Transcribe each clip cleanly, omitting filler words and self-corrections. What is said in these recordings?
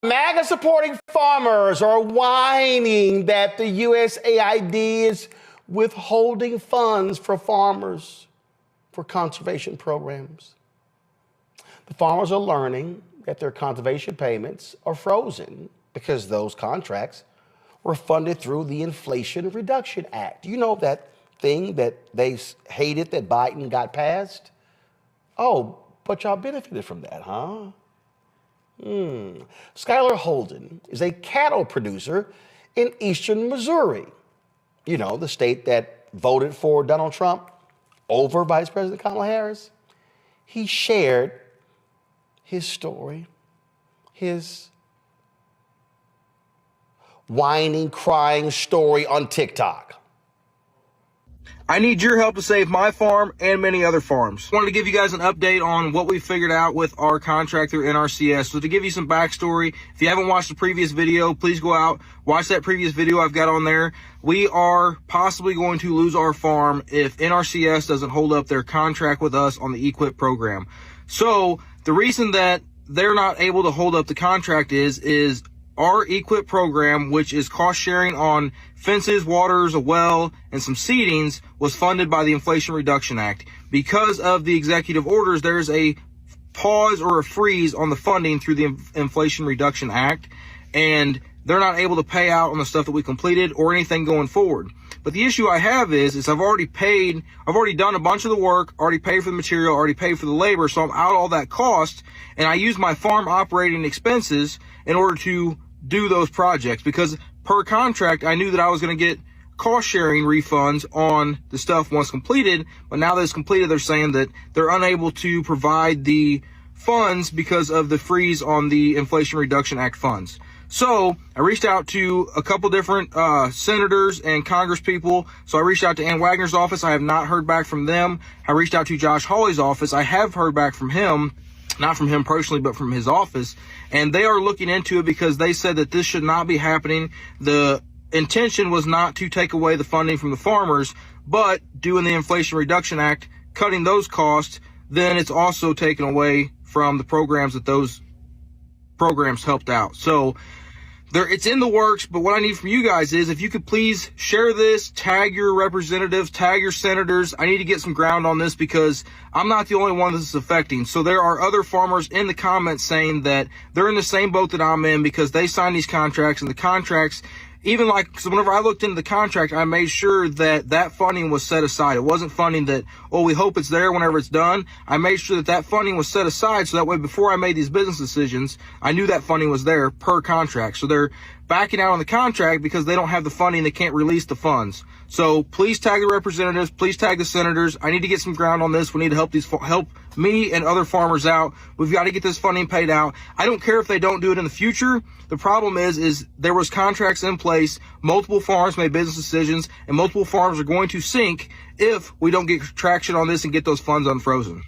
MAGA supporting farmers are whining that the USAID is withholding funds for farmers for conservation programs. The farmers are learning that their conservation payments are frozen because those contracts were funded through the Inflation Reduction Act. You know that thing that they hated that Biden got passed? Oh, but y'all benefited from that, huh? Skylar Holden is a cattle producer in eastern Missouri. You know, the state that voted for Donald Trump over Vice President Kamala Harris. He shared his story, his whining, crying story on TikTok. I need your help to save my farm and many other farms. I wanted to give you guys an update on what we figured out with our contract through NRCS. So to give you some backstory, if you haven't watched the previous video, please go out, watch that previous video I've got on there. We are possibly going to lose our farm if NRCS doesn't hold up their contract with us on the EQIP program. So the reason that they're not able to hold up the contract is our EQIP program, which is cost sharing on fences, waters, a well, and some seedings, was funded by the Inflation Reduction Act. Because of the executive orders, there's a pause or a freeze on the funding through the Inflation Reduction Act, and they're not able to pay out on the stuff that we completed or anything going forward. But the issue I have is I've already done a bunch of the work, already paid for the material, already paid for the labor, so I'm out all that cost, and I use my farm operating expenses in order to do those projects, because per contract, I knew that I was going to get cost sharing refunds on the stuff once completed, but now that it's completed, they're saying that they're unable to provide the funds because of the freeze on the Inflation Reduction Act funds. So I reached out to a couple different senators and Congress people. So I reached out to Ann Wagner's office. I have not heard back from them. I reached out to Josh Hawley's office. I have heard back from him. Not from him personally, but from his office. And they are looking into it because they said that this should not be happening. The intention was not to take away the funding from the farmers, but doing the Inflation Reduction Act, cutting those costs, then it's also taken away from the programs that those programs helped out. So it's in the works, but what I need from you guys is if you could please share this, tag your representatives, tag your senators. I need to get some ground on this because I'm not the only one this is affecting. So there are other farmers in the comments saying that they're in the same boat that I'm in because they signed these contracts, and the contracts, even so whenever I looked into the contract, I made sure that that funding was set aside. It wasn't funding that, oh, we hope it's there whenever it's done. I made sure that that funding was set aside so that way before I made these business decisions, I knew that funding was there per contract. So they're backing out on the contract because they don't have the funding. They can't release the funds. So please tag the representatives. Please tag the senators. I need to get some ground on this. We need to help me and other farmers out. We've got to get this funding paid out. I don't care if they don't do it in the future. The problem is there was contracts in place. Multiple farms made business decisions, and multiple farms are going to sink if we don't get traction on this and get those funds unfrozen.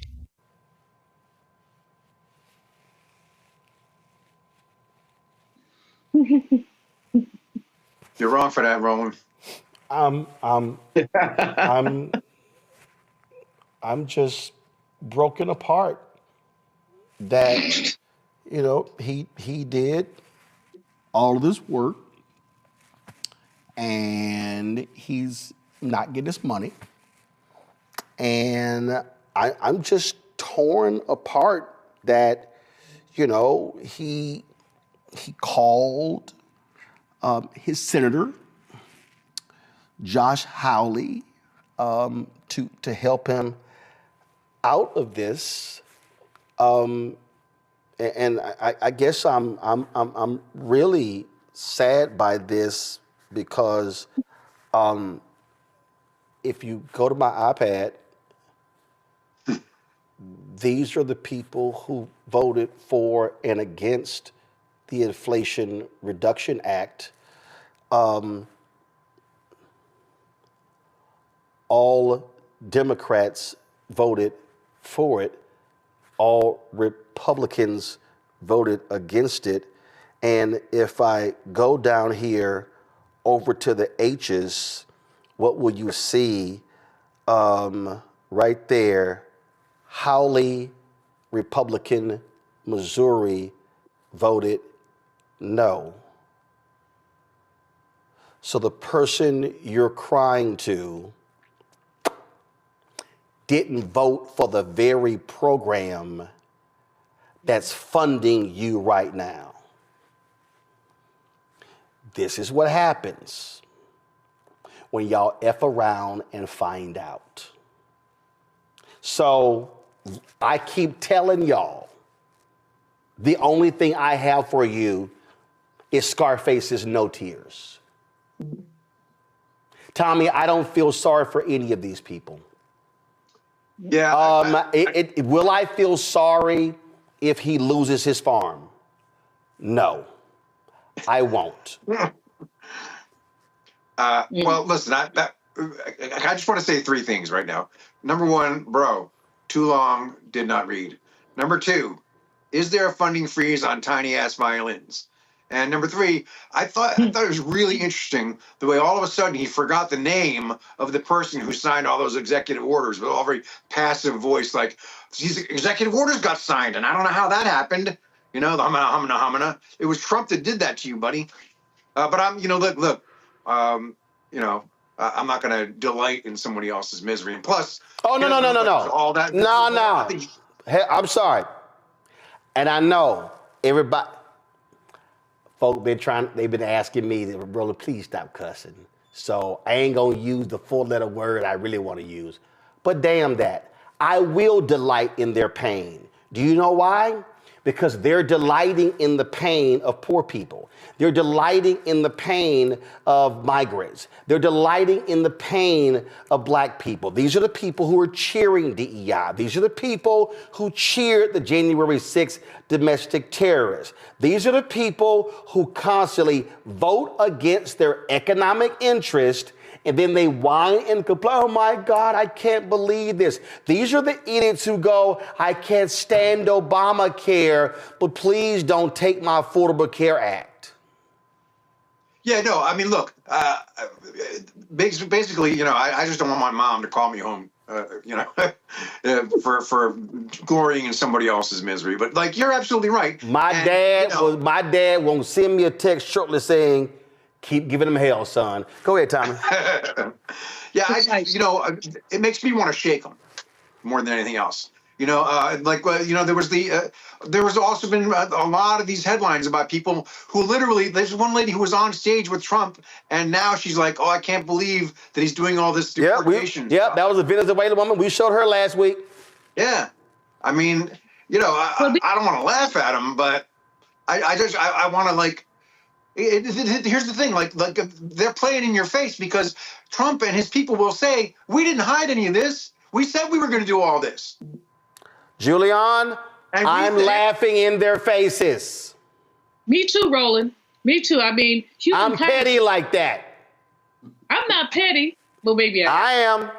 You're wrong for that, Roland. I'm just broken apart that, you know, he did all of this work and he's not getting his money. And I'm just torn apart that, you know, he called his senator, Josh Hawley, to help him out of this, and I guess I'm really sad by this because if you go to my iPad, these are the people who voted for and against the Inflation Reduction Act. All Democrats voted for it. All Republicans voted against it. And if I go down here over to the H's, what will you see right there? Hawley, Republican, Missouri, voted No. So the person you're crying to didn't vote for the very program that's funding you right now. This is what happens when y'all F around and find out. So I keep telling y'all, the only thing I have for you is Scarface's No Tears. Tommy, I don't feel sorry for any of these people. Yeah. Will I feel sorry if he loses his farm? No, I won't. Well, listen, I just want to say three things right now. Number one, bro, too long, did not read. Number two, is there a funding freeze on tiny ass violins? And number three, I thought it was really interesting the way all of a sudden he forgot the name of the person who signed all those executive orders with all very passive voice, like these executive orders got signed, and I don't know how that happened. You know, the humana. It was Trump that did that to you, buddy. But I'm, look. I'm not going to delight in somebody else's misery. And plus, no. All that. No. Hey, I'm sorry. And I know everybody, folk they've been asking me, Roland, please stop cussing. So I ain't going to use the 4-letter word I really want to use. But damn that. I will delight in their pain. Do you know why? Because they're delighting in the pain of poor people. They're delighting in the pain of migrants. They're delighting in the pain of black people. These are the people who are cheering DEI. These are the people who cheered the January 6th domestic terrorists. These are the people who constantly vote against their economic interest, and then they whine and complain, oh my God, I can't believe this. These are the idiots who go, I can't stand Obamacare, but please don't take my Affordable Care Act. Yeah, no, I mean, look, basically, I just don't want my mom to call me home, for glorying in somebody else's misery. But like, you're absolutely right. My dad won't send me a text shortly saying, keep giving them hell, son. Go ahead, Tommy. Yeah, it makes me want to shake them more than anything else. There was also been a lot of these headlines about people who literally, there's one lady who was on stage with Trump, and now she's like, oh, I can't believe that he's doing all this deportation. That was a Venezuelan woman. We showed her last week. Yeah. I mean, I don't want to laugh at him, but I want to, like, here's the thing, like they're playing in your face because Trump and his people will say, we didn't hide any of this. We said we were going to do all this. Julian, I'm laughing in their faces. Me too, Roland. Me too. I mean, I'm petty like that. I'm not petty. Well, maybe I am.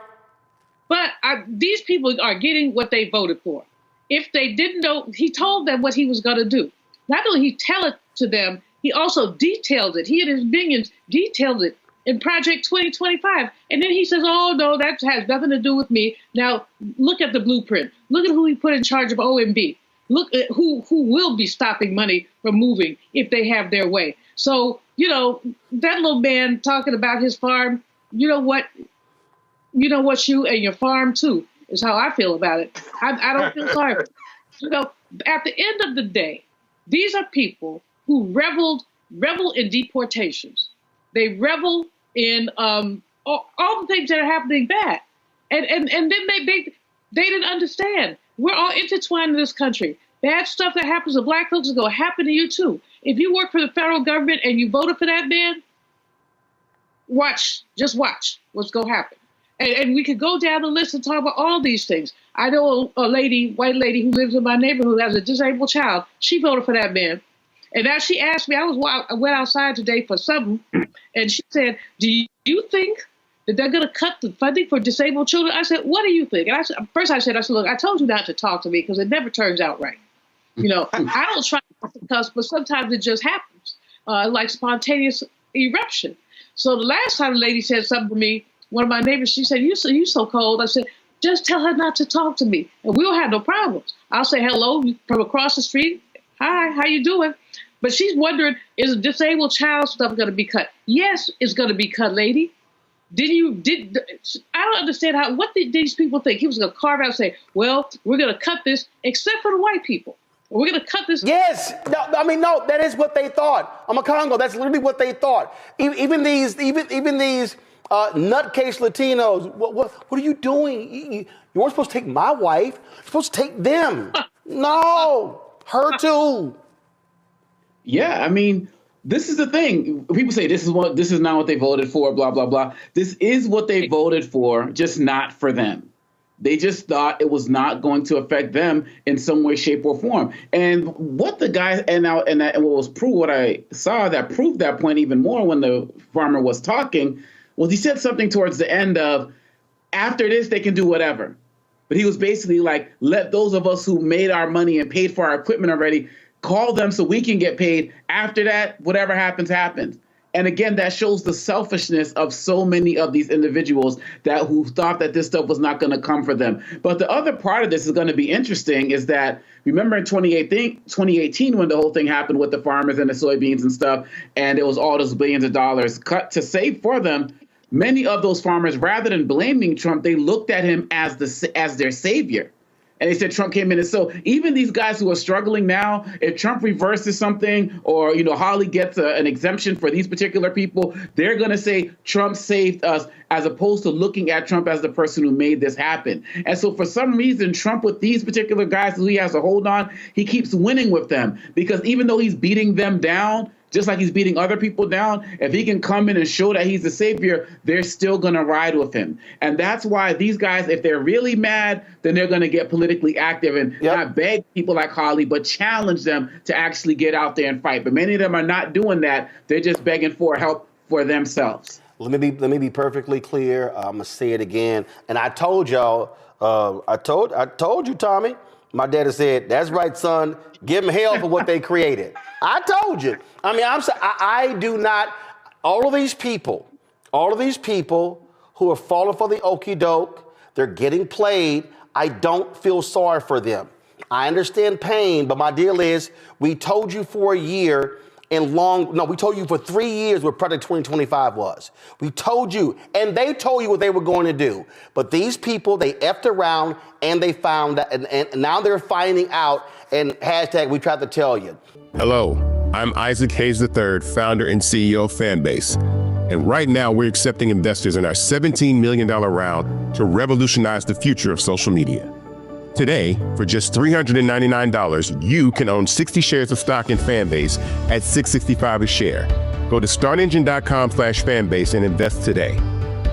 But these people are getting what they voted for. If they didn't know, he told them what he was going to do. Not only he tell it to them, he also detailed it. He and his minions detailed it in Project 2025. And then he says, oh, no, that has nothing to do with me. Now, look at the blueprint. Look at who he put in charge of OMB. Look at who will be stopping money from moving if they have their way. So, that little man talking about his farm, you know what, you and your farm, too, is how I feel about it. I don't feel sorry. At the end of the day, these are people who revel in deportations. They revel in all the things that are happening bad. And then they didn't understand. We're all intertwined in this country. Bad stuff that happens to black folks is going to happen to you too. If you work for the federal government and you voted for that man, just watch what's going to happen. And we could go down the list and talk about all these things. I know a white lady who lives in my neighborhood who has a disabled child. She voted for that man. And now she asked me, I went outside today for something, and she said, do you think that they're going to cut the funding for disabled children? I said, what do you think? And I said, look, I told you not to talk to me because it never turns out right. I don't try to cuss, but sometimes it just happens, like spontaneous eruption. So the last time the lady said something to me, one of my neighbors, she said, you so cold. I said, just tell her not to talk to me, and we'll have no problems. I'll say hello from across the street. Hi, how you doing? But she's wondering, is disabled child stuff going to be cut? Yes, it's going to be cut, lady. I don't understand what did these people think? He was going to carve out and say, well, we're going to cut this, except for the white people. We're going to cut this. Yes. No, that is what they thought. I'm a Congo. That's literally what they thought. Even these nutcase Latinos, what are you doing? You weren't supposed to take my wife. You're supposed to take them. No, her too. Yeah, I mean, this is the thing. People say this is not what they voted for, blah, blah, blah. This is what they voted for, just not for them. They just thought it was not going to affect them in some way, shape, or form. And what the guy what I saw that proved that point even more when the farmer was talking was he said something towards the end of, after this, they can do whatever. But he was basically like, let those of us who made our money and paid for our equipment already, call them so we can get paid. After that, whatever happens, happens. And again, that shows the selfishness of so many of these individuals who thought that this stuff was not going to come for them. But the other part of this is going to be interesting is that, remember in 2018 when the whole thing happened with the farmers and the soybeans and stuff, and it was all those billions of dollars cut to save for them, many of those farmers, rather than blaming Trump, they looked at him as their savior. And they said Trump came in. And so even these guys who are struggling now, if Trump reverses something or, Holly gets an exemption for these particular people, they're going to say Trump saved us, as opposed to looking at Trump as the person who made this happen. And so for some reason, Trump with these particular guys who he has a hold on, he keeps winning with them, because even though he's beating them down, just like he's beating other people down, if he can come in and show that he's the savior, they're still going to ride with him. And that's why these guys, if they're really mad, then they're going to get politically active and not beg people like Holly, but challenge them to actually get out there and fight. But many of them are not doing that. They're just begging for help for themselves. Let me be perfectly clear. I'm going to say it again. And I told y'all, I told you, Tommy. My daddy said, that's right, son. Give them hell for what they created. I told you. I mean, I do not, all of these people who are falling for the okie doke, they're getting played. I don't feel sorry for them. I understand pain, but my deal is, we told you for a year we told you for 3 years what Project 2025 was. We told you, and they told you what they were going to do. But these people, they effed around and they found that, and now they're finding out, and hashtag we tried to tell you. Hello, I'm Isaac Hayes III, founder and CEO of Fanbase. And right now we're accepting investors in our $17 million round to revolutionize the future of social media. Today, for just $399, you can own 60 shares of stock in Fanbase at $665 a share. Go to startengine.com/fanbase and invest today.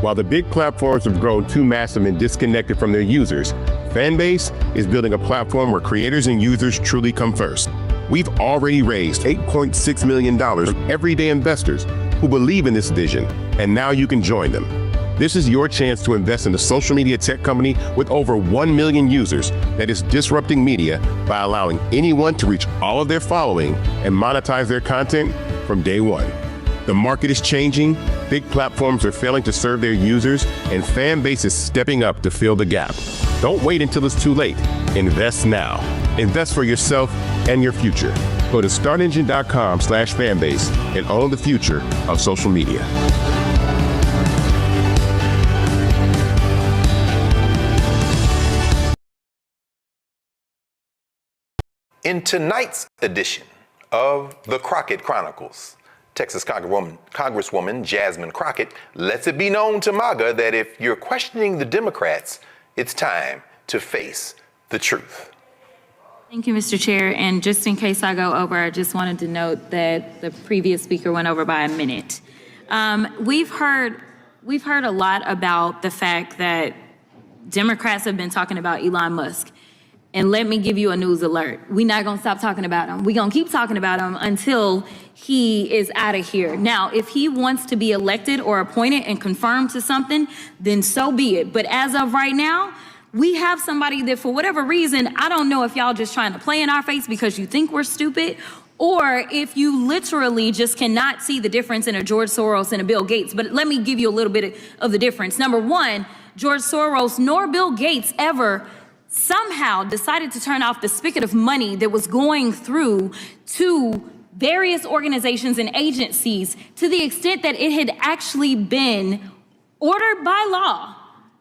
While the big platforms have grown too massive and disconnected from their users, Fanbase is building a platform where creators and users truly come first. We've already raised $8.6 million from everyday investors who believe in this vision, and now you can join them. This is your chance to invest in a social media tech company with over 1 million users that is disrupting media by allowing anyone to reach all of their following and monetize their content from day one. The market is changing, big platforms are failing to serve their users, and Fanbase is stepping up to fill the gap. Don't wait until it's too late. Invest now. Invest for yourself and your future. Go to startengine.com/fanbase and own the future of social media. In tonight's edition of the Crockett Chronicles, Texas Congresswoman Jasmine Crockett lets it be known to MAGA that if you're questioning the Democrats, it's time to face the truth. Thank you, Mr. Chair. And just in case I go over, I just wanted to note that the previous speaker went over by a minute. We've heard a lot about the fact that Democrats have been talking about Elon Musk. And let me give you a news alert. We're not going to stop talking about him. We're going to keep talking about him until he is out of here. Now, if he wants to be elected or appointed and confirmed to something, then so be it. But as of right now, we have somebody that for whatever reason, I don't know if y'all just trying to play in our face because you think we're stupid, or if you literally just cannot see the difference in a George Soros and a Bill Gates. But let me give you a little bit of the difference. Number one, George Soros nor Bill Gates ever somehow decided to turn off the spigot of money that was going through to various organizations and agencies to the extent that it had actually been ordered by law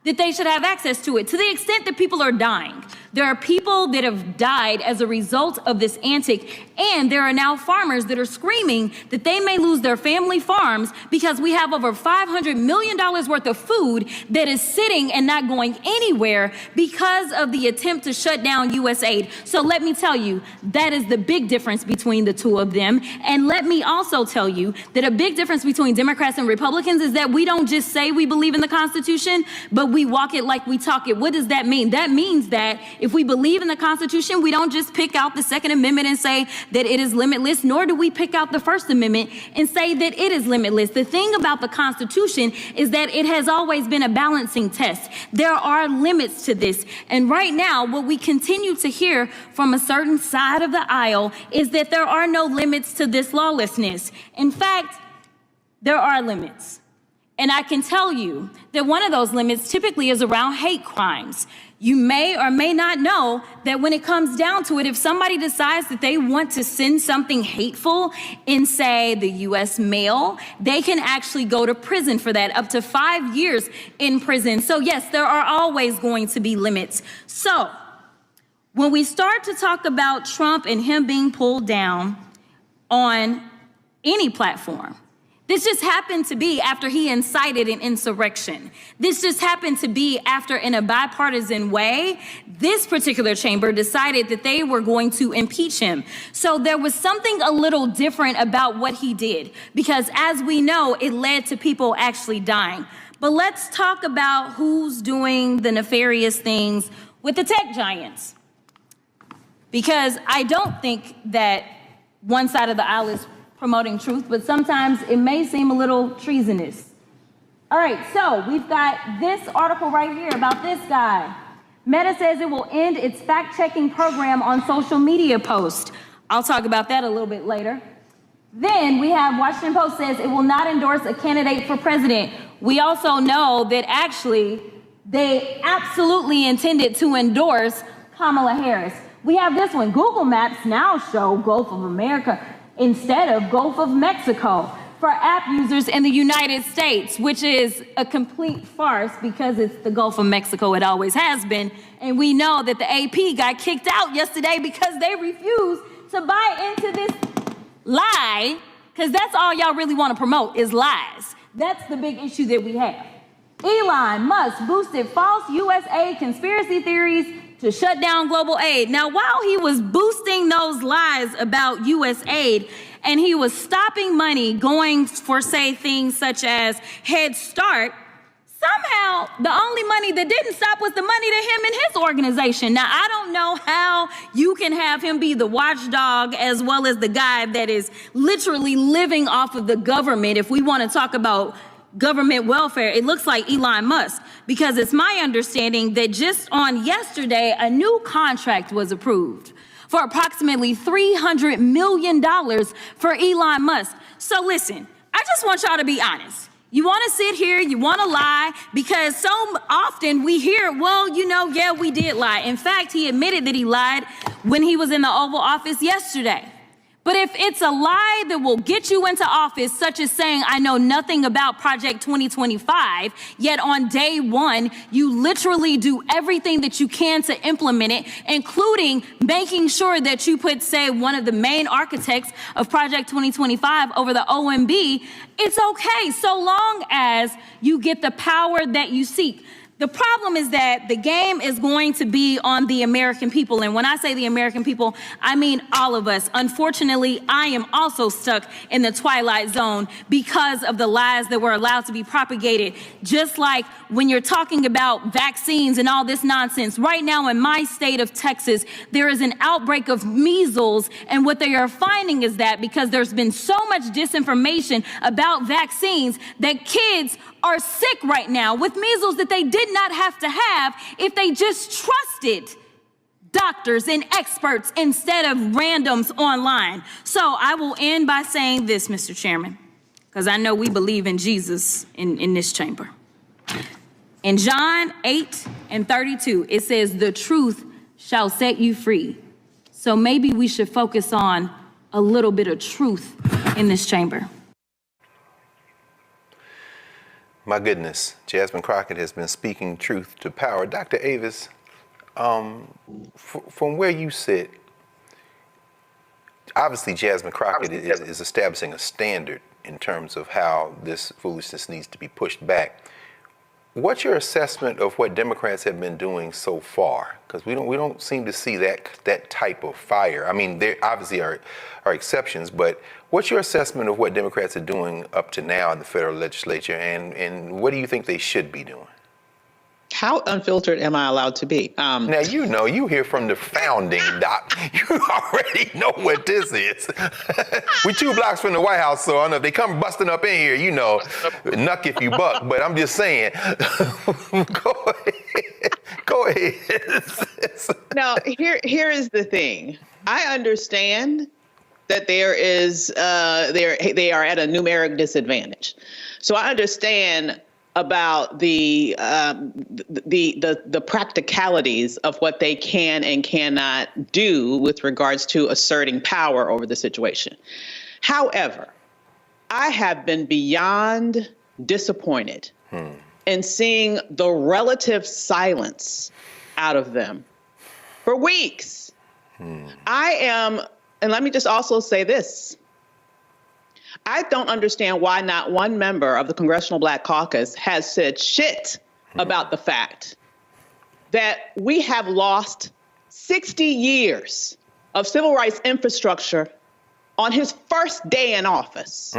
that they should have access to it, to the extent that people are dying. There are people that have died as a result of this antic, and there are now farmers that are screaming that they may lose their family farms because we have over $500 million worth of food that is sitting and not going anywhere because of the attempt to shut down USAID. So let me tell you, that is the big difference between the two of them. And let me also tell you that a big difference between Democrats and Republicans is that we don't just say we believe in the Constitution, but we walk it like we talk it. What does that mean? That means that if we believe in the Constitution, we don't just pick out the Second Amendment and say that it is limitless, nor do we pick out the First Amendment and say that it is limitless. The thing about the Constitution is that it has always been a balancing test. There are limits to this. And right now, what we continue to hear from a certain side of the aisle is that there are no limits to this lawlessness. In fact, there are limits. And I can tell you that one of those limits typically is around hate crimes. You may or may not know that when it comes down to it, if somebody decides that they want to send something hateful in, say, the U.S. mail, they can actually go to prison for that, up to 5 years in prison. So yes, there are always going to be limits. So when we start to talk about Trump and him being pulled down on any platform, this just happened to be after he incited an insurrection. This just happened to be after, in a bipartisan way, this particular chamber decided that they were going to impeach him. So there was something a little different about what he did, because as we know, it led to people actually dying. But let's talk about who's doing the nefarious things with the tech giants. Because I don't think that one side of the aisle is promoting truth, but sometimes it may seem a little treasonous. All right, so we've got this article right here about this guy. Meta says it will end its fact-checking program on social media posts. I'll talk about that a little bit later. Then we have Washington Post says it will not endorse a candidate for president. We also know that actually they absolutely intended to endorse Kamala Harris. We have this one. Google Maps now show Gulf of America instead of Gulf of Mexico for app users in the United States, which is a complete farce because it's the Gulf of Mexico. It always has been. And we know that the AP got kicked out yesterday because they refused to buy into this lie, because that's all y'all really want to promote is lies. That's the big issue that we have. Elon Musk boosted false USAID conspiracy theories to shut down global aid. Now, while he was boosting those lies about USAID and he was stopping money going for, say, things such as Head Start, somehow the only money that didn't stop was the money to him and his organization. Now, I don't know how you can have him be the watchdog as well as the guy that is literally living off of the government. If we want to talk about government welfare, it looks like Elon Musk, because it's my understanding that just on yesterday, a new contract was approved for approximately $300 million for Elon Musk. So listen, I just want y'all to be honest. You want to sit here, you want to lie, because so often we hear, well, you know, yeah, we did lie. In fact, he admitted that he lied when he was in the Oval Office yesterday. But if it's a lie that will get you into office, such as saying, I know nothing about Project 2025, yet on day one, you literally do everything that you can to implement it, including making sure that you put, say, one of the main architects of Project 2025 over the OMB, it's okay, so long as you get the power that you seek. The problem is that the game is going to be on the American people. And when I say the American people, I mean all of us. Unfortunately, I am also stuck in the twilight zone because of the lies that were allowed to be propagated. Just like when you're talking about vaccines and all this nonsense. Right now in my state of Texas, there is an outbreak of measles. And what they are finding is that because there's been so much disinformation about vaccines, that kids are sick right now with measles that they did not have to have if they just trusted doctors and experts instead of randoms online. So I will end by saying this, Mr. Chairman, because I know we believe in Jesus in this chamber. In John 8:32, it says, the truth shall set you free. So maybe we should focus on a little bit of truth in this chamber. My goodness, Jasmine Crockett has been speaking truth to power. Dr. Avis, from where you sit, obviously Jasmine Crockett is establishing a standard in terms of how this foolishness needs to be pushed back. What's your assessment of what Democrats have been doing so far? Because we don't seem to see that type of fire. I mean, there obviously are exceptions, but what's your assessment of what Democrats are doing up to now in the federal legislature, and what do you think they should be doing? How unfiltered am I allowed to be? Now, you hear from the founding, Doc. You already know what this is. We're 2 blocks from the White House, so I don't know if they come busting up in here, knuck if you buck, but I'm just saying. Go ahead. Now, here is the thing. I understand that there is, they are at a numeric disadvantage. So I understand about the practicalities of what they can and cannot do with regards to asserting power over the situation. However, I have been beyond disappointed in seeing the relative silence out of them for weeks. And let me just also say this. I don't understand why not one member of the Congressional Black Caucus has said shit about the fact that we have lost 60 years of civil rights infrastructure on his first day in office.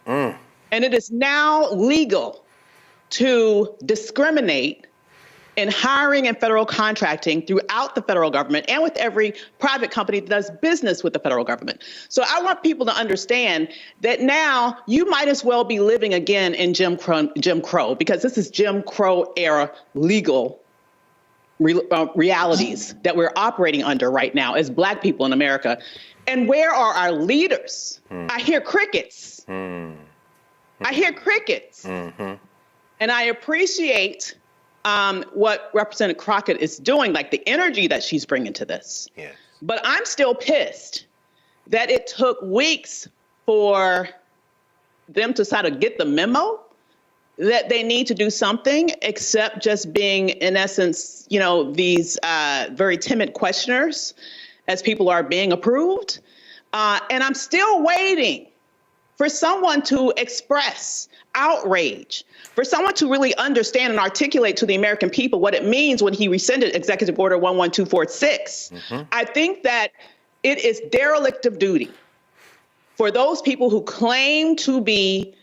And it is now legal to discriminate in hiring and federal contracting throughout the federal government and with every private company that does business with the federal government. So I want people to understand that now you might as well be living again in Jim Crow, because this is Jim Crow era legal realities that we're operating under right now as Black people in America. And where are our leaders? I hear crickets. I hear crickets. And I appreciate what Representative Crockett is doing, like the energy that she's bringing to this. Yes. But I'm still pissed that it took weeks for them to sort of get the memo that they need to do something except just being, in essence, these very timid questioners as people are being approved. And I'm still waiting for someone to express outrage, for someone to really understand and articulate to the American people what it means when he rescinded Executive Order 11246. I think that it is derelict of duty for those people who claim to be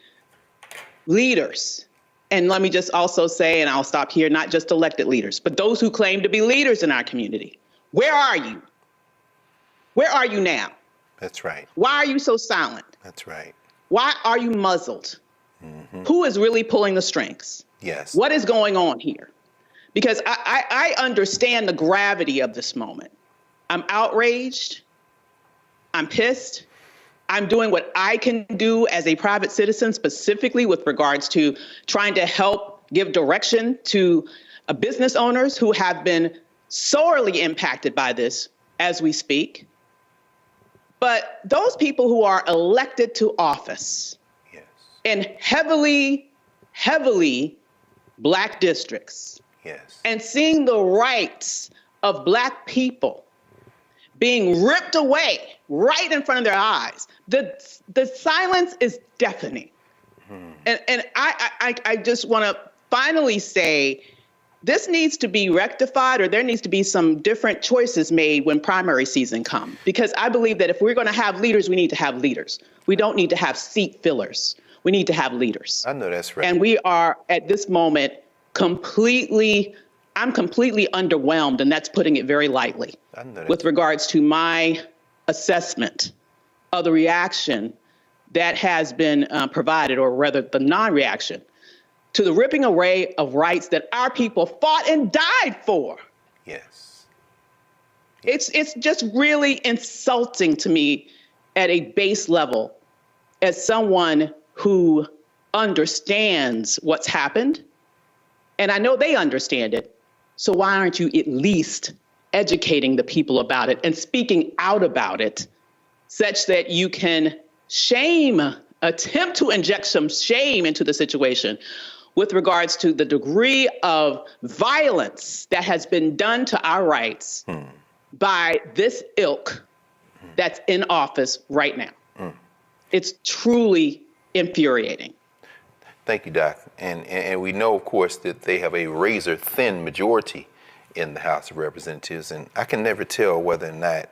leaders. And let me just also say, and I'll stop here, not just elected leaders, but those who claim to be leaders in our community. Where are you? Where are you now? That's right. Why are you so silent? That's right. Why are you muzzled? Who is really pulling the strings? Yes. What is going on here? Because I understand the gravity of this moment. I'm outraged. I'm pissed. I'm doing what I can do as a private citizen, specifically with regards to trying to help give direction to business owners who have been sorely impacted by this as we speak. But those people who are elected to office in heavily Black districts, and seeing the rights of Black people being ripped away right in front of their eyes, the silence is deafening. And I just want to finally say, this needs to be rectified, or there needs to be some different choices made when primary season comes. Because I believe that if we're going to have leaders, we need to have leaders. We don't need to have seat fillers. We need to have leaders. I know that's right. And we are at this moment I'm completely underwhelmed, and that's putting it very lightly, with regards to my assessment of the reaction that has been provided, or rather the non-reaction, to the ripping array of rights that our people fought and died for. Yes. It's just really insulting to me at a base level as someone who understands what's happened. And I know they understand it. So why aren't you at least educating the people about it and speaking out about it, such that you can attempt to inject some shame into the situation with regards to the degree of violence that has been done to our rights by this ilk that's in office right now. It's truly infuriating. Thank you, Doc. And we know, of course, that they have a razor-thin majority in the House of Representatives, and I can never tell whether or not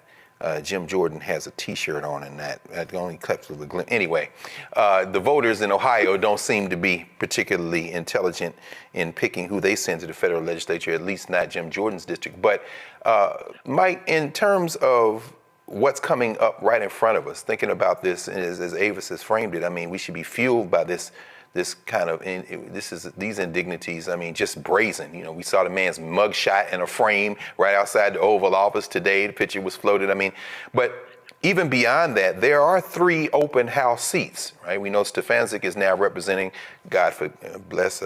Jim Jordan has a T-shirt on in that. That only clips with a glimpse. Anyway, the voters in Ohio don't seem to be particularly intelligent in picking who they send to the federal legislature, at least not Jim Jordan's district. But Mike, in terms of what's coming up right in front of us, thinking about this, as Avis has framed it, I mean, we should be fueled by this kind of, these indignities, I mean, just brazen. You know, we saw the man's mugshot in a frame right outside the Oval Office today. The picture was floated. I mean, but even beyond that, there are 3 open House seats, right? We know Stefanczyk is now representing, God bless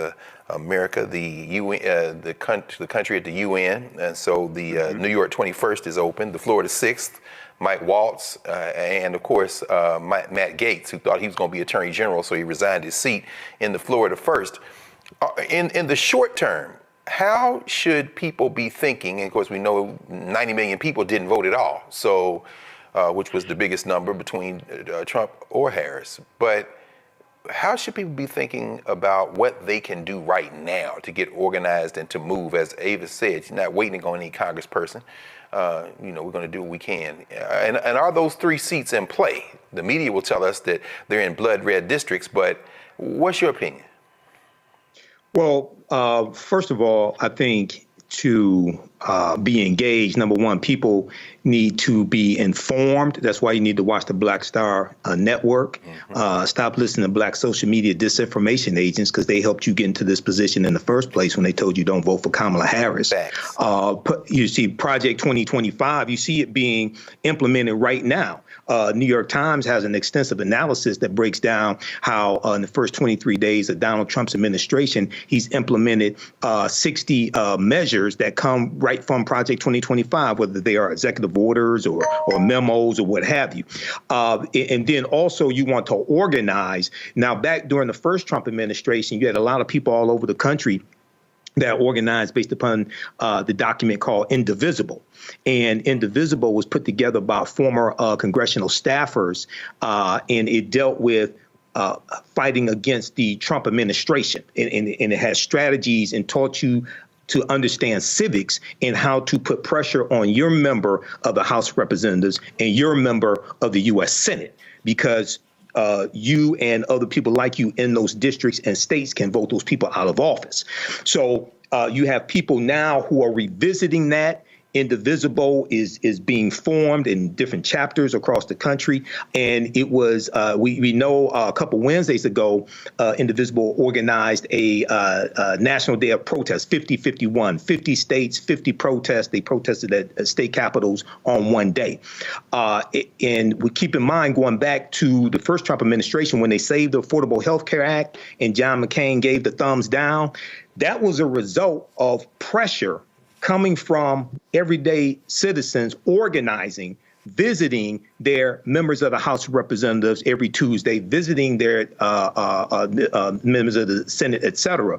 America, the UN, the country at the UN. And so the New York 21st is open, the Florida 6th. Mike Waltz, and of course, Matt Gaetz, who thought he was going to be Attorney General, so he resigned his seat in the Florida 1st. In the short term, how should people be thinking? And of course, we know 90 million people didn't vote at all, so which was the biggest number between Trump or Harris. But how should people be thinking about what they can do right now to get organized and to move? As Avis said, she's not waiting on any congressperson. You know, we're going to do what we can. And are those 3 seats in play? The media will tell us that they're in blood red districts, but what's your opinion? Well, first of all, I think to be engaged, number one, people need to be informed. That's why you need to watch the Black Star Network. Stop listening to black social media disinformation agents, because they helped you get into this position in the first place when they told you don't vote for Kamala Harris. You see Project 2025, you see it being implemented right now. New York Times has an extensive analysis that breaks down how in the first 23 days of Donald Trump's administration, he's implemented 60 measures that come right from Project 2025, whether they are executive orders or memos or what have you. And then also you want to organize. Now, back during the first Trump administration, you had a lot of people all over the country that organized based upon the document called Indivisible. And Indivisible was put together by former congressional staffers, and it dealt with fighting against the Trump administration. And it has strategies and taught you to understand civics and how to put pressure on your member of the House of Representatives and your member of the U.S. Senate, because you and other people like you in those districts and states can vote those people out of office. So you have people now who are revisiting that. Indivisible is being formed in different chapters across the country. And it was, we know a couple Wednesdays ago, Indivisible organized a national day of protest, 50-51, 50 states, 50 protests. They protested at state capitals on one day. And we keep in mind, going back to the first Trump administration, when they saved the Affordable Health Care Act and John McCain gave the thumbs down, that was a result of pressure coming from everyday citizens organizing, visiting their members of the House of Representatives every Tuesday, visiting their members of the Senate, et cetera,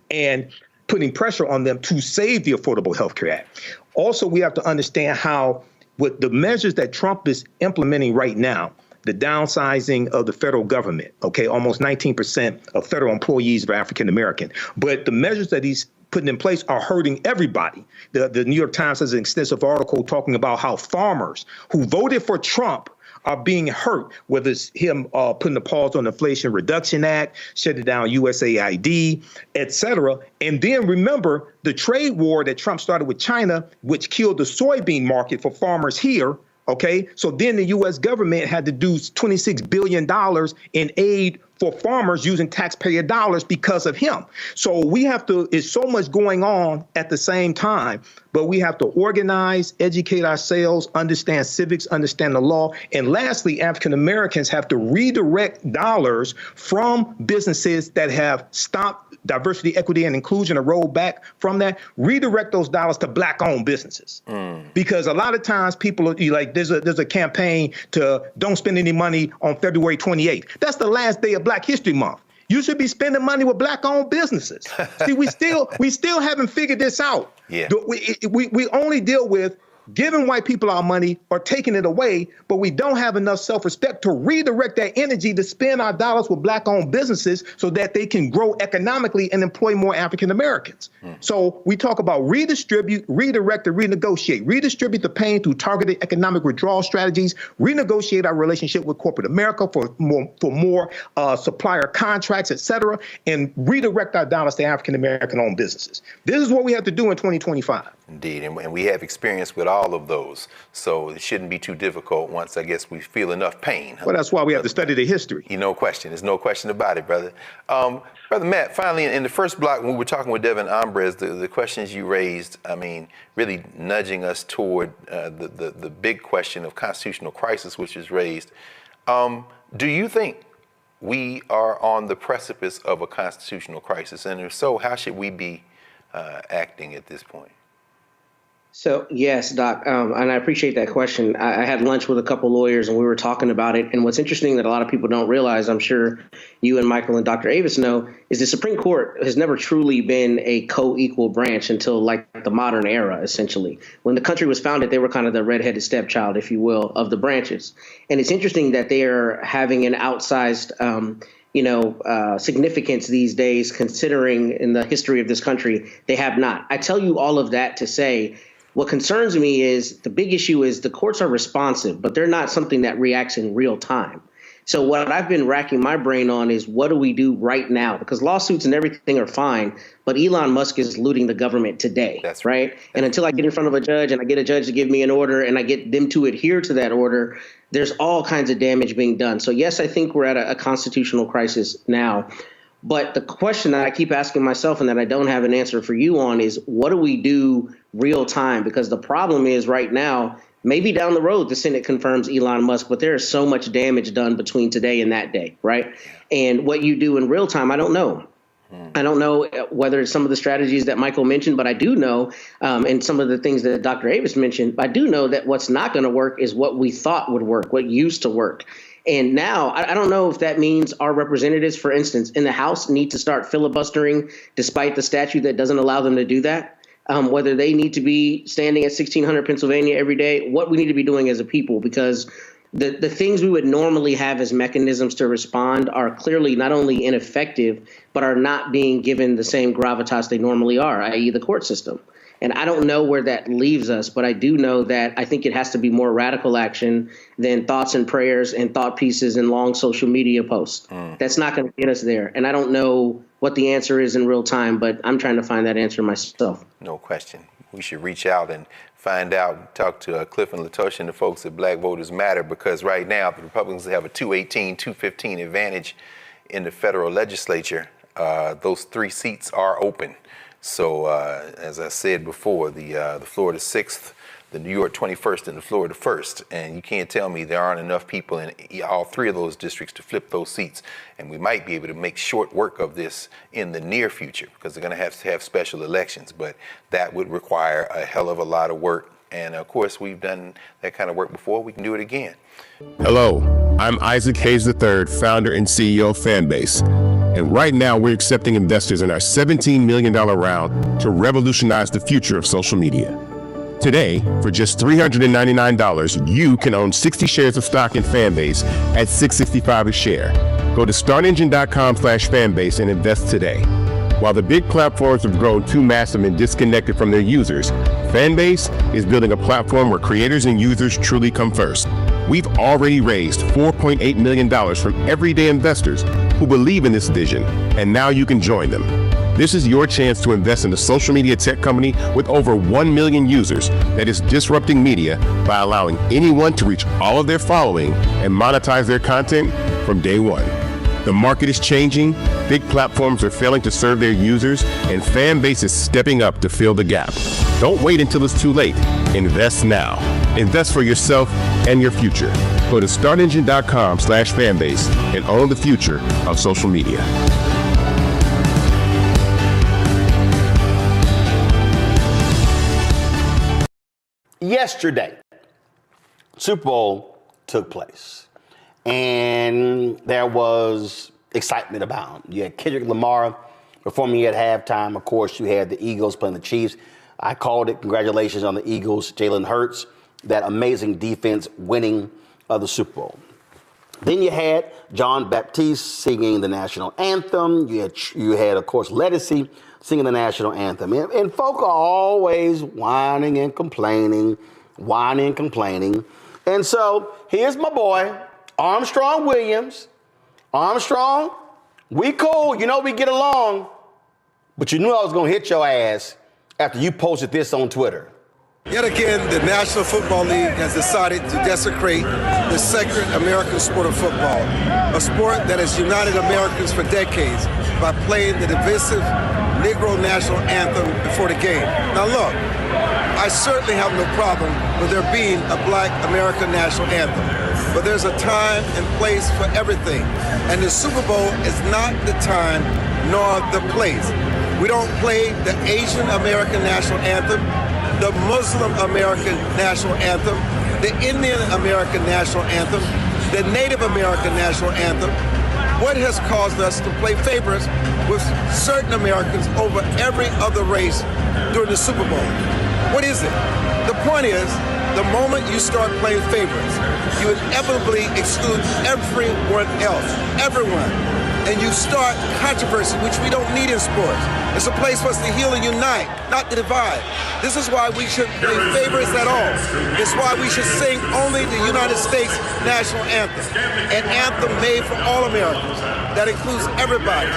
and putting pressure on them to save the Affordable Health Care Act. Also, we have to understand how, with the measures that Trump is implementing right now, the downsizing of the federal government, okay, almost 19% of federal employees are African American, but the measures that he's putting in place are hurting everybody. The New York Times has an extensive article talking about how farmers who voted for Trump are being hurt, whether it's him putting a pause on the Inflation Reduction Act, shutting down USAID, et cetera. And then remember the trade war that Trump started with China, which killed the soybean market for farmers here. OK, so then the U.S. government had to do $26 billion in aid for farmers using taxpayer dollars because of him. So we have to, it's so much going on at the same time. but we have to organize, educate ourselves, understand civics, understand the law. And lastly, African Americans have to redirect dollars from businesses that have stopped diversity, equity, and inclusion, or rolled back from that, redirect those dollars to Black-owned businesses. Because a lot of times people are like, there's a campaign to don't spend any money on February 28th. That's the last day of Black History Month. You should be spending money with Black-owned businesses. See, we still haven't figured this out. Yeah. We only deal with giving white people our money or taking it away, but we don't have enough self-respect to redirect that energy to spend our dollars with Black-owned businesses so that they can grow economically and employ more African Americans. So we talk about redistribute, redirect, and renegotiate. Redistribute the pain through targeted economic withdrawal strategies, renegotiate our relationship with corporate America for more supplier contracts, et cetera, and redirect our dollars to African American-owned businesses. This is what we have to do in 2025. Indeed, and we have experience with all of those, so it shouldn't be too difficult once, I guess, we feel enough pain. Well, that's why we have to study the history. No question. There's no question about it, brother. Brother Matt, finally, in the first block, when we were talking with Devin Ambres, the questions you raised, I mean, really nudging us toward the big question of constitutional crisis, which is raised. Do you think we are on the precipice of a constitutional crisis? And if so, how should we be acting at this point? So, yes, Doc, and I appreciate that question. I had lunch with a couple lawyers and we were talking about it. And what's interesting that a lot of people don't realize, I'm sure you and Michael and Dr. Avis know, is the Supreme Court has never truly been a co-equal branch until like the modern era, essentially. When the country was founded, they were kind of the redheaded stepchild, if you will, of the branches. And it's interesting that they are having an outsized significance these days, considering in the history of this country, they have not. I tell you all of that to say, what concerns me is the big issue is the courts are responsive, but they're not something that reacts in real time. So what I've been racking my brain on is what do we do right now? Because lawsuits and everything are fine, but Elon Musk is looting the government today. That's right. And until I get in front of a judge and I get a judge to give me an order and I get them to adhere to that order, there's all kinds of damage being done. So yes, I think we're at a constitutional crisis now. But the question that I keep asking myself and that I don't have an answer for you on is what do we do real time? Because the problem is right now, maybe down the road, the Senate confirms Elon Musk, but there is so much damage done between today and that day, right? And what you do in real time, I don't know. I don't know whether it's some of the strategies that Michael mentioned, but I do know, and some of the things that Dr. Avis mentioned, I do know that what's not going to work is what we thought would work, what used to work. And now I don't know if that means our representatives, for instance, in the House need to start filibustering despite the statute that doesn't allow them to do that, whether they need to be standing at 1600 Pennsylvania every day, what we need to be doing as a people, because the things we would normally have as mechanisms to respond are clearly not only ineffective, but are not being given the same gravitas they normally are, i.e. the court system. And I don't know where that leaves us, but I do know that I think it has to be more radical action than thoughts and prayers and thought pieces and long social media posts. That's not going to get us there. And I don't know what the answer is in real time, but I'm trying to find that answer myself. No question. We should reach out and find out, talk to Cliff and Latosha and the folks at Black Voters Matter, because right now the Republicans have a 218, 215 advantage in the federal legislature. Those 3 seats are open. So as I said before, the Florida 6th, the New York 21st, and the Florida 1st. And you can't tell me there aren't enough people in all 3 of those districts to flip those seats. And we might be able to make short work of this in the near future, because they're going to have special elections. But that would require a hell of a lot of work. And of course, we've done that kind of work before. We can do it again. Hello, I'm Isaac Hayes III, founder and CEO of Fanbase. And right now, we're accepting investors in our $17 million round to revolutionize the future of social media. Today, for just $399, you can own 60 shares of stock in Fanbase at $665 a share. Go to startengine.com/fanbase and invest today. While the big platforms have grown too massive and disconnected from their users, Fanbase is building a platform where creators and users truly come first. We've already raised $4.8 million from everyday investors who believe in this vision, and now you can join them. This is your chance to invest in a social media tech company with over 1 million users that is disrupting media by allowing anyone to reach all of their following and monetize their content from day one. The market is changing, big platforms are failing to serve their users, and Fanbase is stepping up to fill the gap. Don't wait until it's too late. Invest now. Invest for yourself and your future. Go to startengine.com/fanbase and own the future of social media. Yesterday, Super Bowl took place, and there was excitement about it. You had Kendrick Lamar performing at halftime. Of course, you had the Eagles playing the Chiefs. I called it. Congratulations on the Eagles, Jalen Hurts, that amazing defense winning the Super Bowl. Then you had John Baptiste singing the national anthem. You had, of course, Lettucey singing the national anthem. And folk are always whining and complaining. And so here's my boy, Armstrong Williams. Armstrong, we cool. You know we get along. But you knew I was going to hit your ass after you posted this on Twitter. Yet again, the National Football League has decided to desecrate the sacred American sport of football, a sport that has united Americans for decades by playing the divisive Negro National Anthem before the game. Now look, I certainly have no problem with there being a Black American National Anthem, but there's a time and place for everything, and the Super Bowl is not the time nor the place. We don't play the Asian American National Anthem, the Muslim American National Anthem, the Indian American National Anthem, the Native American National Anthem. What has caused us to play favorites with certain Americans over every other race during the Super Bowl? What is it? The point is, the moment you start playing favorites, you inevitably exclude everyone else, everyone. And you start controversy, which we don't need in sports. It's a place for us to heal and unite, not to divide. This is why we shouldn't play favorites at all. It's why we should sing only the United States National Anthem, an anthem made for all Americans that includes everybody,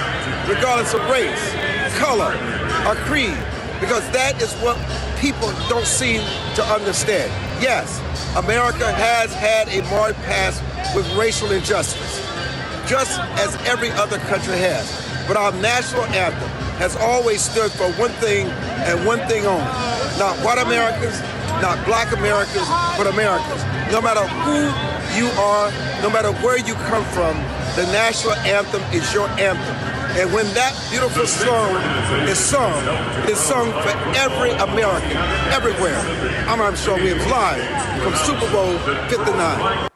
regardless of race, color, or creed, because that is what people don't seem to understand. Yes, America has had a marred past with racial injustice, just as every other country has. But our national anthem has always stood for one thing and one thing only. Not white Americans, not Black Americans, but Americans. No matter who you are, no matter where you come from, the national anthem is your anthem. And when that beautiful song is sung, it's sung for every American, everywhere. I'm Armstrong Williams, live from Super Bowl 59.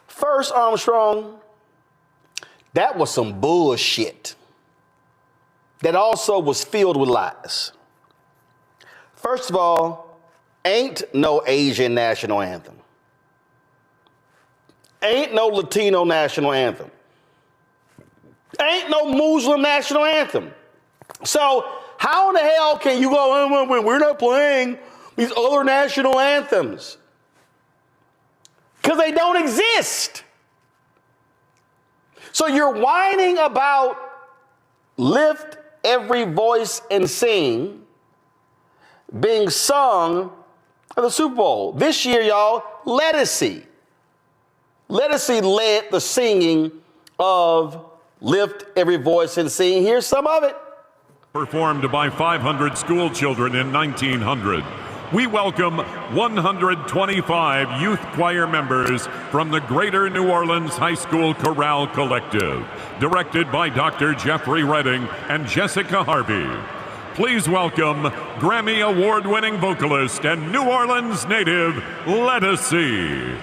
First, Armstrong, that was some bullshit that also was filled with lies. First of all, ain't no Asian national anthem. Ain't no Latino national anthem. Ain't no Muslim national anthem. So how in the hell can you go, we're not playing these other national anthems? Because they don't exist. So you're whining about lift every voice and sing being sung at the Super Bowl. This year, y'all, Lettucey. Lettucey led the singing of Lift Every Voice and Sing. Here's some of it. Performed by 500 school children in 1900. We welcome 125 youth choir members from the Greater New Orleans High School Chorale Collective, directed by Dr. Jeffrey Redding and Jessica Harvey. Please welcome Grammy Award-winning vocalist and New Orleans native, Lettucey.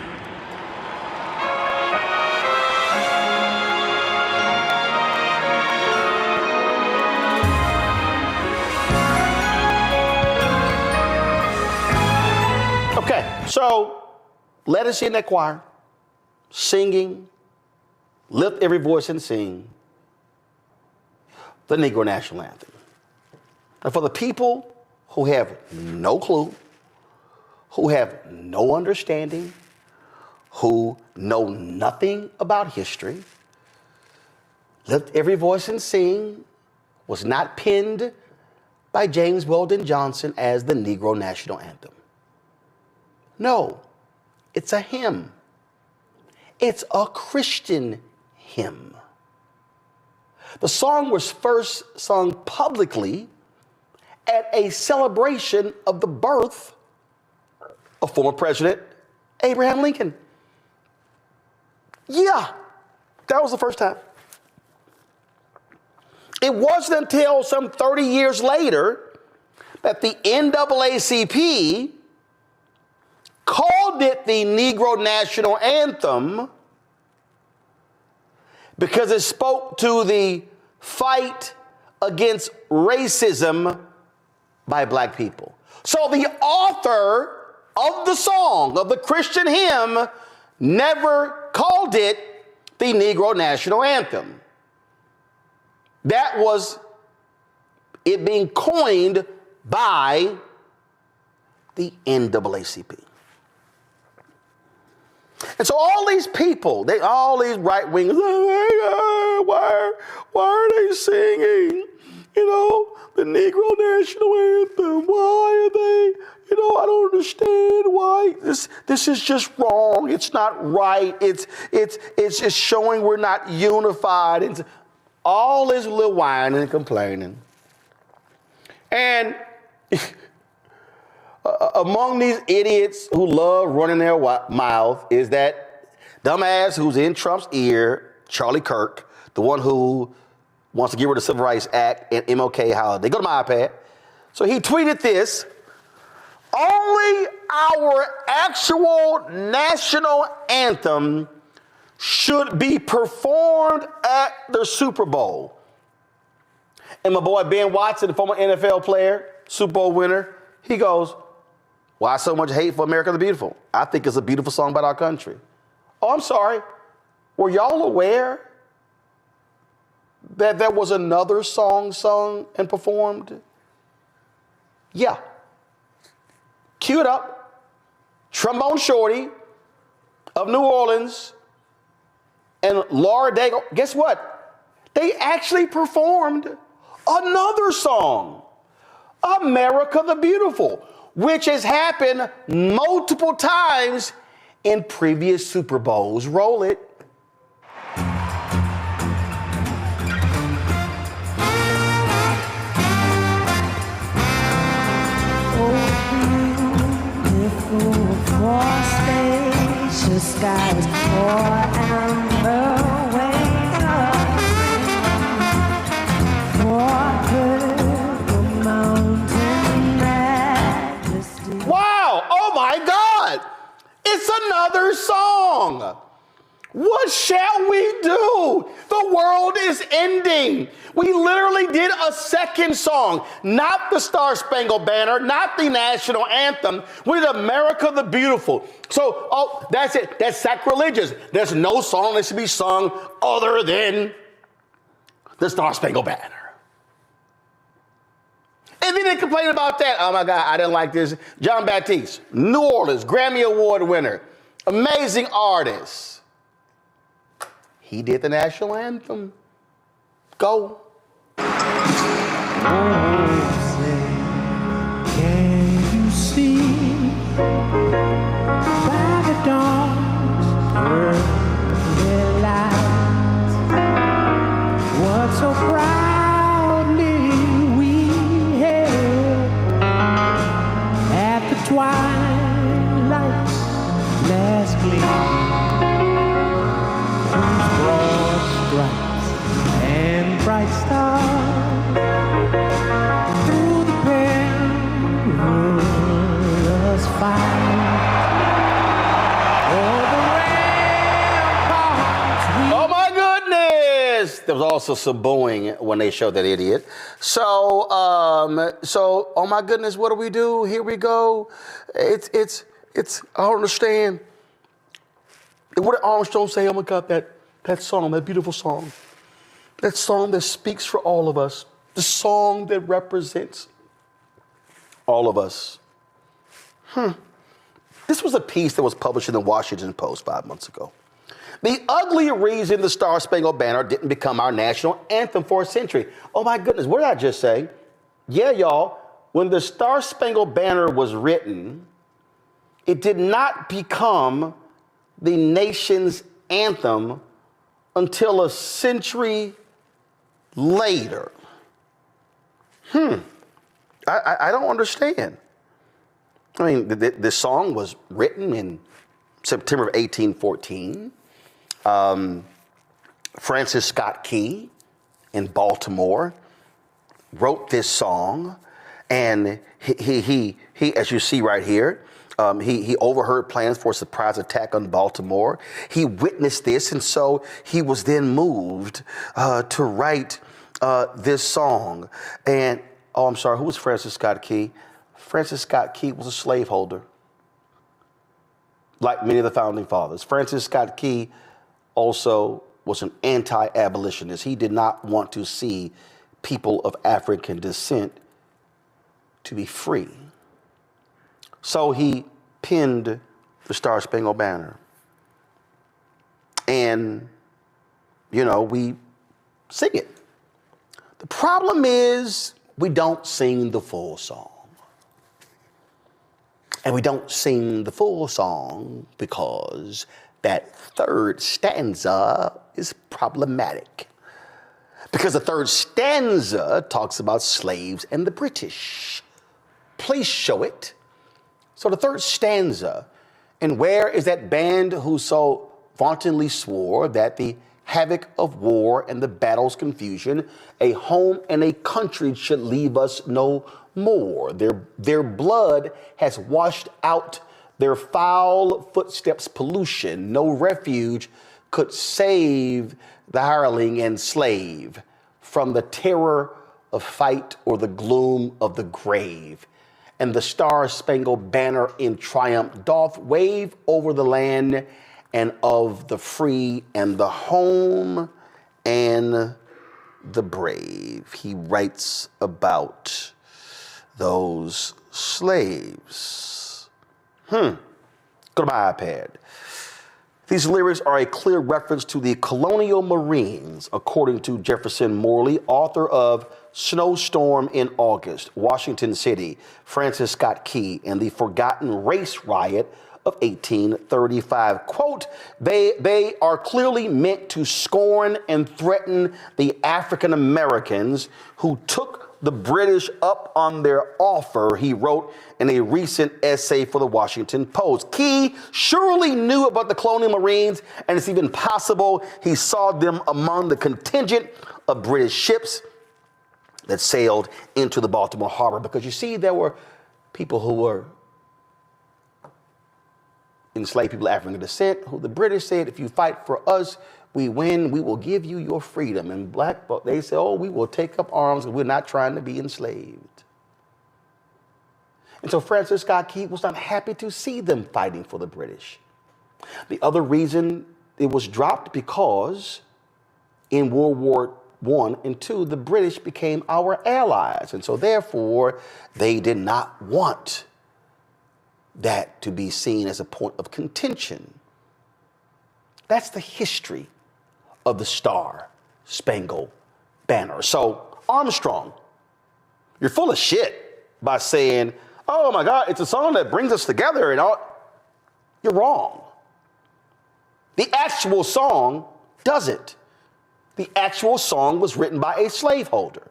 So, Lettucey in that choir, singing, lift every voice and sing the Negro National Anthem. And for the people who have no clue, who have no understanding, who know nothing about history, Lift Every Voice and Sing was not penned by James Weldon Johnson as the Negro National Anthem. No, it's a hymn. It's a Christian hymn. hymn. The song was first sung publicly at a celebration of the birth of former President Abraham Lincoln. Yeah, that was the first time. It wasn't until some 30 years later that the NAACP called it the Negro National Anthem because it spoke to the fight against racism by black people. So the author of the song, of the Christian hymn, never called it the Negro National Anthem. That was it being coined by the NAACP. And so all these people, all these right-wingers, why are they singing, the Negro National Anthem? Why are they, I don't understand why. This is just wrong. It's not right. It's just showing we're not unified. It's all this little whining and complaining. And among these idiots who love running their mouth is that dumbass who's in Trump's ear, Charlie Kirk, the one who wants to get rid of the Civil Rights Act and MLK holiday. Go to my iPad. So he tweeted this: only our actual national anthem should be performed at the Super Bowl. And my boy Ben Watson, the former NFL player, Super Bowl winner, he goes, why so much hate for America the Beautiful? I think it's a beautiful song about our country. Oh, I'm sorry. Were y'all aware that there was another song sung and performed? Yeah. Cue it up. Trombone Shorty of New Orleans and Laura Daigle. Guess what? They actually performed another song, America the Beautiful, which has happened multiple times in previous Super Bowls. Roll it. Spacious skies and the way for mountain majesty. Wow! Oh my God! It's another song. What shall we do? The world is ending. We literally did a second song, not the Star Spangled Banner, not the National Anthem. We did America the Beautiful. So, that's it. That's sacrilegious. There's no song that should be sung other than the Star Spangled Banner. And then they complain about that. Oh my God, I didn't like this. John Baptiste, New Orleans, Grammy Award winner, amazing artist. He did the National Anthem. Go. Can you see by the dawn's early light what so proudly we hailed at the twilight's last gleam? Broad stripes and bright stars through the perilous fight. Oh my goodness! There was also some booing when they showed that idiot. So, oh my goodness, what do? Here we go. It's. I don't understand. What did Armstrong say? Oh my God, that song, that beautiful song. That song that speaks for all of us. The song that represents all of us. This was a piece that was published in the Washington Post 5 months ago. The ugly reason the Star Spangled Banner didn't become our national anthem for a century. Oh my goodness, what did I just say? Yeah, y'all, when the Star Spangled Banner was written, it did not become the nation's anthem until a century later. I don't understand. I mean, this song was written in September of 1814. Francis Scott Key in Baltimore wrote this song, and he as you see right here, he overheard plans for a surprise attack on Baltimore. He witnessed this, and so he was then moved to write this song. And, oh, I'm sorry, who was Francis Scott Key? Francis Scott Key was a slaveholder, like many of the founding fathers. Francis Scott Key also was an anti-abolitionist. He did not want to see people of African descent to be free. So he penned the Star Spangled Banner. And, you know, we sing it. The problem is we don't sing the full song. And we don't sing the full song because that third stanza is problematic. Because the third stanza talks about slaves and the British. Please show it. So the third stanza, and where is that band who so vauntingly swore that the havoc of war and the battle's confusion, a home and a country should leave us no more. Their blood has washed out their foul footsteps pollution. No refuge could save the hireling and slave from the terror of fight or the gloom of the grave. And the Star-Spangled Banner in triumph doth wave over the land and of the free and the home and the brave. He writes about those slaves. Go to my iPad. These lyrics are a clear reference to the colonial Marines, according to Jefferson Morley, author of Snowstorm in August, Washington City, Francis Scott Key, and the Forgotten Race Riot of 1835. Quote, they are clearly meant to scorn and threaten the African Americans who took the British up on their offer, he wrote in a recent essay for the Washington Post. Key surely knew about the colonial Marines, and it's even possible he saw them among the contingent of British ships that sailed into the Baltimore harbor. Because you see, there were people who were enslaved people of African descent, who the British said, if you fight for us, we win, we will give you your freedom. And black folk, they say, oh, we will take up arms and we're not trying to be enslaved. And so Francis Scott Key was not happy to see them fighting for the British. The other reason it was dropped because in World War I and II, the British became our allies. And so therefore, they did not want that to be seen as a point of contention. That's the history of the Star-Spangled Banner. So Armstrong, you're full of shit by saying, oh my God, it's a song that brings us together and all. You're wrong. The actual song doesn't. The actual song was written by a slaveholder.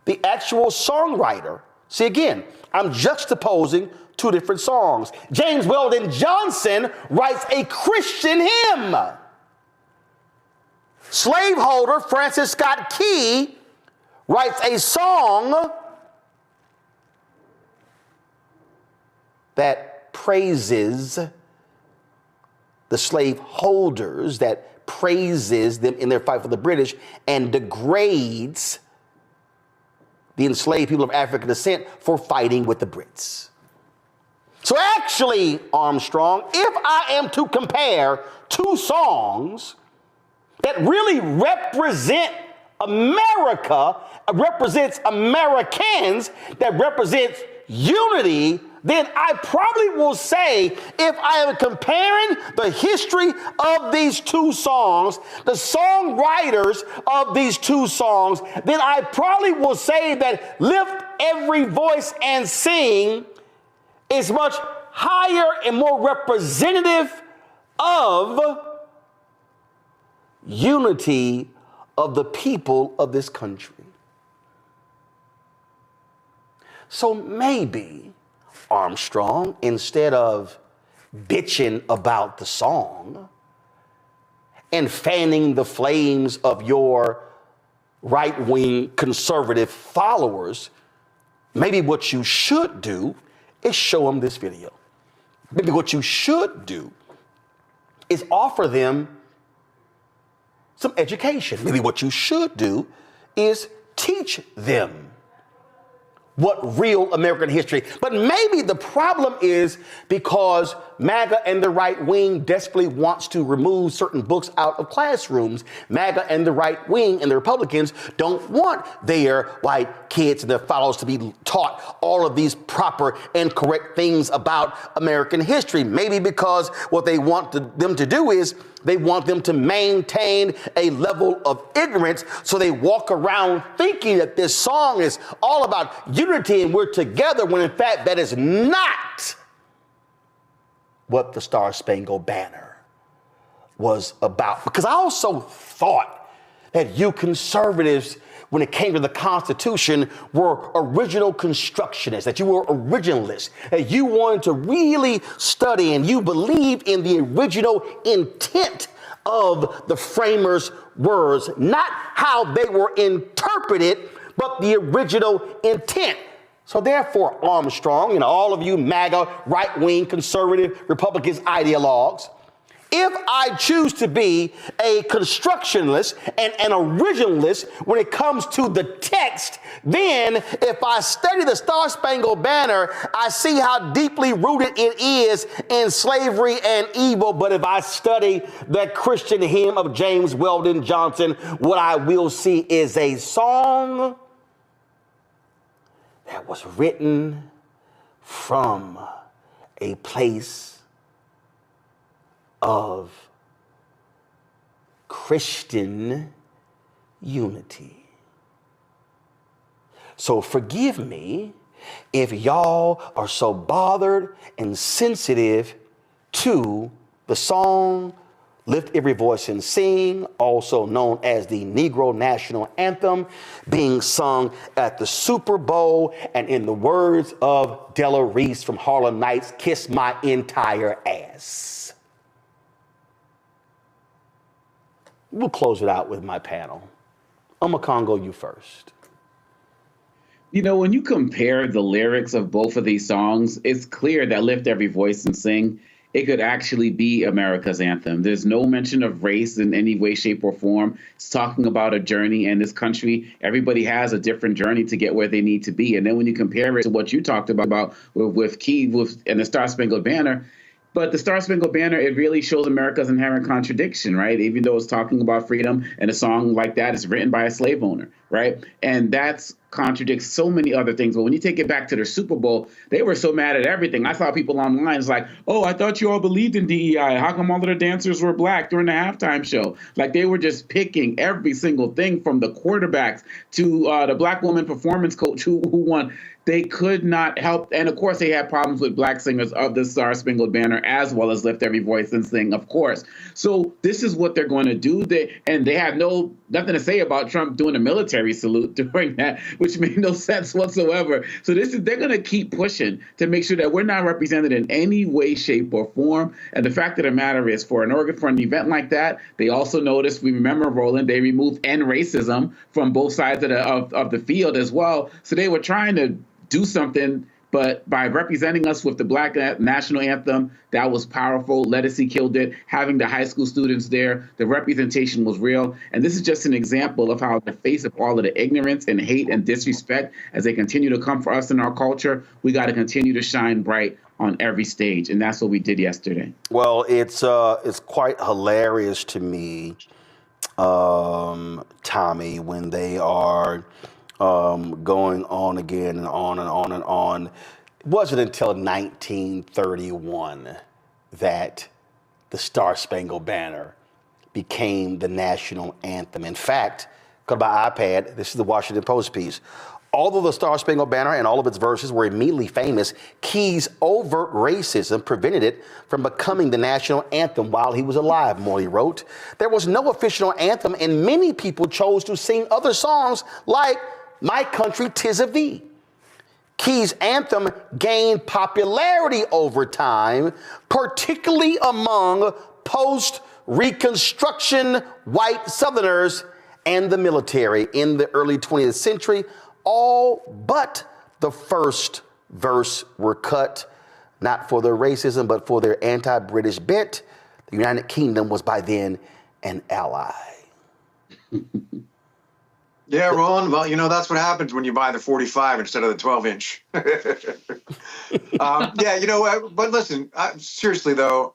The actual songwriter, see again, I'm juxtaposing two different songs. James Weldon Johnson writes a Christian hymn. Slaveholder Francis Scott Key writes a song that praises the slaveholders, that praises them in their fight for the British, and degrades the enslaved people of African descent for fighting with the Brits. So actually, Armstrong, if I am to compare two songs that really represent America, represents Americans, that represents unity, then I probably will say, if I am comparing the history of these two songs, the songwriters of these two songs, then I probably will say that Lift Every Voice and Sing is much higher and more representative of unity of the people of this country. So maybe, Armstrong, instead of bitching about the song and fanning the flames of your right-wing conservative followers, maybe what you should do is show them this video. Maybe what you should do is offer them some education. Maybe what you should do is teach them what real American history. But maybe the problem is because MAGA and the right wing desperately wants to remove certain books out of classrooms. MAGA and the right wing and the Republicans don't want their white kids and their followers to be taught all of these proper and correct things about American history. Maybe because what they want them to do is they want them to maintain a level of ignorance, so they walk around thinking that this song is all about unity and we're together, when in fact that is not what the Star Spangled Banner was about. Because I also thought that you conservatives, when it came to the Constitution, were original constructionists, that you were originalists, that you wanted to really study and you believed in the original intent of the framers' words, not how they were interpreted, but the original intent. So therefore, Armstrong and all of you MAGA, right-wing, conservative, Republicans, ideologues, if I choose to be a constructionalist and an originalist when it comes to the text, then if I study the Star Spangled Banner, I see how deeply rooted it is in slavery and evil. But if I study that Christian hymn of James Weldon Johnson, what I will see is a song that was written from a place of Christian unity. So forgive me if y'all are so bothered and sensitive to the song Lift Every Voice and Sing, also known as the Negro National Anthem, being sung at the Super Bowl, and in the words of Della Reese from Harlem Nights, kiss my entire ass. We'll close it out with my panel. Congo, you first. You know, when you compare the lyrics of both of these songs, it's clear that Lift Every Voice and Sing, it could actually be America's anthem. There's no mention of race in any way, shape, or form. It's talking about a journey in this country. Everybody has a different journey to get where they need to be. And then when you compare it to what you talked about with Keith and the Star Spangled Banner, but the Star Spangled Banner, it really shows America's inherent contradiction, right? Even though it's talking about freedom, and a song like that is written by a slave owner, right? And that's contradicts so many other things. But when you take it back to their Super Bowl, they were so mad at everything. I saw people online, it's like, oh, I thought you all believed in DEI. How come all of the dancers were black during the halftime show? Like, they were just picking every single thing, from the quarterbacks to the black woman performance coach who won. They could not help. And of course, they had problems with black singers of the Star Spangled Banner, as well as Lift Every Voice and Sing, of course. So this is what they're going to do. They have nothing to say about Trump doing a military salute during that, which made no sense whatsoever. So they're going to keep pushing to make sure that we're not represented in any way, shape, or form. And the fact of the matter is, for an event like that, they also noticed, we remember, Roland, they removed end racism from both sides of the field as well. So they were trying to do something, but by representing us with the Black National Anthem, that was powerful. Lettucey killed it. Having the high school students there, the representation was real. And this is just an example of how, in the face of all of the ignorance and hate and disrespect, as they continue to come for us in our culture, we got to continue to shine bright on every stage. And that's what we did yesterday. Well, it's quite hilarious to me, Tommy, when they are going on again and on and on and on. It wasn't until 1931 that the Star Spangled Banner became the national anthem. In fact, go to my iPad, this is the Washington Post piece. Although the Star Spangled Banner and all of its verses were immediately famous, Key's overt racism prevented it from becoming the national anthem while he was alive, Morley wrote. There was no official anthem, and many people chose to sing other songs like My Country 'Tis of Thee. Key's anthem gained popularity over time, particularly among post-Reconstruction white Southerners and the military in the early 20th century. All but the first verse were cut, not for their racism, but for their anti-British bent. The United Kingdom was by then an ally. Yeah, Roland. Well, you know, that's what happens when you buy the 45 instead of the 12-inch. Yeah, you know, but listen, seriously, though,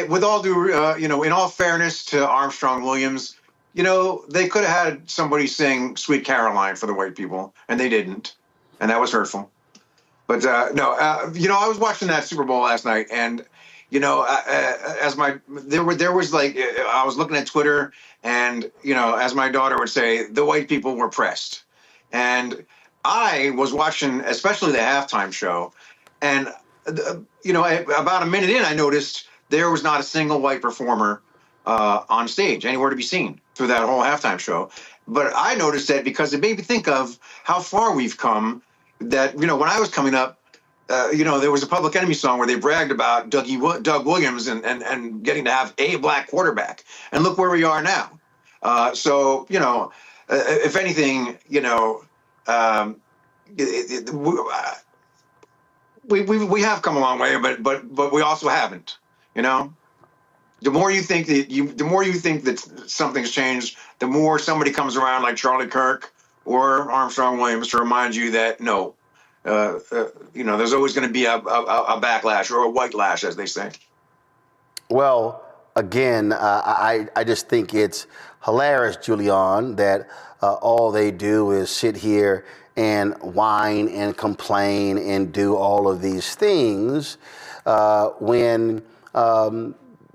with all due, you know, in all fairness to Armstrong Williams, you know, they could have had somebody sing Sweet Caroline for the white people, and they didn't. And that was hurtful. But no, you know, I was watching that Super Bowl last night, and, you know, there was like, I was looking at Twitter, and, you know, as my daughter would say, the white people were pressed. And I was watching, especially the halftime show, and, you know, about a minute in, I noticed there was not a single white performer on stage, anywhere to be seen through that whole halftime show. But I noticed that because it made me think of how far we've come, that, you know, when I was coming up, you know, there was a Public Enemy song where they bragged about Doug Williams and getting to have a black quarterback. And look where we are now. So, you know, if anything, you know, we have come a long way, but we also haven't, you know. The more you think that something's changed, the more somebody comes around like Charlie Kirk or Armstrong Williams to remind you that no, you know, there's always going to be a backlash or a white lash, as they say. Well, again, I just think it's hilarious, Julian, that all they do is sit here and whine and complain and do all of these things when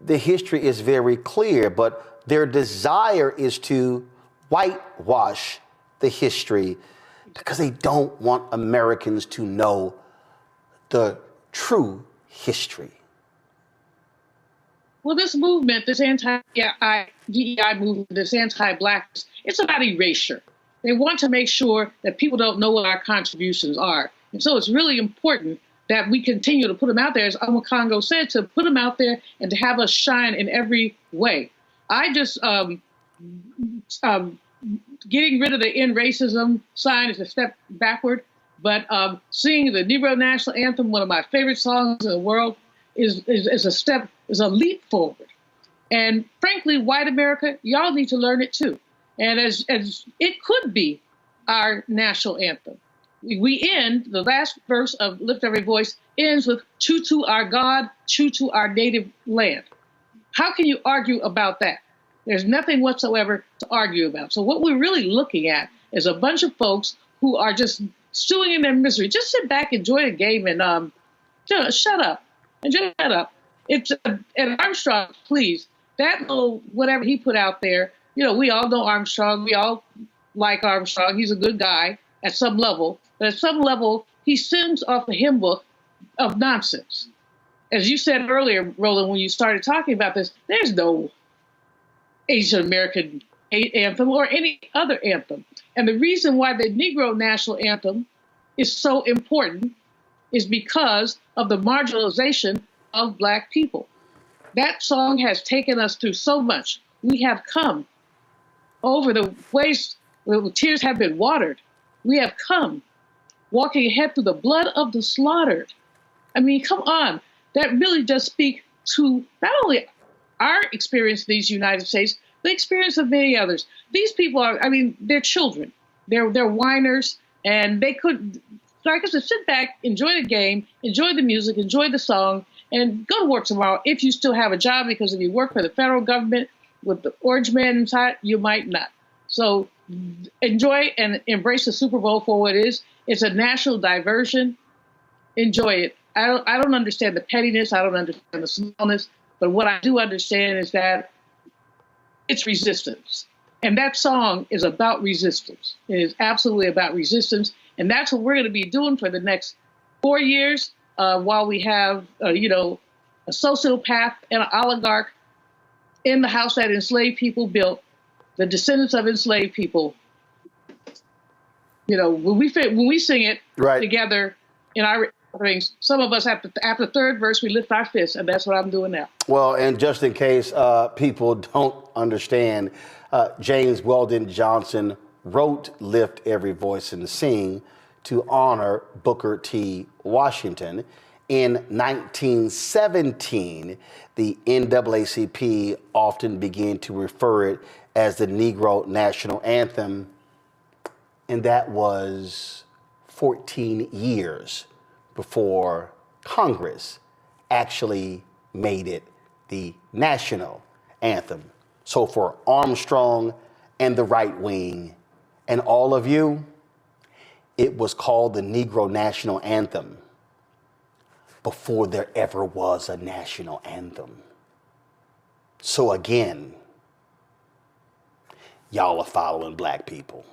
the history is very clear, but their desire is to whitewash the history because they don't want Americans to know the true history. Well, this movement, this anti-DEI movement, this anti-blackness, it's about erasure. They want to make sure that people don't know what our contributions are. And so it's really important that we continue to put them out there, as Alma Congo said, to put them out there and to have us shine in every way. I just, getting rid of the end racism sign is a step backward, but singing the Negro National Anthem, one of my favorite songs in the world, is a leap forward. And frankly, white America, y'all need to learn it too. And as it could be our national anthem. We end, the last verse of Lift Every Voice ends with true to our God, true to our native land. How can you argue about that? There's nothing whatsoever to argue about. So what we're really looking at is a bunch of folks who are just stewing in their misery. Just sit back, enjoy the game, and shut up. And just shut up. It's and Armstrong, please, that little whatever he put out there, you know, we all know Armstrong. We all like Armstrong. He's a good guy at some level. But at some level, he sings off the hymn book of nonsense. As you said earlier, Roland, when you started talking about this, there's no Asian American anthem or any other anthem. And the reason why the Negro National Anthem is so important is because of the marginalization of Black people. That song has taken us through so much. We have come over the ways where tears have been watered. We have come walking ahead through the blood of the slaughtered. I mean, come on. That really does speak to not only our experience in these United States, the experience of many others. These people are, I mean, they're children. They're whiners, and they could, like I said, sit back, enjoy the game, enjoy the music, enjoy the song, and go to work tomorrow if you still have a job, because if you work for the federal government with the orange man inside, you might not. So enjoy and embrace the Super Bowl for what it is. It's a national diversion. Enjoy it. I don't understand the pettiness. I don't understand the smallness. But what I do understand is that it's resistance. And that song is about resistance. It is absolutely about resistance. And that's what we're going to be doing for the next 4 years while we have, a sociopath and an oligarch in the house that enslaved people built, the descendants of enslaved people. When we sing it together in our things, some of us after third verse, we lift our fists, and that's what I'm doing now. Well, and just in case people don't understand, James Weldon Johnson wrote Lift Every Voice and Sing to honor Booker T. Washington. In 1917, the NAACP often began to refer it as the Negro National Anthem, and that was 14 years before Congress actually made it the national anthem. So for Armstrong and the right wing and all of you, it was called the Negro National Anthem before there ever was a national anthem. So again, y'all are following black people.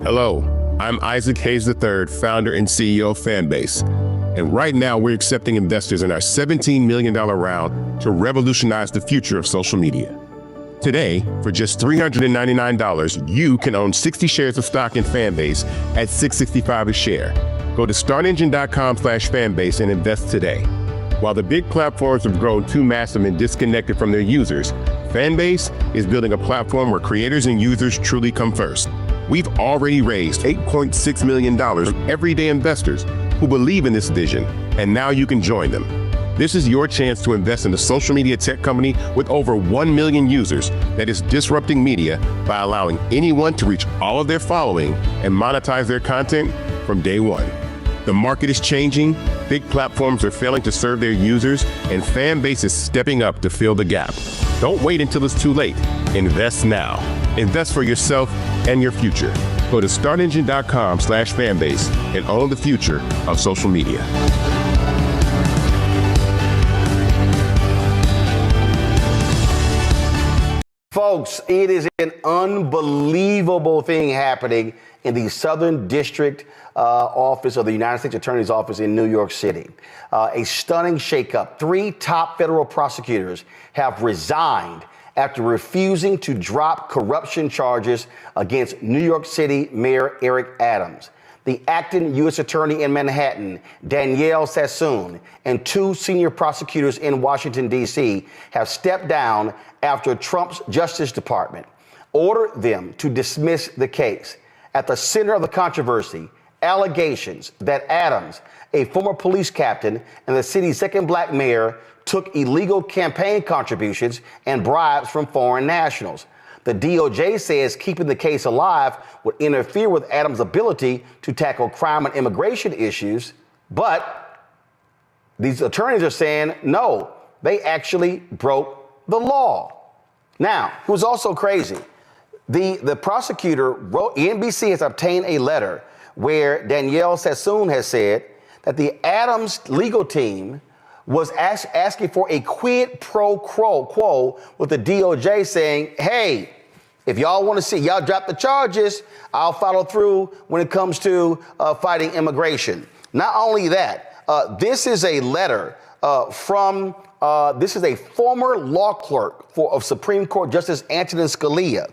Hello, I'm Isaac Hayes III, founder and CEO of Fanbase. And right now we're accepting investors in our $17 million round to revolutionize the future of social media. Today, for just $399, you can own 60 shares of stock in Fanbase at $665 a share. Go to startengine.com/fanbase and invest today. While the big platforms have grown too massive and disconnected from their users, Fanbase is building a platform where creators and users truly come first. We've already raised $8.6 million from everyday investors who believe in this vision, and now you can join them. This is your chance to invest in a social media tech company with over 1 million users that is disrupting media by allowing anyone to reach all of their following and monetize their content from day one. The market is changing, big platforms are failing to serve their users, and Fanbase is stepping up to fill the gap. Don't wait until it's too late. Invest now. Invest for yourself and your future. Go to startengine.com/fanbase and own the future of social media. Folks, it is an unbelievable thing happening in the Southern District Office of the United States Attorney's Office in New York City. A stunning shakeup. 3 top federal prosecutors have resigned after refusing to drop corruption charges against New York City Mayor Eric Adams. The acting U.S. Attorney in Manhattan, Danielle Sassoon, and 2 senior prosecutors in Washington, D.C. have stepped down after Trump's Justice Department ordered them to dismiss the case. At the center of the controversy, allegations that Adams, a former police captain and the city's second black mayor, took illegal campaign contributions and bribes from foreign nationals. The DOJ says keeping the case alive would interfere with Adams' ability to tackle crime and immigration issues, but these attorneys are saying, no, they actually broke the law. Now, it was also crazy. The prosecutor wrote, NBC has obtained a letter where Danielle Sassoon has said that the Adams legal team was asking for a quid pro quo with the DOJ saying, hey, if y'all want to see, y'all drop the charges, I'll follow through when it comes to fighting immigration. Not only that, this is a letter this is a former law clerk of Supreme Court Justice Antonin Scalia,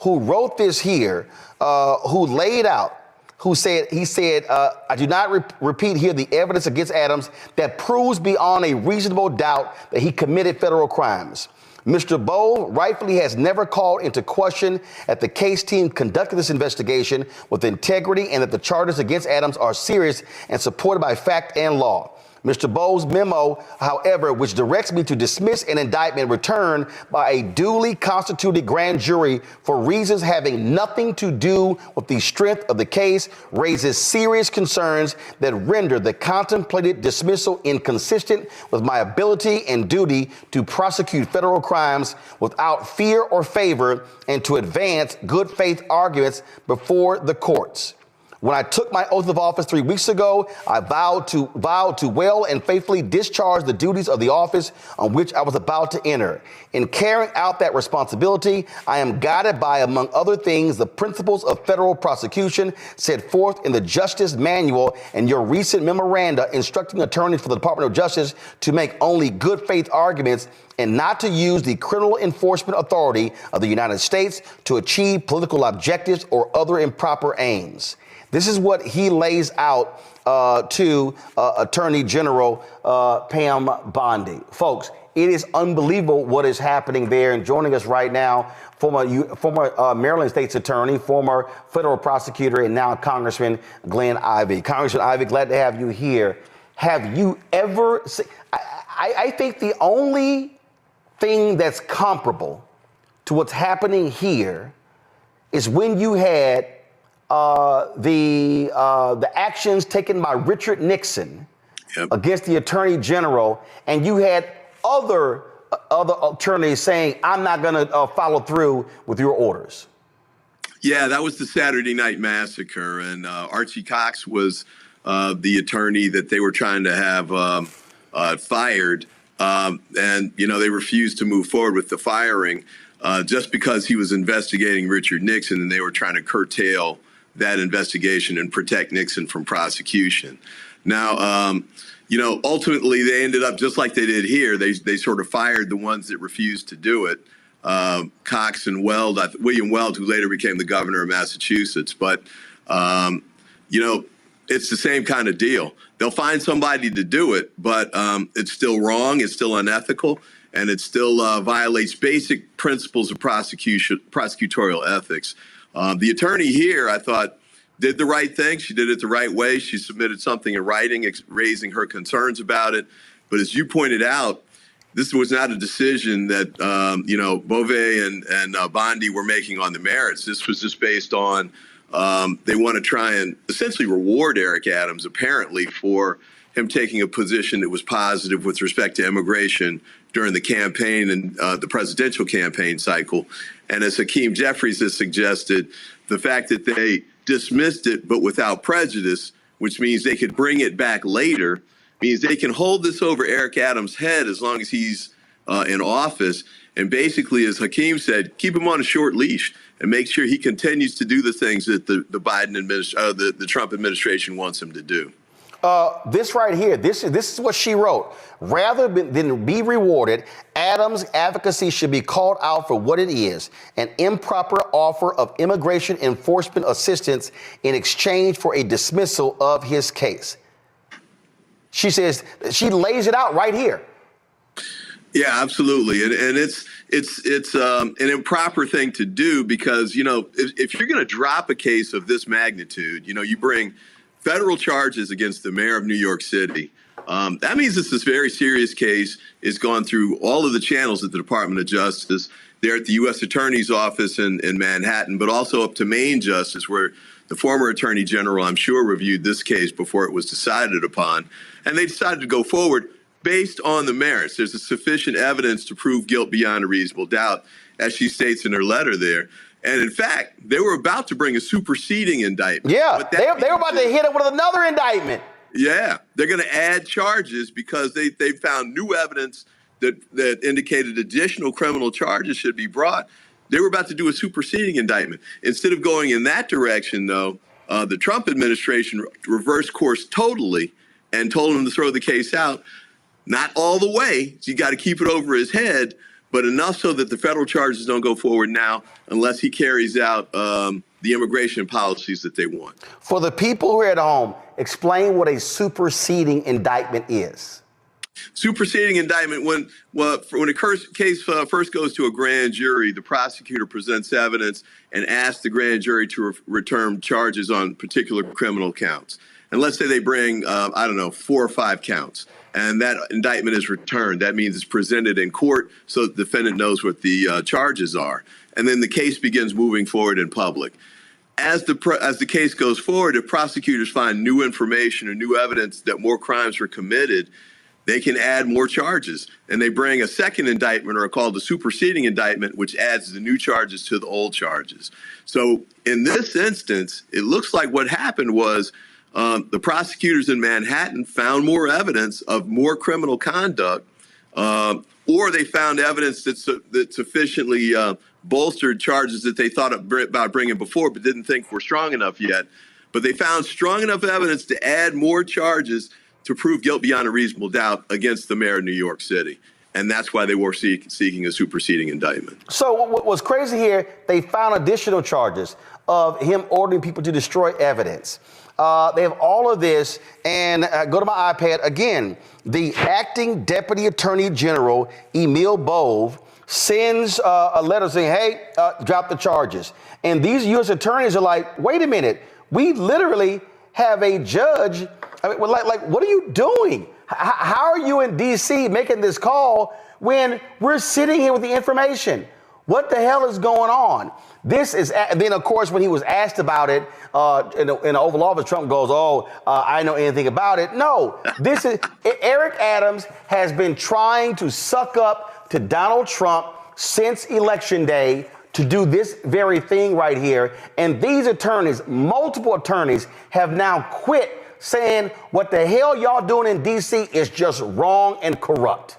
who wrote this here, who laid out, he said, I do not repeat here the evidence against Adams that proves beyond a reasonable doubt that he committed federal crimes. Mr. Bowe rightfully has never called into question that the case team conducted this investigation with integrity and that the charges against Adams are serious and supported by fact and law. Mr. Bowe's memo, however, which directs me to dismiss an indictment returned by a duly constituted grand jury for reasons having nothing to do with the strength of the case, raises serious concerns that render the contemplated dismissal inconsistent with my ability and duty to prosecute federal crimes without fear or favor and to advance good faith arguments before the courts. When I took my oath of office 3 weeks ago, I vowed to well and faithfully discharge the duties of the office on which I was about to enter. In carrying out that responsibility, I am guided by, among other things, the principles of federal prosecution set forth in the Justice Manual and your recent memoranda instructing attorneys for the Department of Justice to make only good faith arguments and not to use the criminal enforcement authority of the United States to achieve political objectives or other improper aims. This is what he lays out to Attorney General Pam Bondi. Folks, it is unbelievable what is happening there. And joining us right now, former Maryland State's Attorney, former federal prosecutor, and now Congressman Glenn Ivey. Congressman Ivey, glad to have you here. Have you ever seen, I think the only thing that's comparable to what's happening here is when you had the actions taken by Richard Nixon against the Attorney General, and you had other attorneys saying, I'm not going to follow through with your orders. Yeah, that was the Saturday Night Massacre, and Archie Cox was the attorney that they were trying to have fired, and they refused to move forward with the firing just because he was investigating Richard Nixon, and they were trying to curtail that investigation and protect Nixon from prosecution. Now, ultimately they ended up just like they did here. They sort of fired the ones that refused to do it. Cox and Weld, William Weld, who later became the governor of Massachusetts. But, it's the same kind of deal. They'll find somebody to do it, but it's still wrong. It's still unethical. And it still violates basic principles of prosecutorial ethics. The attorney here, I thought, did the right thing. She did it the right way. She submitted something in writing, raising her concerns about it. But as you pointed out, this was not a decision that, Beauvais and Bondi were making on the merits. This was just based on they want to try and essentially reward Eric Adams, apparently, for him taking a position that was positive with respect to immigration during the campaign and the presidential campaign cycle. And as Hakeem Jeffries has suggested, the fact that they dismissed it but without prejudice, which means they could bring it back later, means they can hold this over Eric Adams' head as long as he's in office. And basically, as Hakeem said, keep him on a short leash and make sure he continues to do the things that the Biden administration, the Trump administration wants him to do. This right here, this is what she wrote. Rather than be rewarded, Adams' advocacy should be called out for what it is, an improper offer of immigration enforcement assistance in exchange for a dismissal of his case. She says, she lays it out right here. Yeah, absolutely. And it's an improper thing to do because, if you're going to drop a case of this magnitude, you bring federal charges against the mayor of New York City. That means this very serious case is gone through all of the channels at the Department of Justice. They're at the U.S. Attorney's Office in Manhattan, but also up to Maine Justice, where the former Attorney General, I'm sure, reviewed this case before it was decided upon. And they decided to go forward based on the merits. There's a sufficient evidence to prove guilt beyond a reasonable doubt, as she states in her letter there. And in fact, they were about to bring a superseding indictment. Yeah, they were about to hit it with another indictment. Yeah, they're going to add charges because they found new evidence that indicated additional criminal charges should be brought. They were about to do a superseding indictment. Instead of going in that direction, though, the Trump administration reversed course totally and told him to throw the case out. Not all the way. So you got to keep it over his head, but enough so that the federal charges don't go forward now unless he carries out the immigration policies that they want. For the people who are at home, explain what a superseding indictment is. Superseding indictment, when a case first goes to a grand jury, the prosecutor presents evidence and asks the grand jury to return charges on particular criminal counts. And let's say they bring, 4 or 5 counts. And that indictment is returned. That means it's presented in court so the defendant knows what the charges are. And then the case begins moving forward in public. As the case goes forward, if prosecutors find new information or new evidence that more crimes were committed, they can add more charges. And they bring a second indictment, or called the superseding indictment, which adds the new charges to the old charges. So in this instance, it looks like what happened was the prosecutors in Manhattan found more evidence of more criminal conduct, or they found evidence that sufficiently bolstered charges that they thought about bringing before but didn't think were strong enough yet. But they found strong enough evidence to add more charges to prove guilt beyond a reasonable doubt against the mayor of New York City. And that's why they were seeking a superseding indictment. So what was crazy here, they found additional charges of him ordering people to destroy evidence. They have all of this, and go to my iPad again. The acting deputy attorney general, Emil Bove, sends a letter saying, hey, drop the charges. And these U.S. attorneys are like, wait a minute, we literally have a judge. I mean, like, what are you doing? How are you in D.C. making this call when we're sitting here with the information? What the hell is going on? This is, then of course, when he was asked about it in the Oval Office, Trump goes, I know anything about it. No, this is, Eric Adams has been trying to suck up to Donald Trump since Election Day to do this very thing right here. And these attorneys, multiple attorneys, have now quit, saying what the hell y'all doing in D.C. is just wrong and corrupt.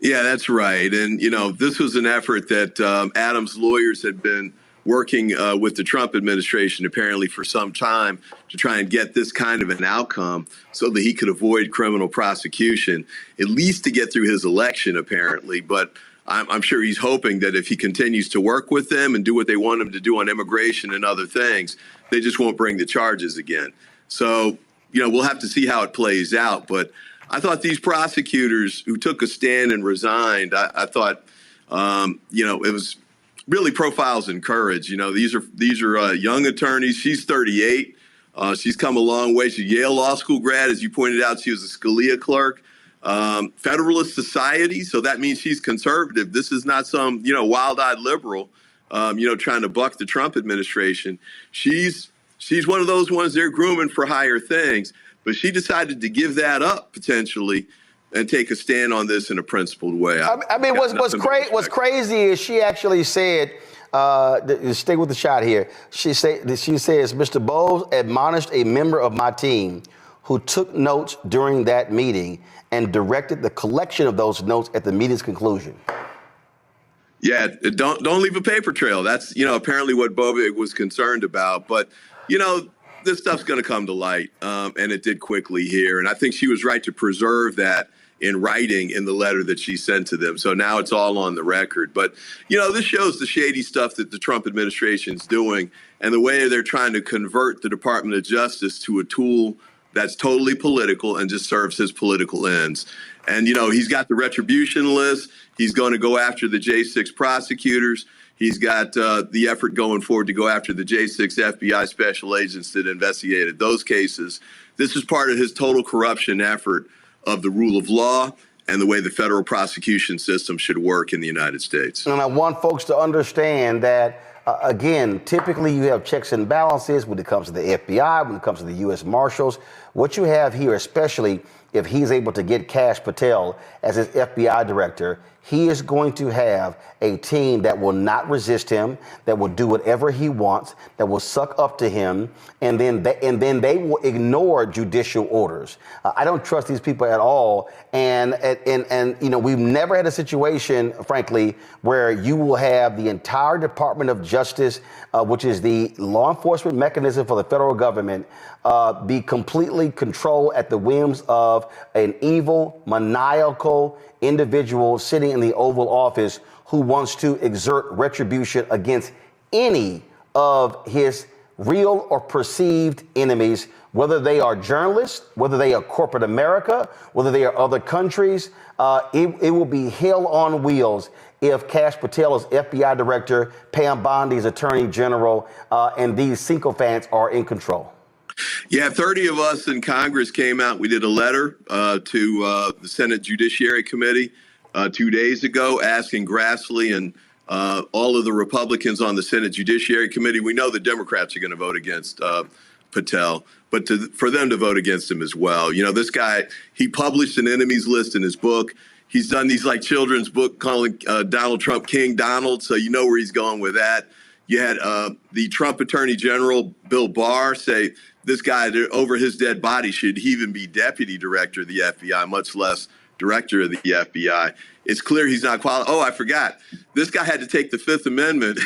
Yeah, that's right. And, you know, this was an effort that Adams' lawyers had been working with the Trump administration apparently for some time to try and get this kind of an outcome so that he could avoid criminal prosecution, at least to get through his election, apparently. But I'm sure he's hoping that if he continues to work with them and do what they want him to do on immigration and other things, they just won't bring the charges again. So, you know, we'll have to see how it plays out. But I thought these prosecutors who took a stand and resigned, I thought, you know, it was really profiles in courage. You know, these are young attorneys. She's 38. She's come a long way. She's a Yale Law School grad. As you pointed out, she was a Scalia clerk. Federalist Society. So that means she's conservative. This is not some, you know, wild-eyed liberal, you know, trying to buck the Trump administration. She's one of those ones they're grooming for higher things. But she decided to give that up potentially and take a stand on this in a principled way. I mean, what's crazy is she actually said, stay with the shot here. She says, Mr. Bowles admonished a member of my team who took notes during that meeting and directed the collection of those notes at the meeting's conclusion. Yeah, don't leave a paper trail. That's, you know, apparently what Bobek was concerned about. But, you know, this stuff's going to come to light, and it did quickly here. And I think she was right to preserve that in writing in the letter that she sent to them. So now it's all on the record. But, you know, this shows the shady stuff that the Trump administration's doing and the way they're trying to convert the Department of Justice to a tool that's totally political and just serves his political ends. And, you know, he's got the retribution list. He's going to go after the J6 prosecutors. He's got the effort going forward to go after the J6 FBI special agents that investigated those cases. This is part of his total corruption effort of the rule of law and the way the federal prosecution system should work in the United States. And I want folks to understand that, again, typically you have checks and balances when it comes to the FBI, when it comes to the U.S. Marshals. What you have here, especially if he's able to get Kash Patel as his FBI director, he is going to have a team that will not resist him, that will do whatever he wants, that will suck up to him, and then they will ignore judicial orders. I don't trust these people at all. And you know, we've never had a situation, frankly, where you will have the entire Department of Justice, which is the law enforcement mechanism for the federal government, be completely controlled at the whims of an evil, maniacal individual sitting in the Oval Office who wants to exert retribution against any of his real or perceived enemies, whether they are journalists, whether they are corporate America, whether they are other countries. It will be hell on wheels if Kash Patel is FBI director, Pam Bondi is attorney general, and these sycophants are in control. Yeah, 30 of us in Congress came out. We did a letter to the Senate Judiciary Committee 2 days ago asking Grassley and all of the Republicans on the Senate Judiciary Committee. We know the Democrats are going to vote against Patel, but for them to vote against him as well. You know, this guy, he published an enemies list in his book. He's done these like children's book calling Donald Trump King Donald, so you know where he's going with that. You had the Trump Attorney General, Bill Barr, say this guy over his dead body should he even be deputy director of the FBI, much less director of the FBI. It's clear he's not qualified. Oh, I forgot. This guy had to take the Fifth Amendment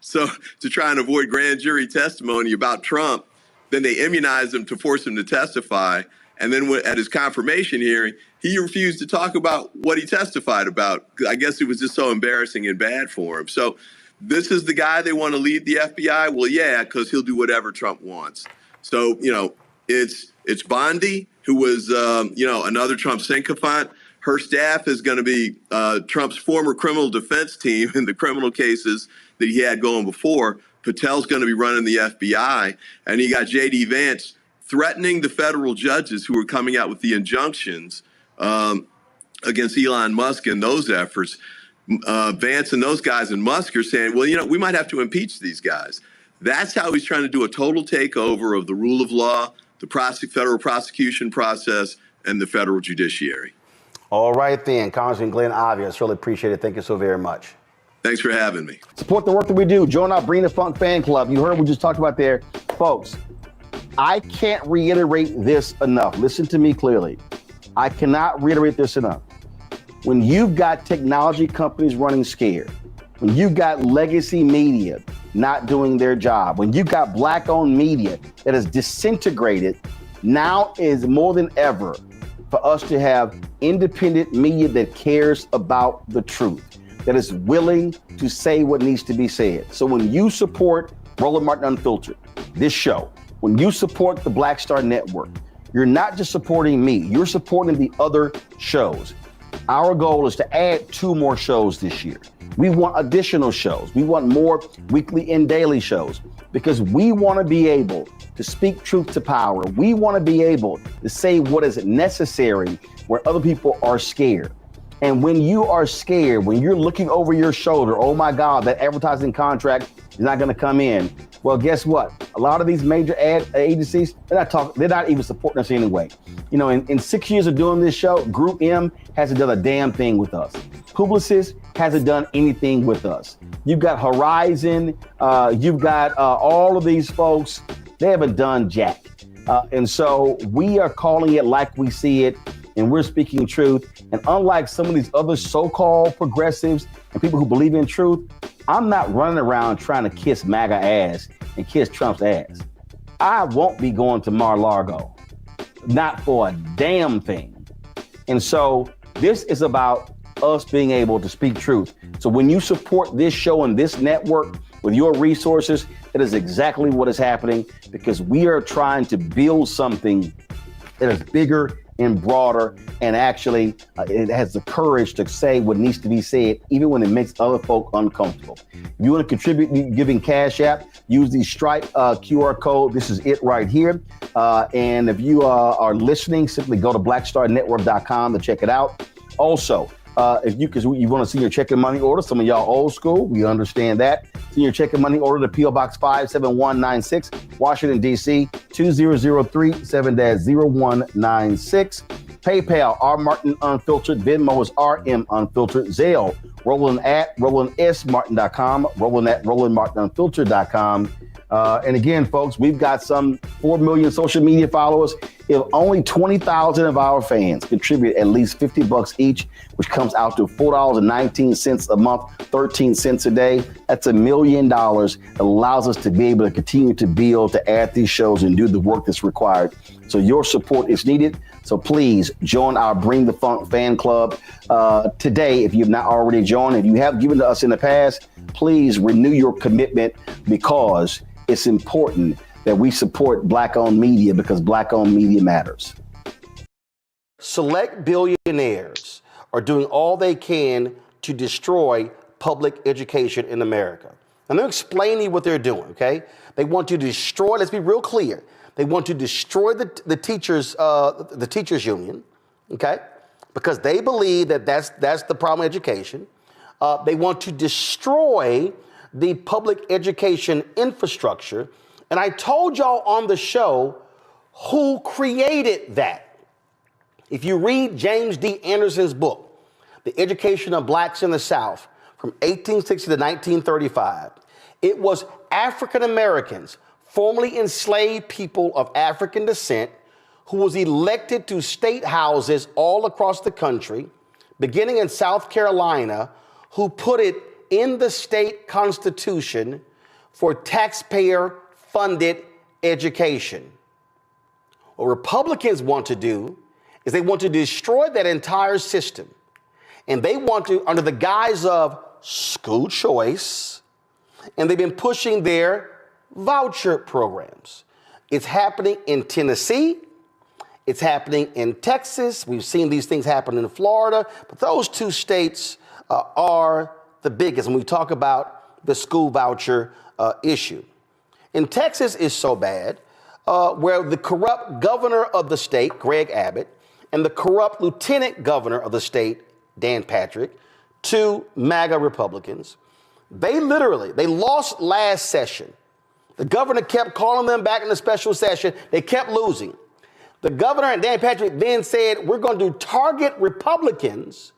so to try and avoid grand jury testimony about Trump. Then they immunized him to force him to testify. And then at his confirmation hearing, he refused to talk about what he testified about. I guess it was just so embarrassing and bad for him. So this is the guy they want to lead the FBI? Well, yeah, because he'll do whatever Trump wants. So, you know, it's Bondi, who was, another Trump sycophant. Her staff is going to be Trump's former criminal defense team in the criminal cases that he had going before. Patel's going to be running the FBI. And you got J.D. Vance threatening the federal judges who are coming out with the injunctions against Elon Musk and those efforts. Vance and those guys and Musk are saying, well, you know, we might have to impeach these guys. That's how he's trying to do a total takeover of the rule of law, the federal prosecution process, and the federal judiciary. All right, then. Congressman Glenn Obvious, really appreciate it. Thank you so very much. Thanks for having me. Support the work that we do. Join our Bring the Funk fan club. You heard what we just talked about there. Folks, I can't reiterate this enough. Listen to me clearly. I cannot reiterate this enough. When you've got technology companies running scared, when you've got legacy media not doing their job, when you've got black-owned media that is disintegrated, now is more than ever for us to have independent media that cares about the truth, that is willing to say what needs to be said. So when you support Roland Martin Unfiltered, this show, when you support the Black Star Network, you're not just supporting me, you're supporting the other shows. Our goal is to add 2 more shows this year. We want additional shows. We want more weekly and daily shows because we want to be able to speak truth to power. We want to be able to say what is necessary where other people are scared. And when you are scared, when you're looking over your shoulder, oh my God, that advertising contract is not going to come in. Well, guess what? A lot of these major ad agencies, they're not even supporting us anyway. You know, in 6 years of doing this show, Group M hasn't done a damn thing with us. Publicis hasn't done anything with us. You've got Horizon, you've got all of these folks, they haven't done jack. And so we are calling it like we see it, and we're speaking truth. And unlike some of these other so-called progressives and people who believe in truth, I'm not running around trying to kiss MAGA ass and kiss Trump's ass. I won't be going to Mar-a-Lago, not for a damn thing. And so this is about us being able to speak truth. So when you support this show and this network with your resources, that is exactly what is happening, because we are trying to build something that is bigger and broader, and actually it has the courage to say what needs to be said, even when it makes other folk uncomfortable. If you want to contribute giving Cash App, use the Stripe QR code. This is it right here. And if you are listening, simply go to blackstarnetwork.com to check it out. Also, if you want to see your check and money order, some of y'all old school, we understand that. See your check and money order to P.O. Box 57196, Washington, D.C., 20037-0196. PayPal, R. Martin Unfiltered. Venmo is RM Unfiltered. Zelle, Roland at RolandSMartin.com, Roland at RolandMartinUnfiltered.com. And again, folks, we've got some 4 million social media followers. If only 20,000 of our fans contribute at least $50 each, which comes out to $4.19 a month, 13 cents a day, that's $1 million. It allows us to be able to continue to build, to add these shows and do the work that's required. So your support is needed. So please join our Bring the Funk fan club today if you've not already joined. If you have given to us in the past, please renew your commitment, because it's important that we support Black-owned media, because Black-owned media matters. Select billionaires are doing all they can to destroy public education in America. And they're explaining what they're doing, okay? They want to destroy, let's be real clear, they want to destroy the teachers union, okay? Because they believe that that's the problem with education. They want to destroy the public education infrastructure, And I told y'all on the show who created that. If you read James D. Anderson's book, The Education of Blacks in the South, from 1860 to 1935, it was African Americans, formerly enslaved people of African descent, who was elected to state houses all across the country, beginning in South Carolina, who put it in the state constitution for taxpayer-funded education. What Republicans want to do is they want to destroy that entire system. And they want to, under the guise of school choice, and they've been pushing their voucher programs. It's happening in Tennessee. It's happening in Texas. We've seen these things happen in Florida, but those two states are the biggest when we talk about the school voucher issue. In Texas is so bad, where the corrupt governor of the state, Greg Abbott, and the corrupt lieutenant governor of the state, Dan Patrick, two MAGA Republicans, they lost last session. The governor kept calling them back in the special session. They kept losing. The governor and Dan Patrick then said, we're going to target Republicans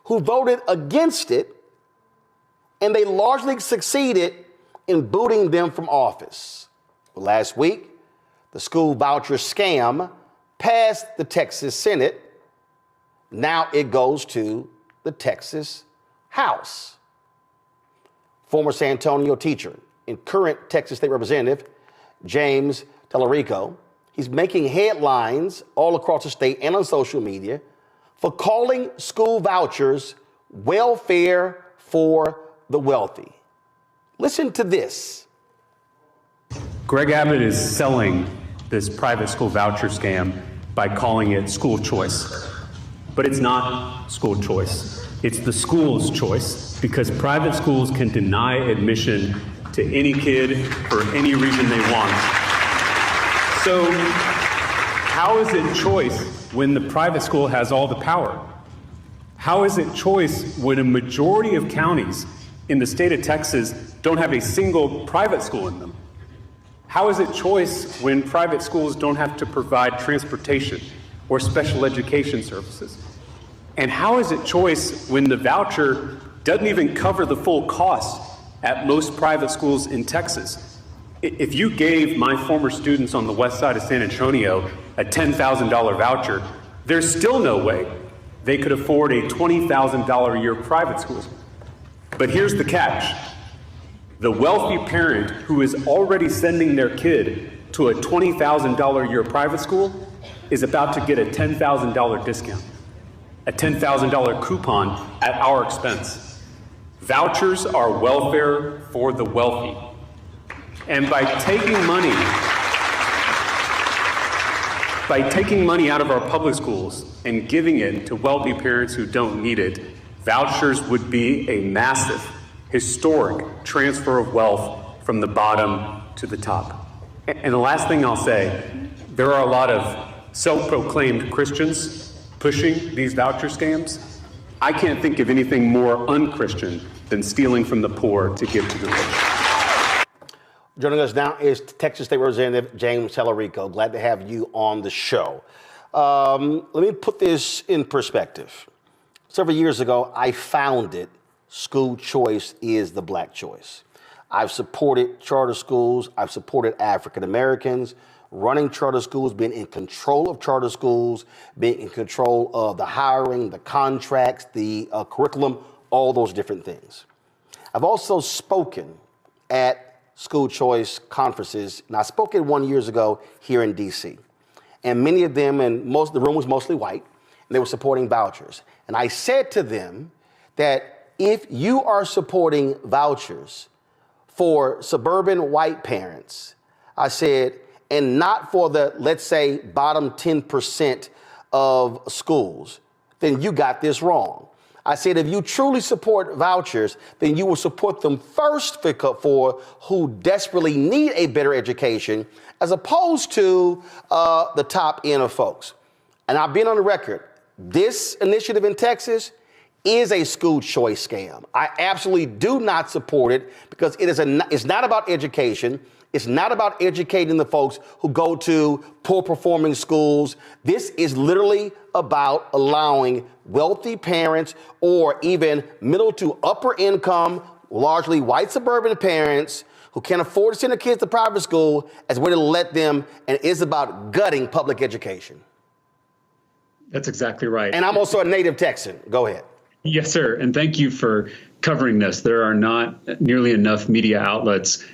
who voted against it, and they largely succeeded in booting them from office. Last week, the school voucher scam passed the Texas Senate. Now it goes to the Texas House. Former San Antonio teacher and current Texas State Representative James Tallarico, he's making headlines all across the state and on social media for calling school vouchers welfare for the wealthy. Listen to this. Greg Abbott is selling this private school voucher scam by calling it school choice. But it's not school choice. It's the school's choice, because private schools can deny admission to any kid for any reason they want. So how is it choice when the private school has all the power? How is it choice when a majority of counties in the state of Texas don't have a single private school in them? How is it choice when private schools don't have to provide transportation or special education services? And how is it choice when the voucher doesn't even cover the full cost at most private schools in Texas? If you gave my former students on the west side of San Antonio a $10,000 voucher, there's still no way they could afford a $20,000 a year private school. But here's the catch. The wealthy parent who is already sending their kid to a $20,000 a year private school is about to get a $10,000 discount, a $10,000 coupon at our expense. Vouchers are welfare for the wealthy. And by taking money out of our public schools and giving it to wealthy parents who don't need it, vouchers would be a massive, historic transfer of wealth from the bottom to the top. And the last thing I'll say, there are a lot of self-proclaimed Christians pushing these voucher scams. I can't think of anything more unchristian than stealing from the poor to give to the rich. Joining us now is Texas State Representative James Tallarico. Glad to have you on the show. Let me put this in perspective. Several years ago, I founded School Choice is the Black Choice. I've supported charter schools. I've supported African Americans, running charter schools, being in control of charter schools, being in control of the hiring, the contracts, the curriculum, all those different things. I've also spoken at school choice conferences, and I spoke at one years ago here in DC. And many of them, and the room was mostly white, and they were supporting vouchers. And I said to them that if you are supporting vouchers for suburban white parents, I said, and not for the, let's say, bottom 10% of schools, then you got this wrong. I said, if you truly support vouchers, then you will support them first for who desperately need a better education, as opposed to the top end of folks. And I've been on the record, this initiative in Texas is a school choice scam. I absolutely do not support it because it's not about education. It's not about educating the folks who go to poor performing schools. This is literally about allowing wealthy parents or even middle to upper income, largely white suburban parents who can't afford to send their kids to private school as a way to let them, and it is about gutting public education. That's exactly right. And I'm also a native Texan. Go ahead. Yes, sir. And thank you for covering this. There are not nearly enough media outlets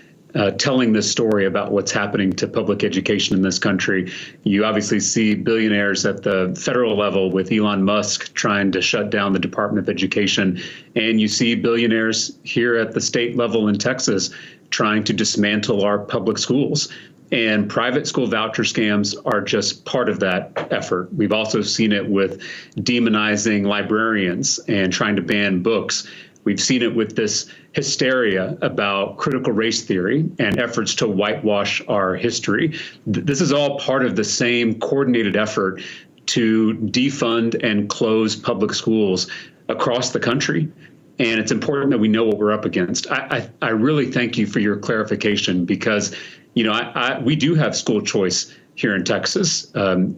telling this story about what's happening to public education in this country. You obviously see billionaires at the federal level with Elon Musk trying to shut down the Department of Education. And you see billionaires here at the state level in Texas trying to dismantle our public schools. And private school voucher scams are just part of that effort. We've also seen it with demonizing librarians and trying to ban books. We've seen it with this hysteria about critical race theory and efforts to whitewash our history. This is all part of the same coordinated effort to defund and close public schools across the country. And it's important that we know what we're up against. I really thank you for your clarification because, you know, we do have school choice here in Texas.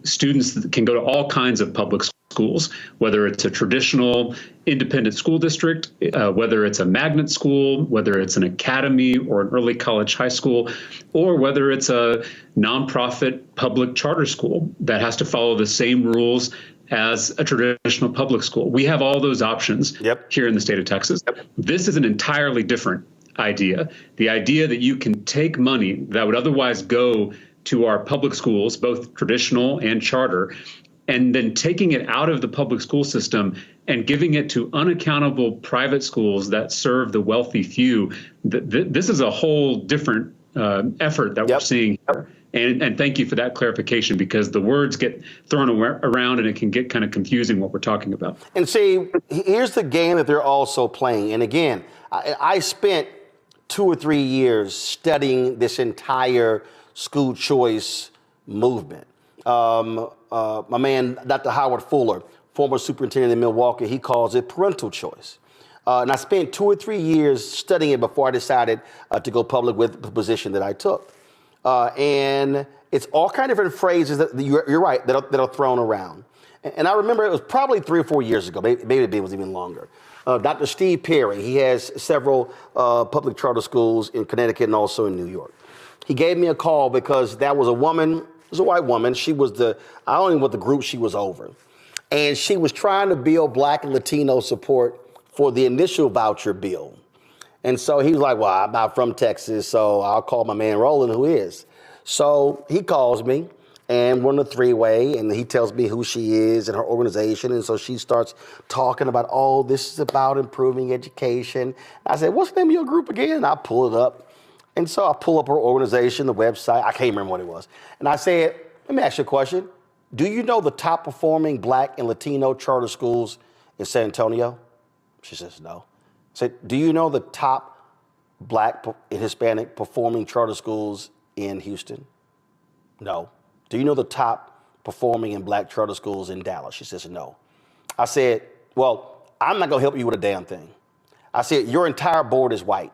Students can go to all kinds of public schools, whether it's a traditional independent school district, whether it's a magnet school, whether it's an academy or an early college high school, or whether it's a nonprofit public charter school that has to follow the same rules as a traditional public school. We have all those options here in the state of Texas. This is an entirely different idea. The idea that you can take money that would otherwise go to our public schools, both traditional and charter, and then taking it out of the public school system and giving it to unaccountable private schools that serve the wealthy few. This is a whole different effort that we're seeing. And thank you for that clarification, because the words get thrown around and it can get kind of confusing what we're talking about. And see, here's the game that they're also playing. And again, I spent 2 or 3 years studying this entire school choice movement. My man, Dr. Howard Fuller, former superintendent in Milwaukee, he calls it parental choice. And I spent 2 or 3 years studying it before I decided to go public with the position that I took. And it's all kind of different phrases that you're right, that are thrown around. And I remember it was probably 3 or 4 years ago, maybe it was even longer. Dr. Steve Perry, he has several public charter schools in Connecticut and also in New York. He gave me a call because that was a woman, it was a white woman. She was I don't even know what the group she was over. And she was trying to build Black and Latino support for the initial voucher bill. And so he was like, well, I'm not from Texas, so I'll call my man Roland, who is. So he calls me, and we're in a three-way, and he tells me who she is and her organization. And so she starts talking about, oh, this is about improving education. I said, what's the name of your group again? And I pull it up. And so I pull up her organization, the website. I can't remember what it was. And I said, let me ask you a question. Do you know the top performing Black and Latino charter schools in San Antonio? She says, no. I said, do you know the top Black and Hispanic performing charter schools in Houston? No. Do you know the top performing and Black charter schools in Dallas? She says, no. I said, well, I'm not going to help you with a damn thing. I said, your entire board is white.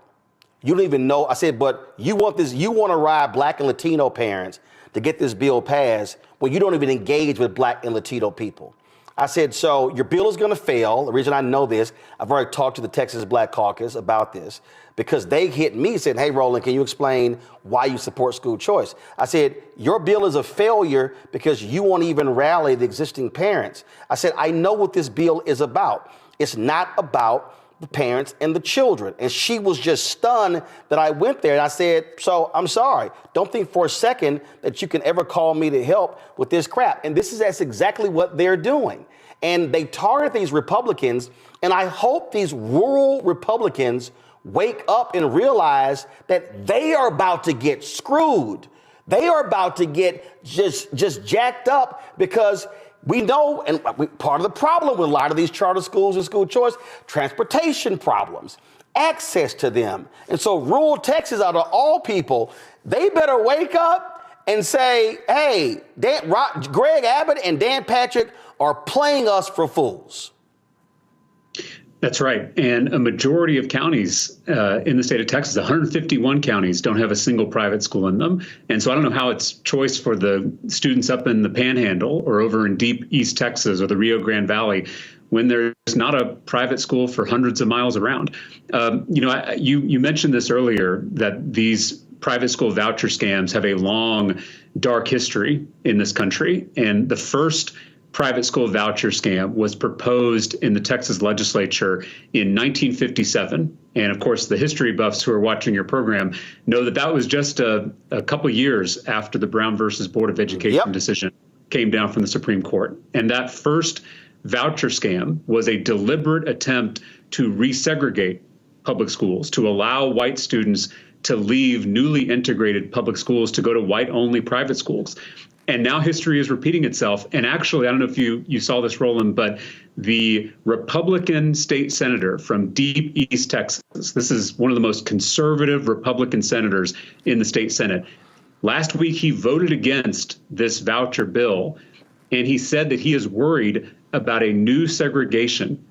You don't even know. I said, but you want to ride Black and Latino parents to get this bill passed when you don't even engage with Black and Latino people. I said, so your bill is going to fail. The reason I know this, I've already talked to the Texas Black Caucus about this, because they hit me saying, hey, Roland, can you explain why you support school choice? I said, your bill is a failure because you won't even rally the existing parents. I said, I know what this bill is about. It's not about the parents and the children. And she was just stunned that I went there. And I said, so I'm sorry. Don't think for a second that you can ever call me to help with this crap. And that's exactly what they're doing. And they target these Republicans. And I hope these rural Republicans wake up and realize that they are about to get screwed. They are about to get just jacked up, because we know, and part of the problem with a lot of these charter schools and school choice, transportation problems, access to them. And so rural Texas, out of all people, they better wake up and say, hey, Greg Abbott and Dan Patrick are playing us for fools. That's right. And a majority of counties in the state of Texas, 151 counties, don't have a single private school in them. And so I don't know how it's choice for the students up in the Panhandle or over in deep East Texas or the Rio Grande Valley when there's not a private school for hundreds of miles around. You mentioned this earlier, that these private school voucher scams have a long, dark history in this country. And the first private school voucher scam was proposed in the Texas legislature in 1957. And of course, the history buffs who are watching your program know that that was just a couple years after the Brown versus Board of Education decision came down from the Supreme Court. And that first voucher scam was a deliberate attempt to resegregate public schools, to allow white students to leave newly integrated public schools to go to white-only private schools. And now history is repeating itself. And actually, I don't know if you saw this, Roland, but the Republican state senator from deep East Texas, this is one of the most conservative Republican senators in the state Senate. Last week, he voted against this voucher bill, and he said that he is worried about a new segregation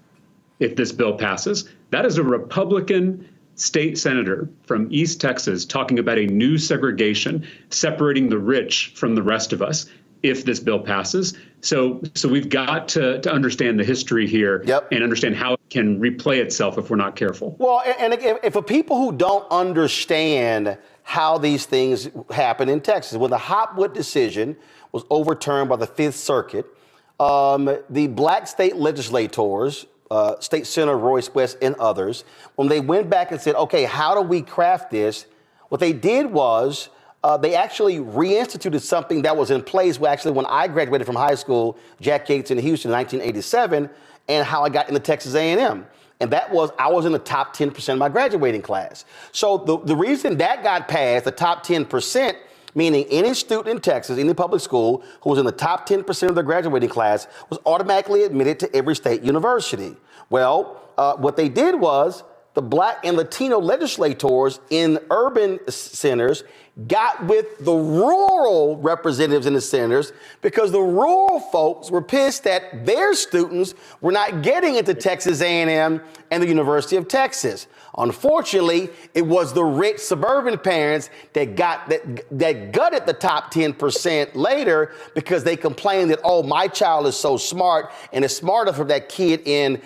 if this bill passes. That is a Republican state senator from East Texas talking about a new segregation, separating the rich from the rest of us if this bill passes. So we've got to understand the history here and understand how it can replay itself if we're not careful. Well, and again, for people who don't understand how these things happen in Texas, when the Hopwood decision was overturned by the Fifth Circuit, the black state legislators, State Senator Royce West and others, when they went back and said, okay, how do we craft this? What they did was they actually reinstituted something that was in place when I graduated from high school, Jack Yates in Houston in 1987, and how I got into Texas A&M. And that was, I was in the top 10% of my graduating class. So the reason that got passed, the top 10%, meaning any student in Texas, any public school who was in the top 10% of their graduating class was automatically admitted to every state university. Well, what they did was the black and Latino legislators in urban centers got with the rural representatives in the centers because the rural folks were pissed that their students were not getting into Texas A&M and the University of Texas. Unfortunately, it was the rich suburban parents that gutted the top 10% later because they complained that, oh, my child is so smart and it's smarter for that kid in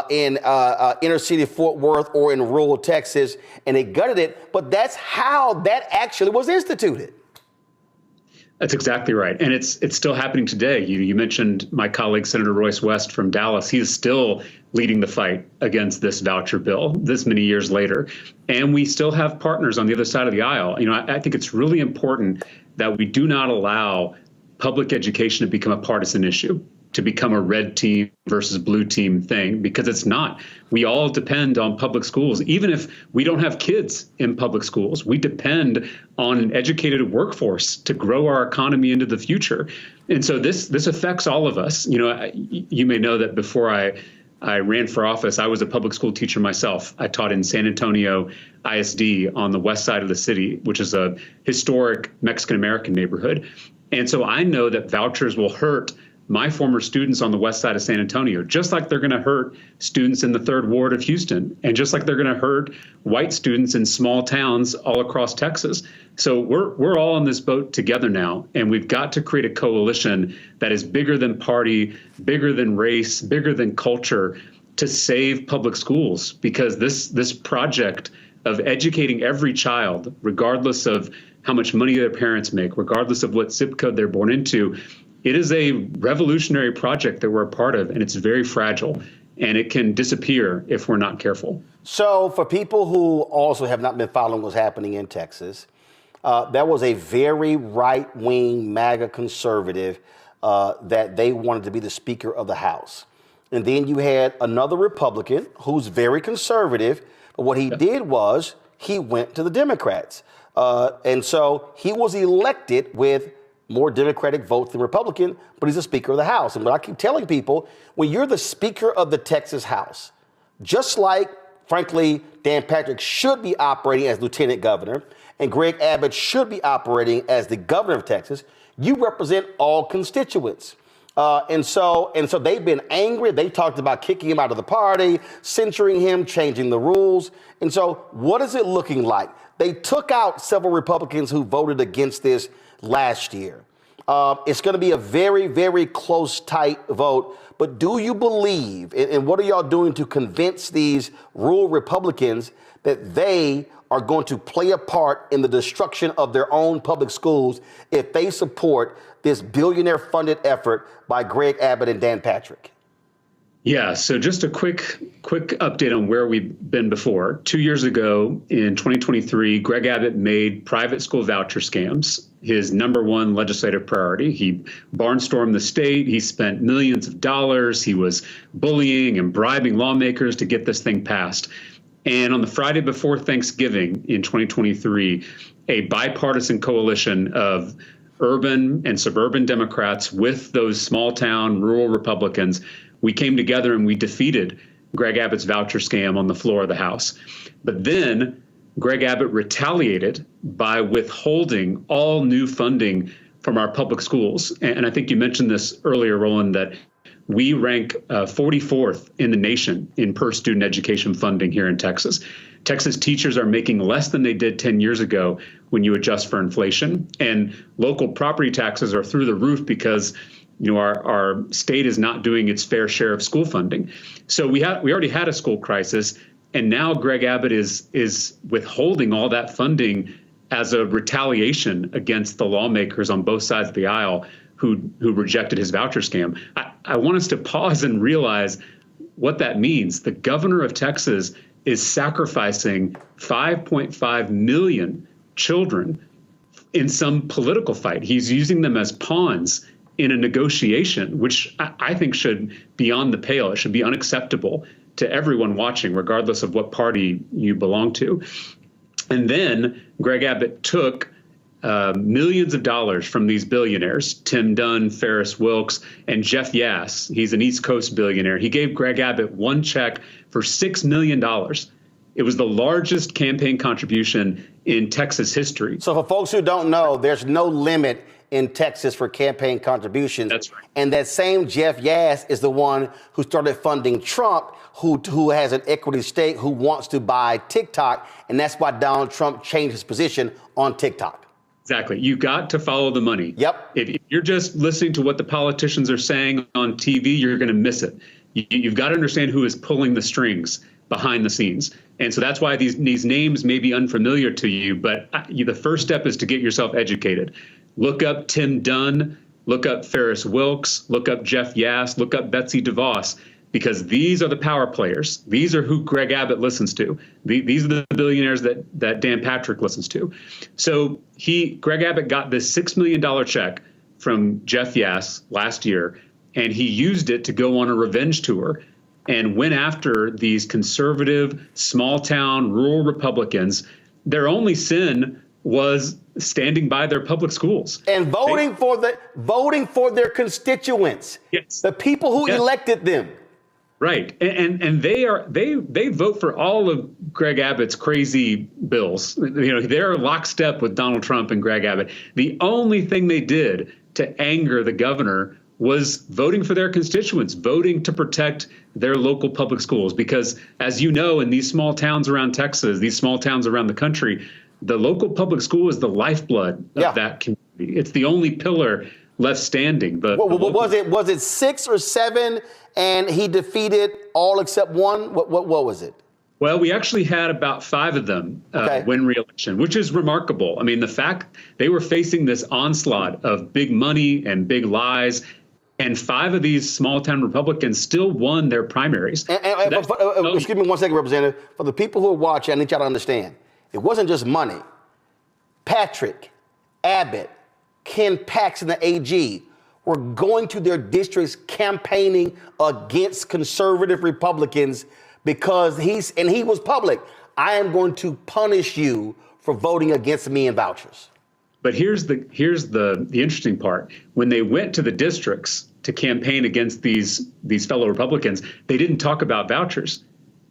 inner city Fort Worth or in rural Texas, and they gutted it. But that's how that actually was instituted. That's exactly right. And it's still happening today. You mentioned my colleague, Senator Royce West from Dallas. He is still leading the fight against this voucher bill this many years later. And we still have partners on the other side of the aisle. I think it's really important that we do not allow public education to become a partisan issue, to become a red team versus blue team thing, because it's not. We all depend on public schools. Even if we don't have kids in public schools, we depend on an educated workforce to grow our economy into the future. And so this affects all of us. You may know that before I ran for office, I was a public school teacher myself. I taught in San Antonio ISD on the west side of the city, which is a historic Mexican-American neighborhood. And so I know that vouchers will hurt my former students on the west side of San Antonio, just like they're going to hurt students in the 3rd Ward of Houston, and just like they're going to hurt white students in small towns all across Texas. So we're all in this boat together now, and we've got to create a coalition that is bigger than party, bigger than race, bigger than culture, to save public schools, because this project of educating every child, regardless of how much money their parents make, regardless of what zip code they're born into, it is a revolutionary project that we're a part of, and it's very fragile, and it can disappear if we're not careful. So for people who also have not been following what's happening in Texas, there was a very right-wing MAGA conservative that they wanted to be the Speaker of the House. And then you had another Republican who's very conservative, but what he did was he went to the Democrats. And so he was elected with more Democratic votes than Republican, but he's the Speaker of the House. And what I keep telling people, when you're the Speaker of the Texas House, just like, frankly, Dan Patrick should be operating as Lieutenant Governor, and Greg Abbott should be operating as the Governor of Texas, you represent all constituents. And so they've been angry. They talked about kicking him out of the party, censoring him, changing the rules. And so what is it looking like? They took out several Republicans who voted against this last year. It's going to be a very, very close, tight vote. But do you believe, and what are y'all doing to convince these rural Republicans that they are going to play a part in the destruction of their own public schools if they support this billionaire-funded effort by Greg Abbott and Dan Patrick? Yeah, so just a quick update on where we've been before. 2 years ago, in 2023, Greg Abbott made private school voucher scams his number one legislative priority. He barnstormed the state. He spent millions of dollars. He was bullying and bribing lawmakers to get this thing passed. And on the Friday before Thanksgiving in 2023, a bipartisan coalition of urban and suburban Democrats with those small town rural Republicans, we came together and we defeated Greg Abbott's voucher scam on the floor of the House. But then Greg Abbott retaliated by withholding all new funding from our public schools. And I think you mentioned this earlier, Roland, that we rank 44th in the nation in per student education funding here in Texas. Texas teachers are making less than they did 10 years ago when you adjust for inflation. And local property taxes are through the roof because our state is not doing its fair share of school funding. So we already had a school crisis, and now Greg Abbott is withholding all that funding as a retaliation against the lawmakers on both sides of the aisle who rejected his voucher scam. I want us to pause and realize what that means. The governor of Texas is sacrificing 5.5 million children in some political fight. He's using them as pawns in a negotiation, which I think should be on the pale. It should be unacceptable to everyone watching, regardless of what party you belong to. And then Greg Abbott took millions of dollars from these billionaires, Tim Dunn, Ferris Wilks, and Jeff Yass. He's an East Coast billionaire. He gave Greg Abbott one check for $6 million. It was the largest campaign contribution in Texas history. So for folks who don't know, there's no limit in Texas for campaign contributions. That's right. And that same Jeff Yass is the one who started funding Trump, who has an equity stake, who wants to buy TikTok. And that's why Donald Trump changed his position on TikTok. Exactly. You got to follow the money. Yep. If you're just listening to what the politicians are saying on TV, you're going to miss it. You've got to understand who is pulling the strings behind the scenes. And so that's why these names may be unfamiliar to you, but the first step is to get yourself educated. Look up Tim Dunn, look up Ferris Wilks, look up Jeff Yass, look up Betsy DeVos, because these are the power players. These are who Greg Abbott listens to. These are the billionaires that Dan Patrick listens to. So Greg Abbott got this $6 million check from Jeff Yass last year, and he used it to go on a revenge tour and went after these conservative, small town, rural Republicans. Their only sin was standing by their public schools and voting for their constituents. Yes. The people who elected them. Right. And they vote for all of Greg Abbott's crazy bills. They're lockstep with Donald Trump and Greg Abbott. The only thing they did to anger the governor was voting for their constituents, voting to protect their local public schools. Because as you know, in these small towns around Texas, these small towns around the country, the local public school is the lifeblood of that community. It's the only pillar left standing. Was it 6 or 7 and he defeated all except one? What was it? Well, we actually had about 5 of them win re-election, which is remarkable. I mean, the fact they were facing this onslaught of big money and big lies, and 5 of these small town Republicans still won their primaries. Excuse me one second, Representative. For the people who are watching, I need y'all to understand. It wasn't just money. Patrick, Abbott, Ken Paxton, the AG, were going to their districts campaigning against conservative Republicans because he was public. I am going to punish you for voting against me in vouchers. But here's the interesting part. When they went to the districts to campaign against these fellow Republicans, they didn't talk about vouchers.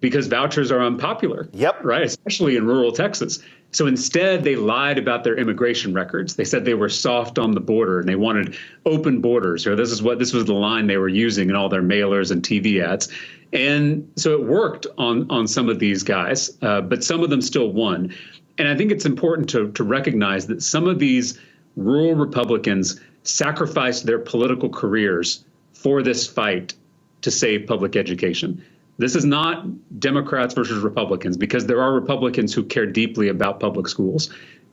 because vouchers are unpopular. Yep. Right, especially in rural Texas. So instead, they lied about their immigration records. They said they were soft on the border and they wanted open borders, or this was the line they were using in all their mailers and TV ads. And so it worked on some of these guys, but some of them still won. And I think it's important to recognize that some of these rural Republicans sacrificed their political careers for this fight to save public education. This is not Democrats versus Republicans, because there are Republicans who care deeply about public schools.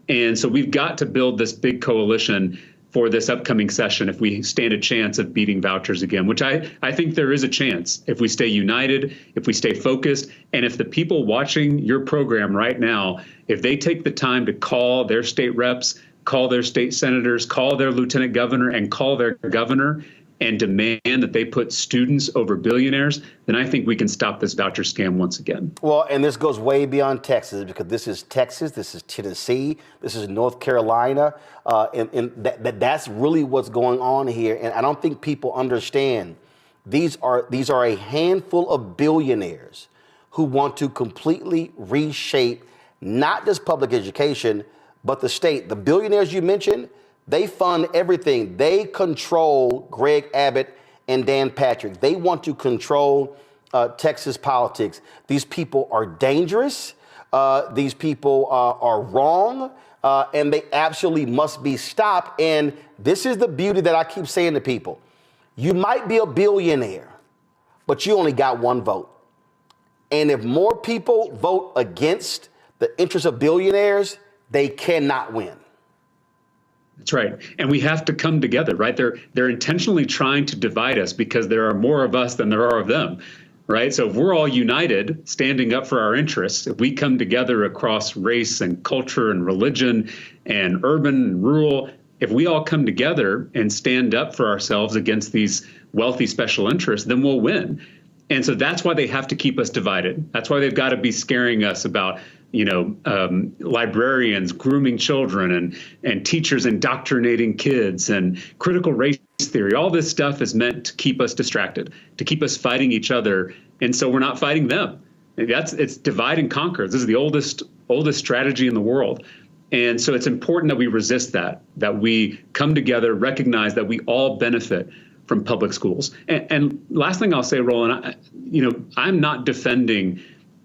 And so we've got to build this big coalition for this upcoming session if we stand a chance of beating vouchers again, which I think there is a chance if we stay united, if we stay focused, and if the people watching your program right now, if they take the time to call their state reps, call their state senators, call their lieutenant governor, and call their governor, and demand that they put students over billionaires, then I think we can stop this voucher scam once again. Well, and this goes way beyond Texas, because this is Texas, this is Tennessee, this is North Carolina, and that's really what's going on here. And I don't think people understand these are a handful of billionaires who want to completely reshape not just public education, but the state. The billionaires you mentioned, they fund everything. They control Greg Abbott and Dan Patrick. They want to control Texas politics. These people are dangerous. These people are wrong, and they absolutely must be stopped. And this is the beauty that I keep saying to people. You might be a billionaire, but you only got one vote. And if more people vote against the interests of billionaires, they cannot win. That's right. And we have to come together, right? They're intentionally trying to divide us because there are more of us than there are of them, right? So if we're all united, standing up for our interests, if we come together across race and culture and religion and urban and rural, if we all come together and stand up for ourselves against these wealthy special interests, then we'll win. And so that's why they have to keep us divided. That's why they've got to be scaring us about librarians grooming children and teachers indoctrinating kids and critical race theory. All this stuff is meant to keep us distracted, to keep us fighting each other. And so we're not fighting them. It's divide and conquer. This is the oldest strategy in the world. And so it's important that we resist that we come together, recognize that we all benefit from public schools. And last thing I'll say, Roland, I'm not defending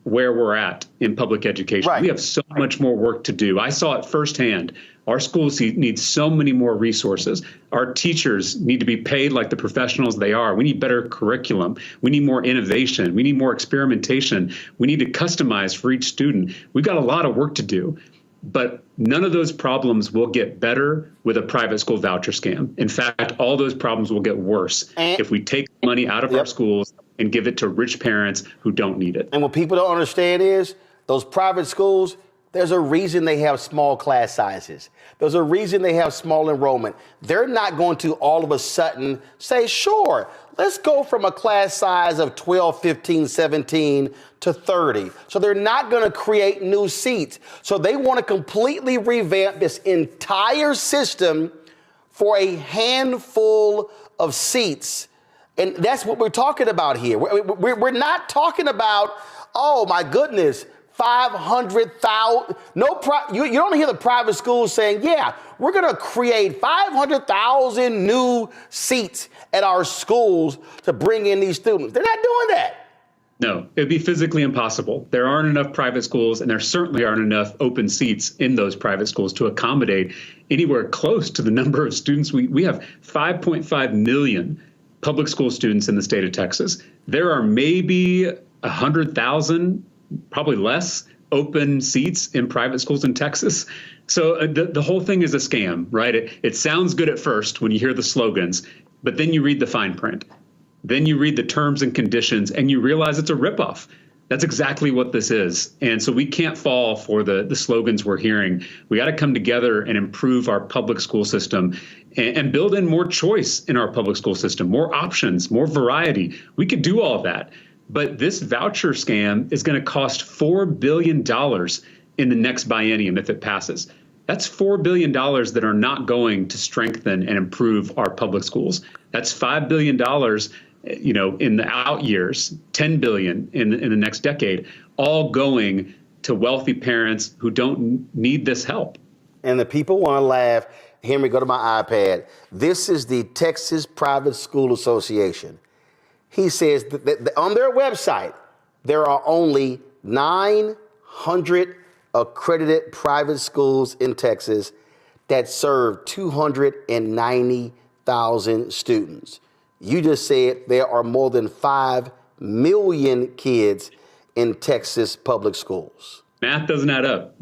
where we're at in public education. Right. We have so much more work to do. I saw it firsthand. Our schools need so many more resources. Our teachers need to be paid like the professionals they are. We need better curriculum. We need more innovation. We need more experimentation. We need to customize for each student. We've got a lot of work to do. But none of those problems will get better with a private school voucher scam. In fact, all those problems will get worse if we take money out of our schools and give it to rich parents who don't need it. And what people don't understand is those private schools, there's a reason they have small class sizes. There's a reason they have small enrollment. They're not going to all of a sudden say, sure, let's go from a class size of 12, 15, 17 to 30. So they're not going to create new seats. So they want to completely revamp this entire system for a handful of seats. And that's what we're talking about here. We're not talking about, oh my goodness, 500,000. You don't hear the private schools saying, yeah, we're going to create 500,000 new seats at our schools to bring in these students. They're not doing that. No, it'd be physically impossible. There aren't enough private schools, and there certainly aren't enough open seats in those private schools to accommodate anywhere close to the number of students. We have 5.5 million public school students in the state of Texas. There are maybe 100,000, probably less, open seats in private schools in Texas. So the whole thing is a scam, right? It sounds good at first when you hear the slogans, but then you read the fine print. Then you read the terms and conditions and you realize it's a ripoff. That's exactly what this is. And so we can't fall for the slogans we're hearing. We got to come together and improve our public school system and build in more choice in our public school system, more options, more variety. We could do all of that. But this voucher scam is going to cost $4 billion in the next biennium if it passes. That's $4 billion that are not going to strengthen and improve our public schools. That's $5 billion in the out years, 10 billion in the next decade, all going to wealthy parents who don't need this help. And the people want to laugh. Henry, go to my iPad. This is the Texas Private School Association. He says that on their website, there are only 900 accredited private schools in Texas that serve 290,000 students. You just said there are more than 5 million kids in Texas public schools. Math doesn't add up.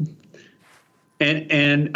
And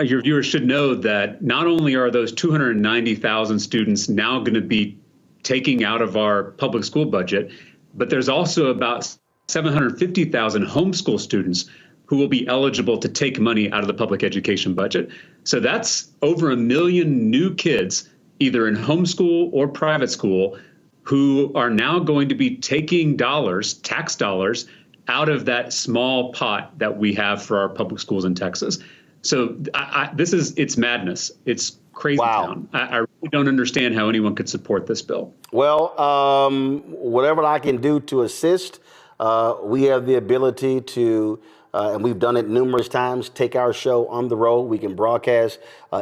your viewers should know that not only are those 290,000 students now going to be taking out of our public school budget, but there's also about 750,000 homeschool students who will be eligible to take money out of the public education budget. So that's over 1 million new kids, either in homeschool or private school, who are now going to be taking dollars, tax dollars, out of that small pot that we have for our public schools in Texas. So it's madness. It's crazy town. I really don't understand how anyone could support this bill. Well, whatever I can do to assist, we have the ability to, and we've done it numerous times, take our show on the road. We can broadcast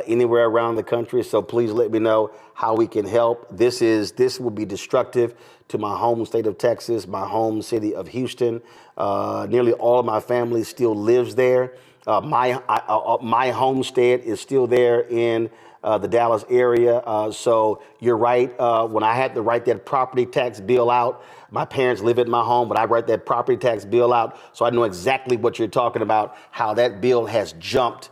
anywhere around the country. So please let me know how we can help. This would be destructive to my home state of Texas, my home city of Houston. Nearly all of my family still lives there. My homestead is still there in the Dallas area. So you're right. When I had to write that property tax bill out, my parents live in my home, but I write that property tax bill out. So I know exactly what you're talking about, how that bill has jumped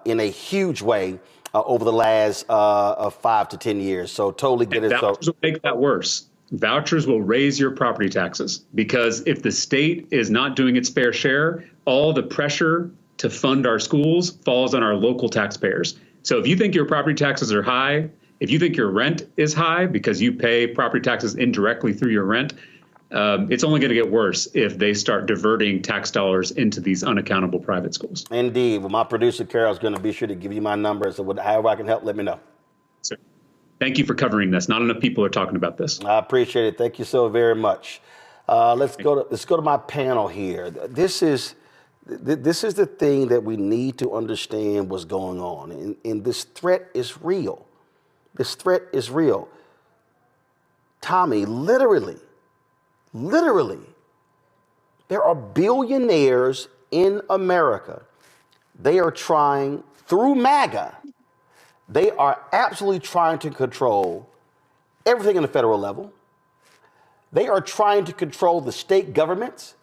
in a huge way over the last 5 to 10 years. So totally get it. Vouchers will make that worse. Vouchers will raise your property taxes because if the state is not doing its fair share, all the pressure to fund our schools falls on our local taxpayers. So if you think your property taxes are high, if you think your rent is high because you pay property taxes indirectly through your rent, it's only going to get worse if they start diverting tax dollars into these unaccountable private schools. Indeed. Well, my producer, Carol, is going to be sure to give you my number. So however I can help, let me know. Sir, thank you for covering this. Not enough people are talking about this. I appreciate it. Thank you so very much. Let's go to my panel here. This is the thing that we need to understand what's going on. And this threat is real. This threat is real. Tommy, literally, there are billionaires in America. They are trying, through MAGA, they are absolutely trying to control everything on the federal level. They are trying to control the state governments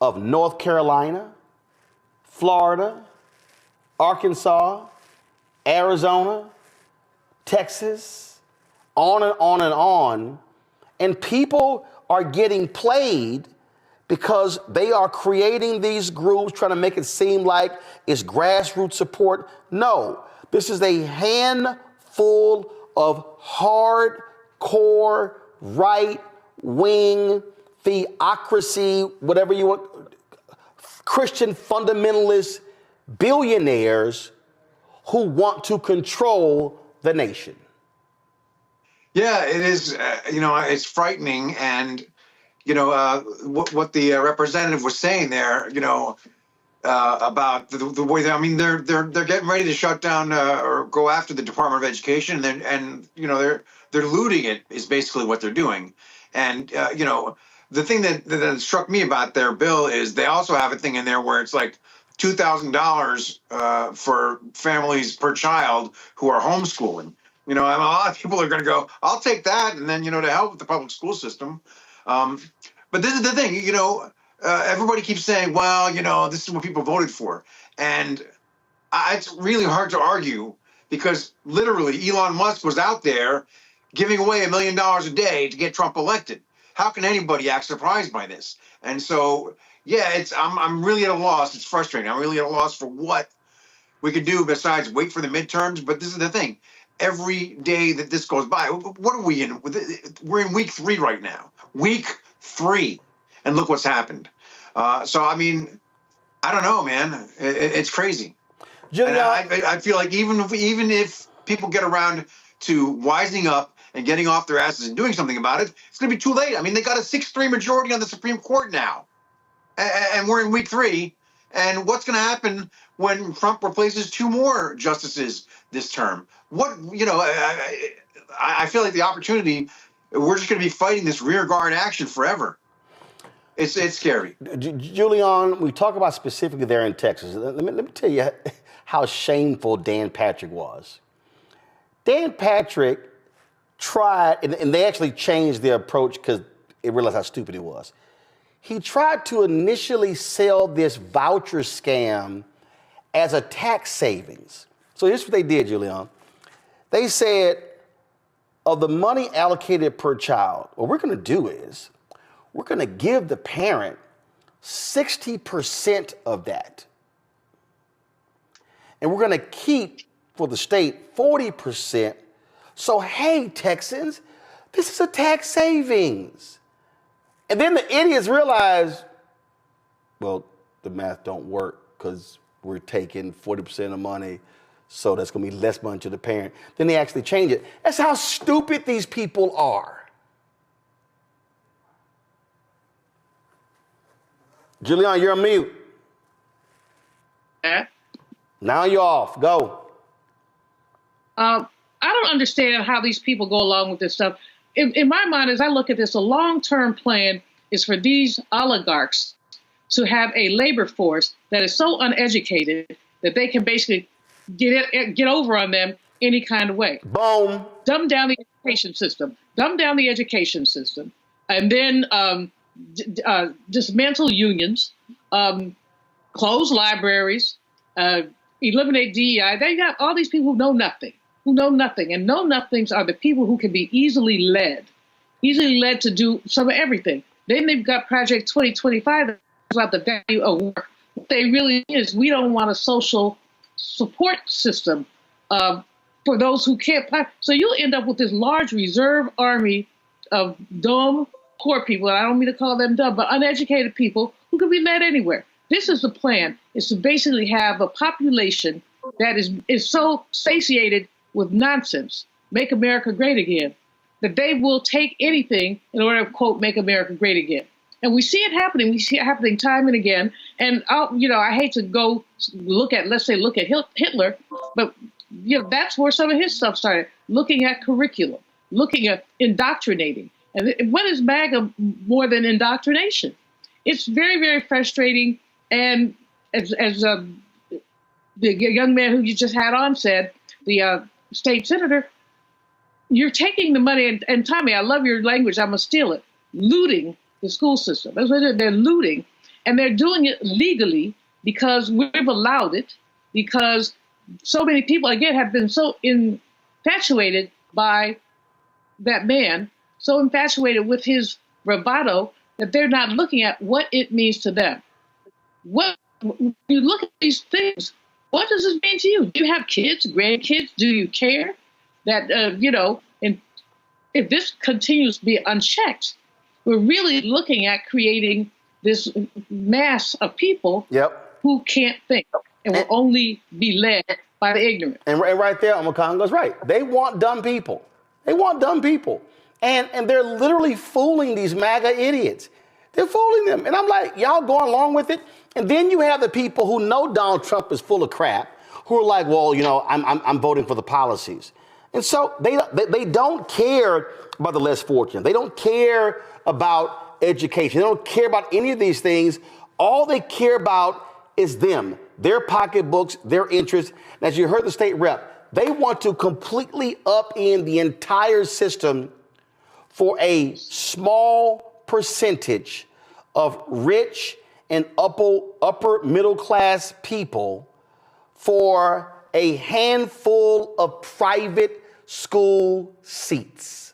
of North Carolina, Florida, Arkansas, Arizona, Texas, on and on and on. And people are getting played because they are creating these groups, trying to make it seem like it's grassroots support. No, this is a handful of hardcore right-wing theocracy, whatever you want, Christian fundamentalist billionaires who want to control the nation. Yeah, it is. It's frightening, and what the representative was saying there. About the way that, I mean, they're getting ready to shut down or go after the Department of Education, and they're looting it is basically what they're doing, and the thing that struck me about their bill is they also have a thing in there where it's like $2,000 for families per child who are homeschooling. A lot of people are going to go, I'll take that, and then to help with the public school system. But this is the thing, everybody keeps saying, well, this is what people voted for, and it's really hard to argue because literally Elon Musk was out there giving away $1 million a day to get Trump elected. How can anybody act surprised by this? And so, yeah, I'm really at a loss. It's frustrating. I'm really at a loss for what we could do besides wait for the midterms. But this is the thing. Every day that this goes by, what are we in? We're in week 3 right now. Week 3. And look what's happened. So, I mean, I don't know, man. It's crazy. And I feel like even if people get around to wising up and getting off their asses and doing something about it, it's going to be too late. I mean, they got a 6-3 majority on the Supreme Court now, and we're in week 3. And what's going to happen when Trump replaces 2 more justices this term? I feel like the opportunity, we're just going to be fighting this rear guard action forever. It's scary. Julian, we talk about specifically there in Texas. Let me tell you how shameful Dan Patrick was. Dan Patrick tried, and they actually changed their approach because they realized how stupid he was. He tried to initially sell this voucher scam as a tax savings. So here's what they did, Julian. They said, of the money allocated per child, what we're going to do is we're going to give the parent 60% of that. And we're going to keep, for the state, 40%. So, hey, Texans, this is a tax savings. And then the idiots realize, well, the math don't work because we're taking 40% of the money, so that's going to be less money to the parent. Then they actually change it. That's how stupid these people are. Julian, you're on mute. Now you're off. Go. I don't understand how these people go along with this stuff. In my mind, as I look at this, a long-term plan is for these oligarchs to have a labor force that is so uneducated that they can basically get over on them any kind of way. Boom. Dumb down the education system. And then dismantle unions, close libraries, eliminate DEI. They got all these people who know nothing. And know nothings are the people who can be easily led to do some of everything. Then they've got Project 2025 that's about the value of work. What they really is, we don't want a social support system for those who can't apply. So you'll end up with this large reserve army of dumb, poor people, and I don't mean to call them dumb, but uneducated people who can be led anywhere. This is the plan, is to basically have a population that is so satiated with nonsense, make America great again, that they will take anything in order to, quote, make America great again. And we see it happening. We see it happening time and again. And, I hate to go look at Hitler, but, that's where some of his stuff started, looking at curriculum, looking at indoctrinating. And what is MAGA more than indoctrination? It's very, very frustrating. And as the young man who you just had on said, the state senator, you're taking the money, and Tommy, I love your language, I'm going to steal it, looting the school system. That's what they're looting. And they're doing it legally because we've allowed it, because so many people, again, have been so infatuated by that man, so infatuated with his bravado that they're not looking at what it means to them. When you look at these things, what does this mean to you? Do you have kids, grandkids? Do you care that, and if this continues to be unchecked, we're really looking at creating this mass of people who can't think and will only be led by the ignorant. And right there, Omakongo's right. They want dumb people. And they're literally fooling these MAGA idiots. They're fooling them. And I'm like, y'all going along with it? And then you have the people who know Donald Trump is full of crap, who are like, well, I'm voting for the policies. And so they don't care about the less fortunate. They don't care about education. They don't care about any of these things. All they care about is them, their pocketbooks, their interests. And as you heard the state rep, they want to completely upend the entire system for a small percentage of rich and upper middle class people for a handful of private school seats.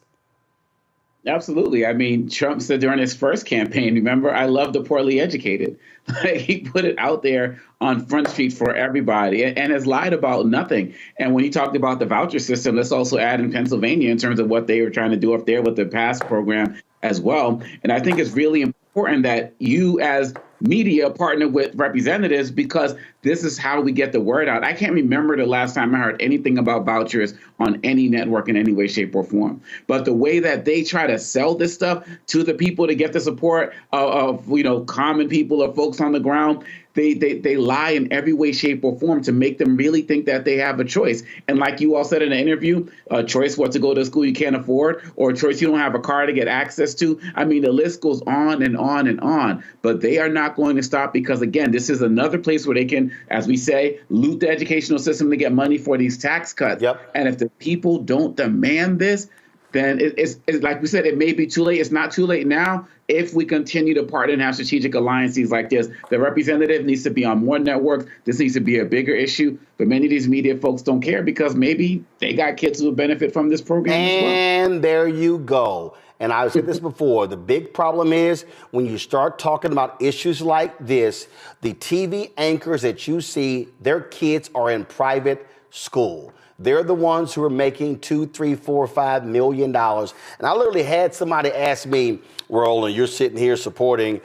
Absolutely. I mean, Trump said during his first campaign, remember, I love the poorly educated. He put it out there on Front Street for everybody and has lied about nothing. And when he talked about the voucher system, let's also add in Pennsylvania in terms of what they were trying to do up there with the PASS program as well. And I think it's really important that you as media partner with representatives because this is how we get the word out. I can't remember the last time I heard anything about vouchers on any network in any way, shape, or form. But the way that they try to sell this stuff to the people to get the support of common people or folks on the ground, they lie in every way, shape, or form to make them really think that they have a choice. And like you all said in the interview, a choice what to go to a school you can't afford, or a choice you don't have a car to get access to. I mean, the list goes on and on and on. But they are not going to stop because, again, this is another place where they can, as we say, loot the educational system to get money for these tax cuts. Yep. And if the people don't demand this, then it's like we said, it may be too late. It's not too late now if we continue to partner and have strategic alliances like this. The representative needs to be on more networks. This needs to be a bigger issue. But many of these media folks don't care because maybe they got kids who will benefit from this program as well. And there you go. And I've said this before, the big problem is when you start talking about issues like this, the TV anchors that you see, their kids are in private school. They're the ones who are making $2, $3, $4, $5 million. And I literally had somebody ask me, Roland, you're sitting here supporting,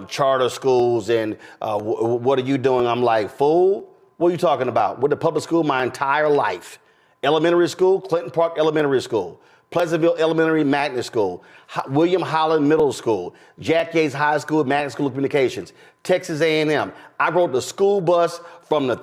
charter schools and what are you doing? I'm like, fool, what are you talking about? Went to public school my entire life. Elementary school, Clinton Park Elementary School. Pleasantville Elementary Magnet School, William Holland Middle School, Jack Yates High School, Magnet School of Communications, Texas A&M. I rode the school bus from the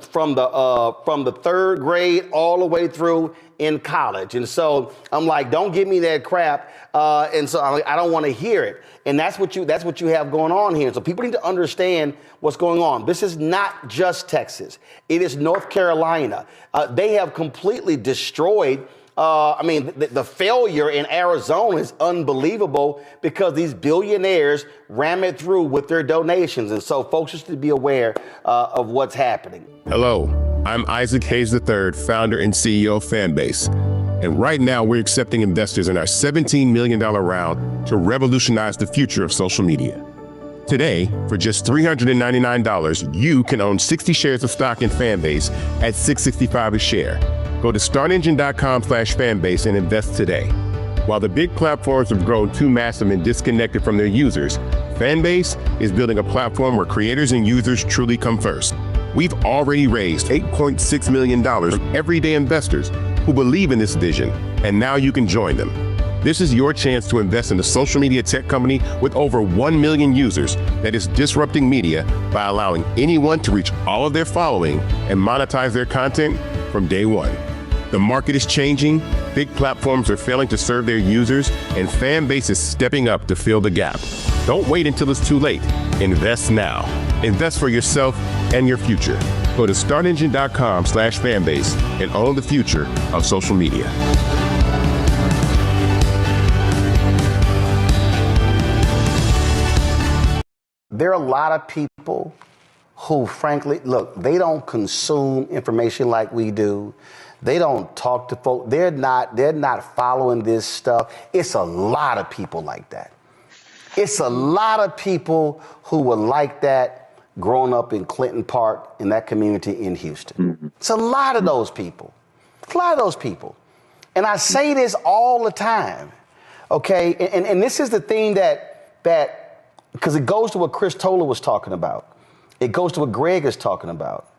third grade all the way through in college. And so I'm like, don't give me that crap. And so I'm like, I don't want to hear it. And that's what you have going on here. So people need to understand what's going on. This is not just Texas. It is North Carolina. They have completely destroyed. The failure in Arizona is unbelievable because these billionaires ram it through with their donations. And so folks just to be aware of what's happening. Hello, I'm Isaac Hayes III, founder and CEO of Fanbase. And right now we're accepting investors in our $17 million round to revolutionize the future of social media. Today, for just $399, you can own 60 shares of stock in Fanbase at $665 a share. Go to startengine.com/fanbase and invest today. While the big platforms have grown too massive and disconnected from their users, Fanbase is building a platform where creators and users truly come first. We've already raised $8.6 million from everyday investors who believe in this vision, and now you can join them. This is your chance to invest in a social media tech company with over 1 million users that is disrupting media by allowing anyone to reach all of their following and monetize their content from day one. The market is changing, big platforms are failing to serve their users, and Fanbase is stepping up to fill the gap. Don't wait until it's too late. Invest now. Invest for yourself and your future. Go to startengine.com/fanbase and own the future of social media. There are a lot of people who, frankly, look, they don't consume information like we do. They don't talk to folks. They're not following this stuff. It's a lot of people like that. It's a lot of people who were like that growing up in Clinton Park in that community in Houston. Mm-hmm. It's a lot of those people. A lot of those people. And I say this all the time, okay? And this is the thing that because it goes to what Chris Toller was talking about. It goes to what Greg is talking about.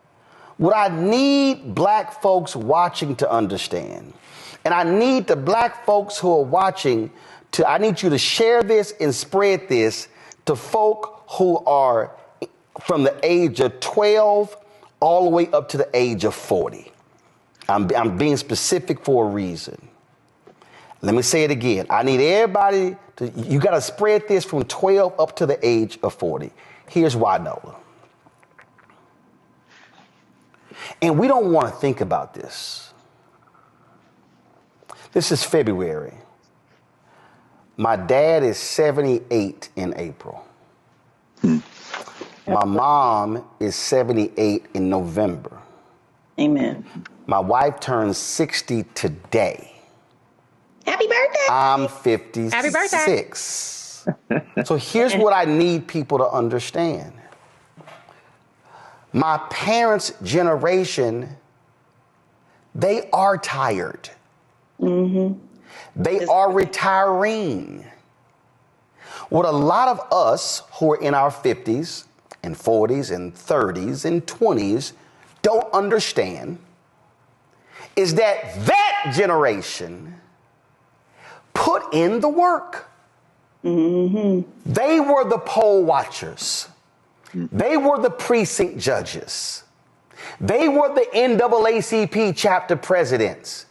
What I need black folks watching to understand, and I need the black folks who are watching I need you to share this and spread this to folk who are from the age of 12 all the way up to the age of 40. I'm being specific for a reason. Let me say it again. I need everybody you got to spread this from 12 up to the age of 40. Here's why, Noah. And we don't want to think about this. This is February. My dad is 78 in April. My mom is 78 in November. Amen. My wife turns 60 today. Happy birthday. I'm 56. Happy birthday. So here's what I need people to understand. My parents' generation, they are tired. Mm-hmm. They are retiring. What a lot of us who are in our 50s, and 40s and 30s and 20s don't understand is that generation put in the work. Mm-hmm. They were the poll watchers. Mm-hmm. They were the precinct judges. They were the NAACP chapter presidents.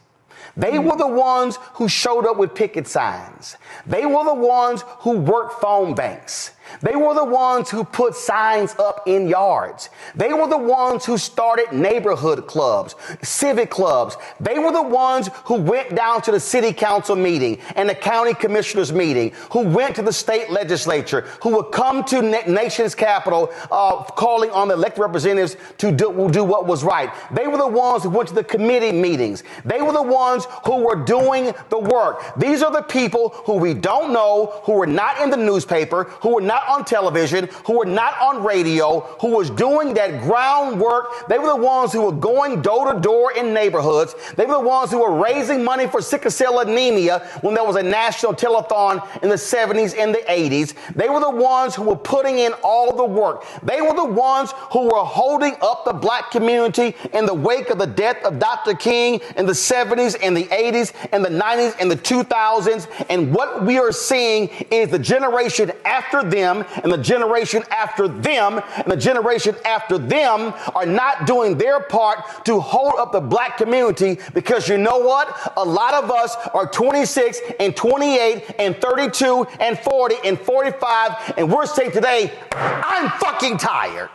They were the ones who showed up with picket signs. They were the ones who worked phone banks. They were the ones who put signs up in yards. They were the ones who started neighborhood clubs, civic clubs. They were the ones who went down to the city council meeting and the county commissioners meeting, who went to the state legislature, who would come to nation's capital calling on the elected representatives to do what was right. They were the ones who went to the committee meetings. They were the ones who were doing the work. These are the people who we don't know, who were not in the newspaper, who were not on television, who were not on radio, who was doing that groundwork. They were the ones who were going door to door in neighborhoods. They were the ones who were raising money for sickle cell anemia when there was a national telethon in the 70s and the 80s. They were the ones who were putting in all the work. They were the ones who were holding up the black community in the wake of the death of Dr. King in the 70s and the 80s and the 90s and the 2000s. And what we are seeing is the generation after them and the generation after them and the generation after them are not doing their part to hold up the black community, because you know what? A lot of us are 26 and 28 and 32 and 40 and 45, and we're saying today, I'm fucking tired.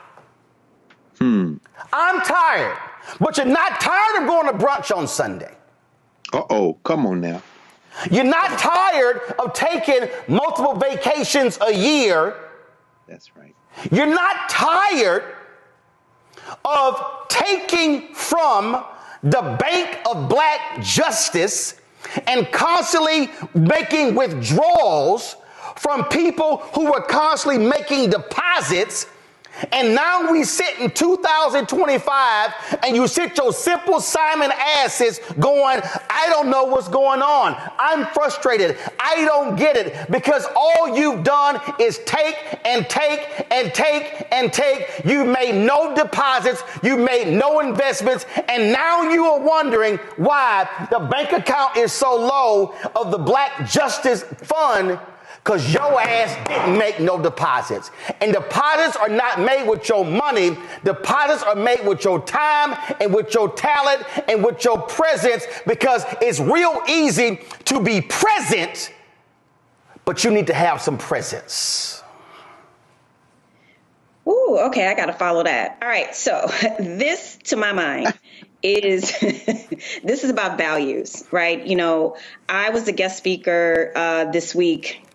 I'm tired. But you're not tired of going to brunch on Sunday. Uh-oh, come on now. You're not tired of taking multiple vacations a year. That's right. You're not tired of taking from the Bank of Black Justice and constantly making withdrawals from people who were constantly making deposits. And now we sit in 2025 and you sit your simple Simon asses going, I don't know what's going on. I'm frustrated. I don't get it, because all you've done is take and take and take and take. You made no deposits. You made no investments. And now you are wondering why the bank account is so low of the Black Justice Fund. Because your ass didn't make no deposits. And deposits are not made with your money. Deposits are made with your time and with your talent and with your presence, because it's real easy to be present, but you need to have some presence. Ooh, okay, I got to follow that. All right, so this, to my mind, is this is about values, right? You know, I was the guest speaker this week.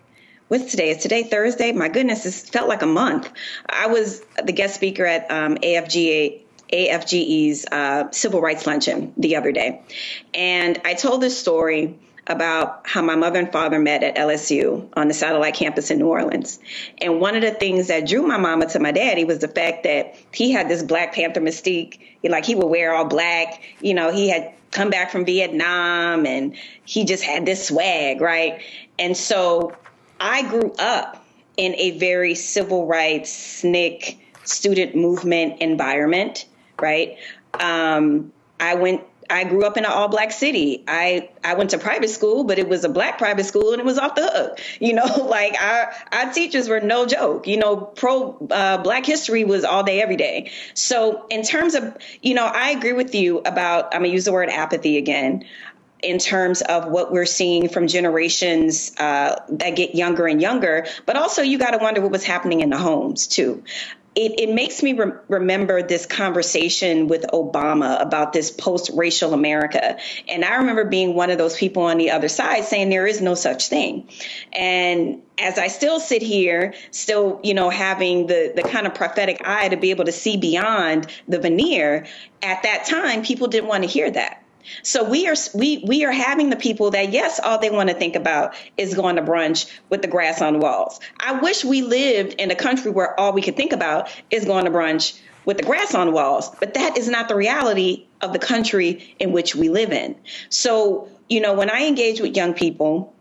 What's today? Is today Thursday? My goodness, this felt like a month. I was the guest speaker at AFGE's Civil Rights Luncheon the other day. And I told this story about how my mother and father met at LSU on the satellite campus in New Orleans. And one of the things that drew my mama to my daddy was the fact that he had this Black Panther mystique. Like, he would wear all black. You know, he had come back from Vietnam and he just had this swag, right? And so I grew up in a very civil rights, SNCC, student movement environment, right? I grew up in an all-black city. I went to private school, but it was a Black private school, and it was off the hook. You know, like our teachers were no joke. You know, Black history was all day, every day. So in terms of, you know, I agree with you about, I'm going to use the word apathy again, in terms of what we're seeing from generations that get younger and younger. But also, you got to wonder what was happening in the homes, too. It makes me remember this conversation with Obama about this post-racial America. And I remember being one of those people on the other side saying there is no such thing. And as I still sit here, still, you know, having the kind of prophetic eye to be able to see beyond the veneer, at that time, people didn't want to hear that. So we are having the people that, yes, all they want to think about is going to brunch with the grass on the walls. I wish we lived in a country where all we could think about is going to brunch with the grass on the walls. But that is not the reality of the country in which we live in. So, you know, when I engage with young people,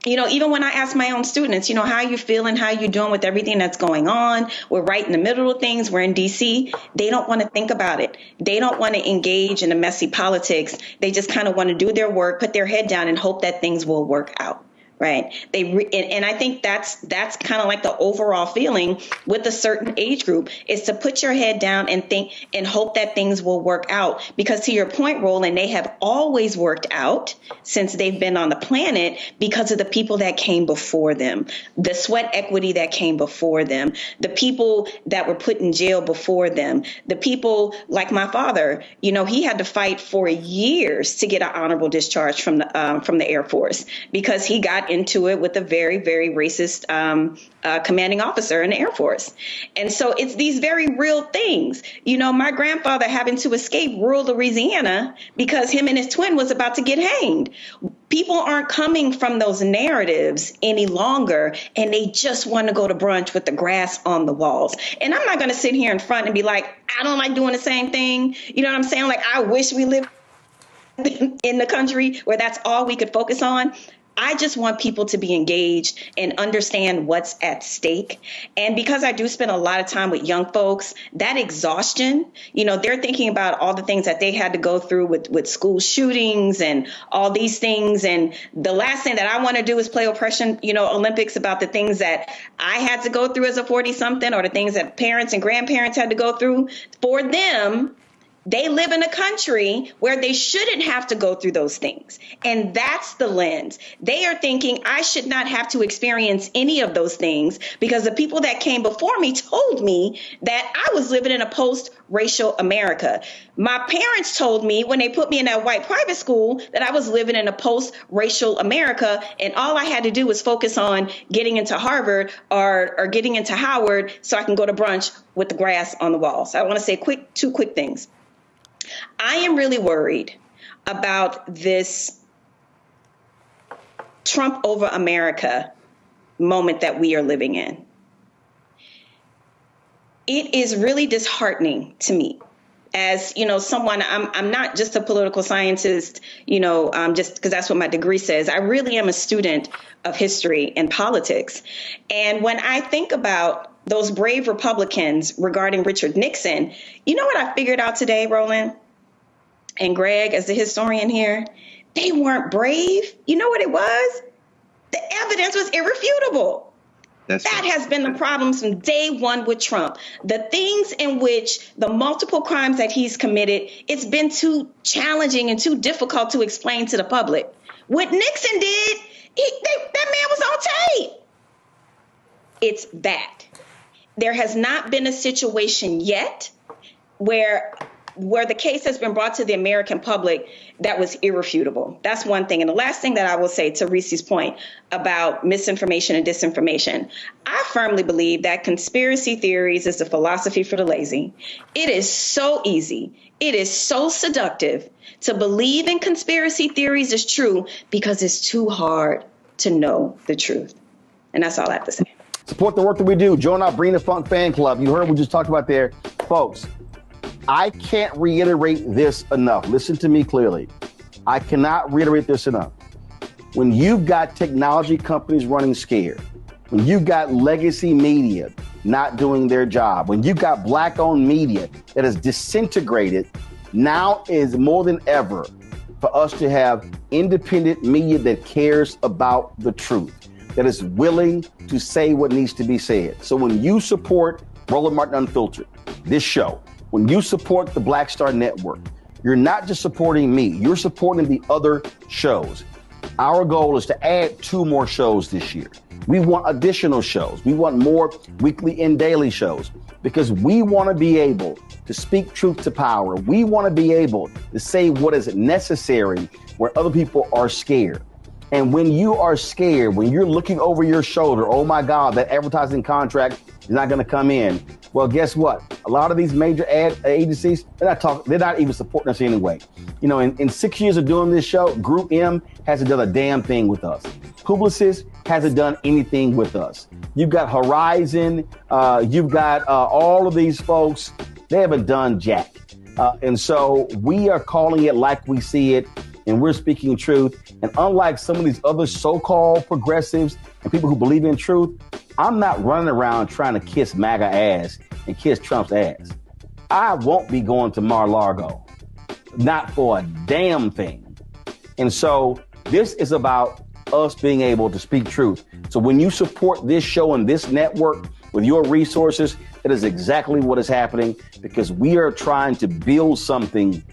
even when I ask my own students, how you feeling, how you doing with everything that's going on? We're right in the middle of things. We're in DC. They don't want to think about it. They don't want to engage in the messy politics. They just kind of want to do their work, put their head down and hope that things will work out. Right. And I think that's kind of like the overall feeling with a certain age group is to put your head down and think and hope that things will work out. Because to your point, Roland, they have always worked out since they've been on the planet because of the people that came before them, the sweat equity that came before them, the people that were put in jail before them, the people like my father. He had to fight for years to get an honorable discharge from the Air Force because he got into it with a very, very racist commanding officer in the Air Force. And so it's these very real things. My grandfather having to escape rural Louisiana because him and his twin was about to get hanged. People aren't coming from those narratives any longer, and they just want to go to brunch with the grass on the walls. And I'm not going to sit here in front and be like, I don't like doing the same thing. You know what I'm saying? Like, I wish we lived in the country where that's all we could focus on. I just want people to be engaged and understand what's at stake. And because I do spend a lot of time with young folks, that exhaustion, they're thinking about all the things that they had to go through with school shootings and all these things. And the last thing that I want to do is play oppression, Olympics about the things that I had to go through as a 40-something or the things that parents and grandparents had to go through. For them, they live in a country where they shouldn't have to go through those things. And that's the lens. They are thinking I should not have to experience any of those things because the people that came before me told me that I was living in a post-racial America. My parents told me when they put me in that white private school that I was living in a post-racial America. And all I had to do was focus on getting into Harvard or getting into Howard so I can go to brunch with the grass on the wall. So I want to say two quick things. I am really worried about this Trump over America moment that we are living in. It is really disheartening to me as, someone, I'm not just a political scientist, just because that's what my degree says. I really am a student of history and politics. And when I think about those brave Republicans regarding Richard Nixon, you know what I figured out today, Roland and Greg, as the historian here? They weren't brave. You know what it was? The evidence was irrefutable. That has been the problem from day one with Trump. The things in which the multiple crimes that he's committed, it's been too challenging and too difficult to explain to the public. What Nixon did, that man was on tape. It's that. There has not been a situation yet where the case has been brought to the American public that was irrefutable. That's one thing. And the last thing that I will say to Reese's point about misinformation and disinformation, I firmly believe that conspiracy theories is the philosophy for the lazy. It is so easy. It is so seductive to believe in conspiracy theories is true because it's too hard to know the truth. And that's all I have to say. Support the work that we do. Join our Bring the Funk fan club. You heard what we just talked about there. Folks, I can't reiterate this enough. Listen to me clearly. I cannot reiterate this enough. When you've got technology companies running scared, when you've got legacy media not doing their job, when you've got black-owned media that is disintegrated, now is more than ever for us to have independent media that cares about the truth, that is willing to say what needs to be said. So when you support Roland Martin Unfiltered, this show, when you support the Black Star Network, you're not just supporting me, you're supporting the other shows. Our goal is to add 2 more shows this year. We want additional shows. We want more weekly and daily shows because we want to be able to speak truth to power. We want to be able to say what is necessary where other people are scared. And when you are scared, when you're looking over your shoulder, oh my God, that advertising contract is not going to come in. Well, guess what? A lot of these major ad agencies, they're not even supporting us anyway. In 6 years of doing this show, Group M hasn't done a damn thing with us. Publicis hasn't done anything with us. You've got Horizon, you've got all of these folks, they haven't done jack. And so we are calling it like we see it. and we're speaking truth. And unlike some of these other so-called progressives and people who believe in truth, I'm not running around trying to kiss MAGA ass and kiss Trump's ass. I won't be going to Mar-a-Lago, not for a damn thing. And so this is about us being able to speak truth. So when you support this show and this network with your resources, that is exactly what is happening, because we are trying to build something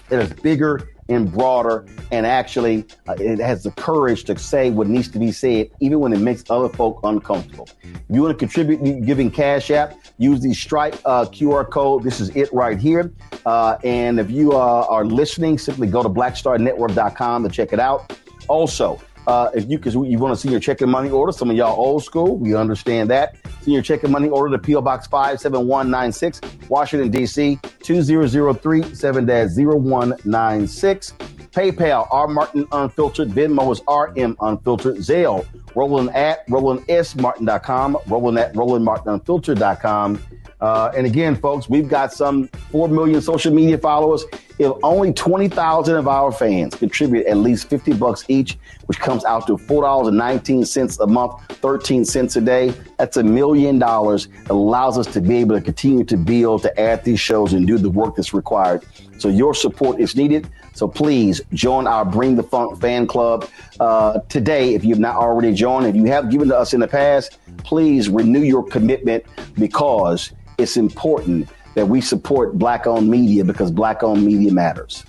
that is bigger and broader, and actually it has the courage to say what needs to be said, even when it makes other folk uncomfortable. If you want to contribute giving Cash App, use the Stripe QR code. This is it right here. And if you are listening, simply go to blackstarnetwork.com to check it out. Also, if you want to see your check and money order, some of y'all old school, we understand that. See your check and money order to P.O. Box 57196, Washington, D.C., 2003 7-0196. PayPal, R. Martin Unfiltered. Venmo is RM Unfiltered. Zelle, Roland at RolandSMartin.com, Roland at RolandMartinUnfiltered.com. And again, folks, we've got some 4 million social media followers. If only 20,000 of our fans contribute at least $50 each, which comes out to $4.19 a month, 13 cents a day, that's $1 million. It allows us to be able to continue to build, to add these shows and do the work that's required. So your support is needed. So please join our Bring the Funk fan club today. If you've not already joined, if you have given to us in the past, please renew your commitment, because it's important that we support Black-owned media, because Black-owned media matters.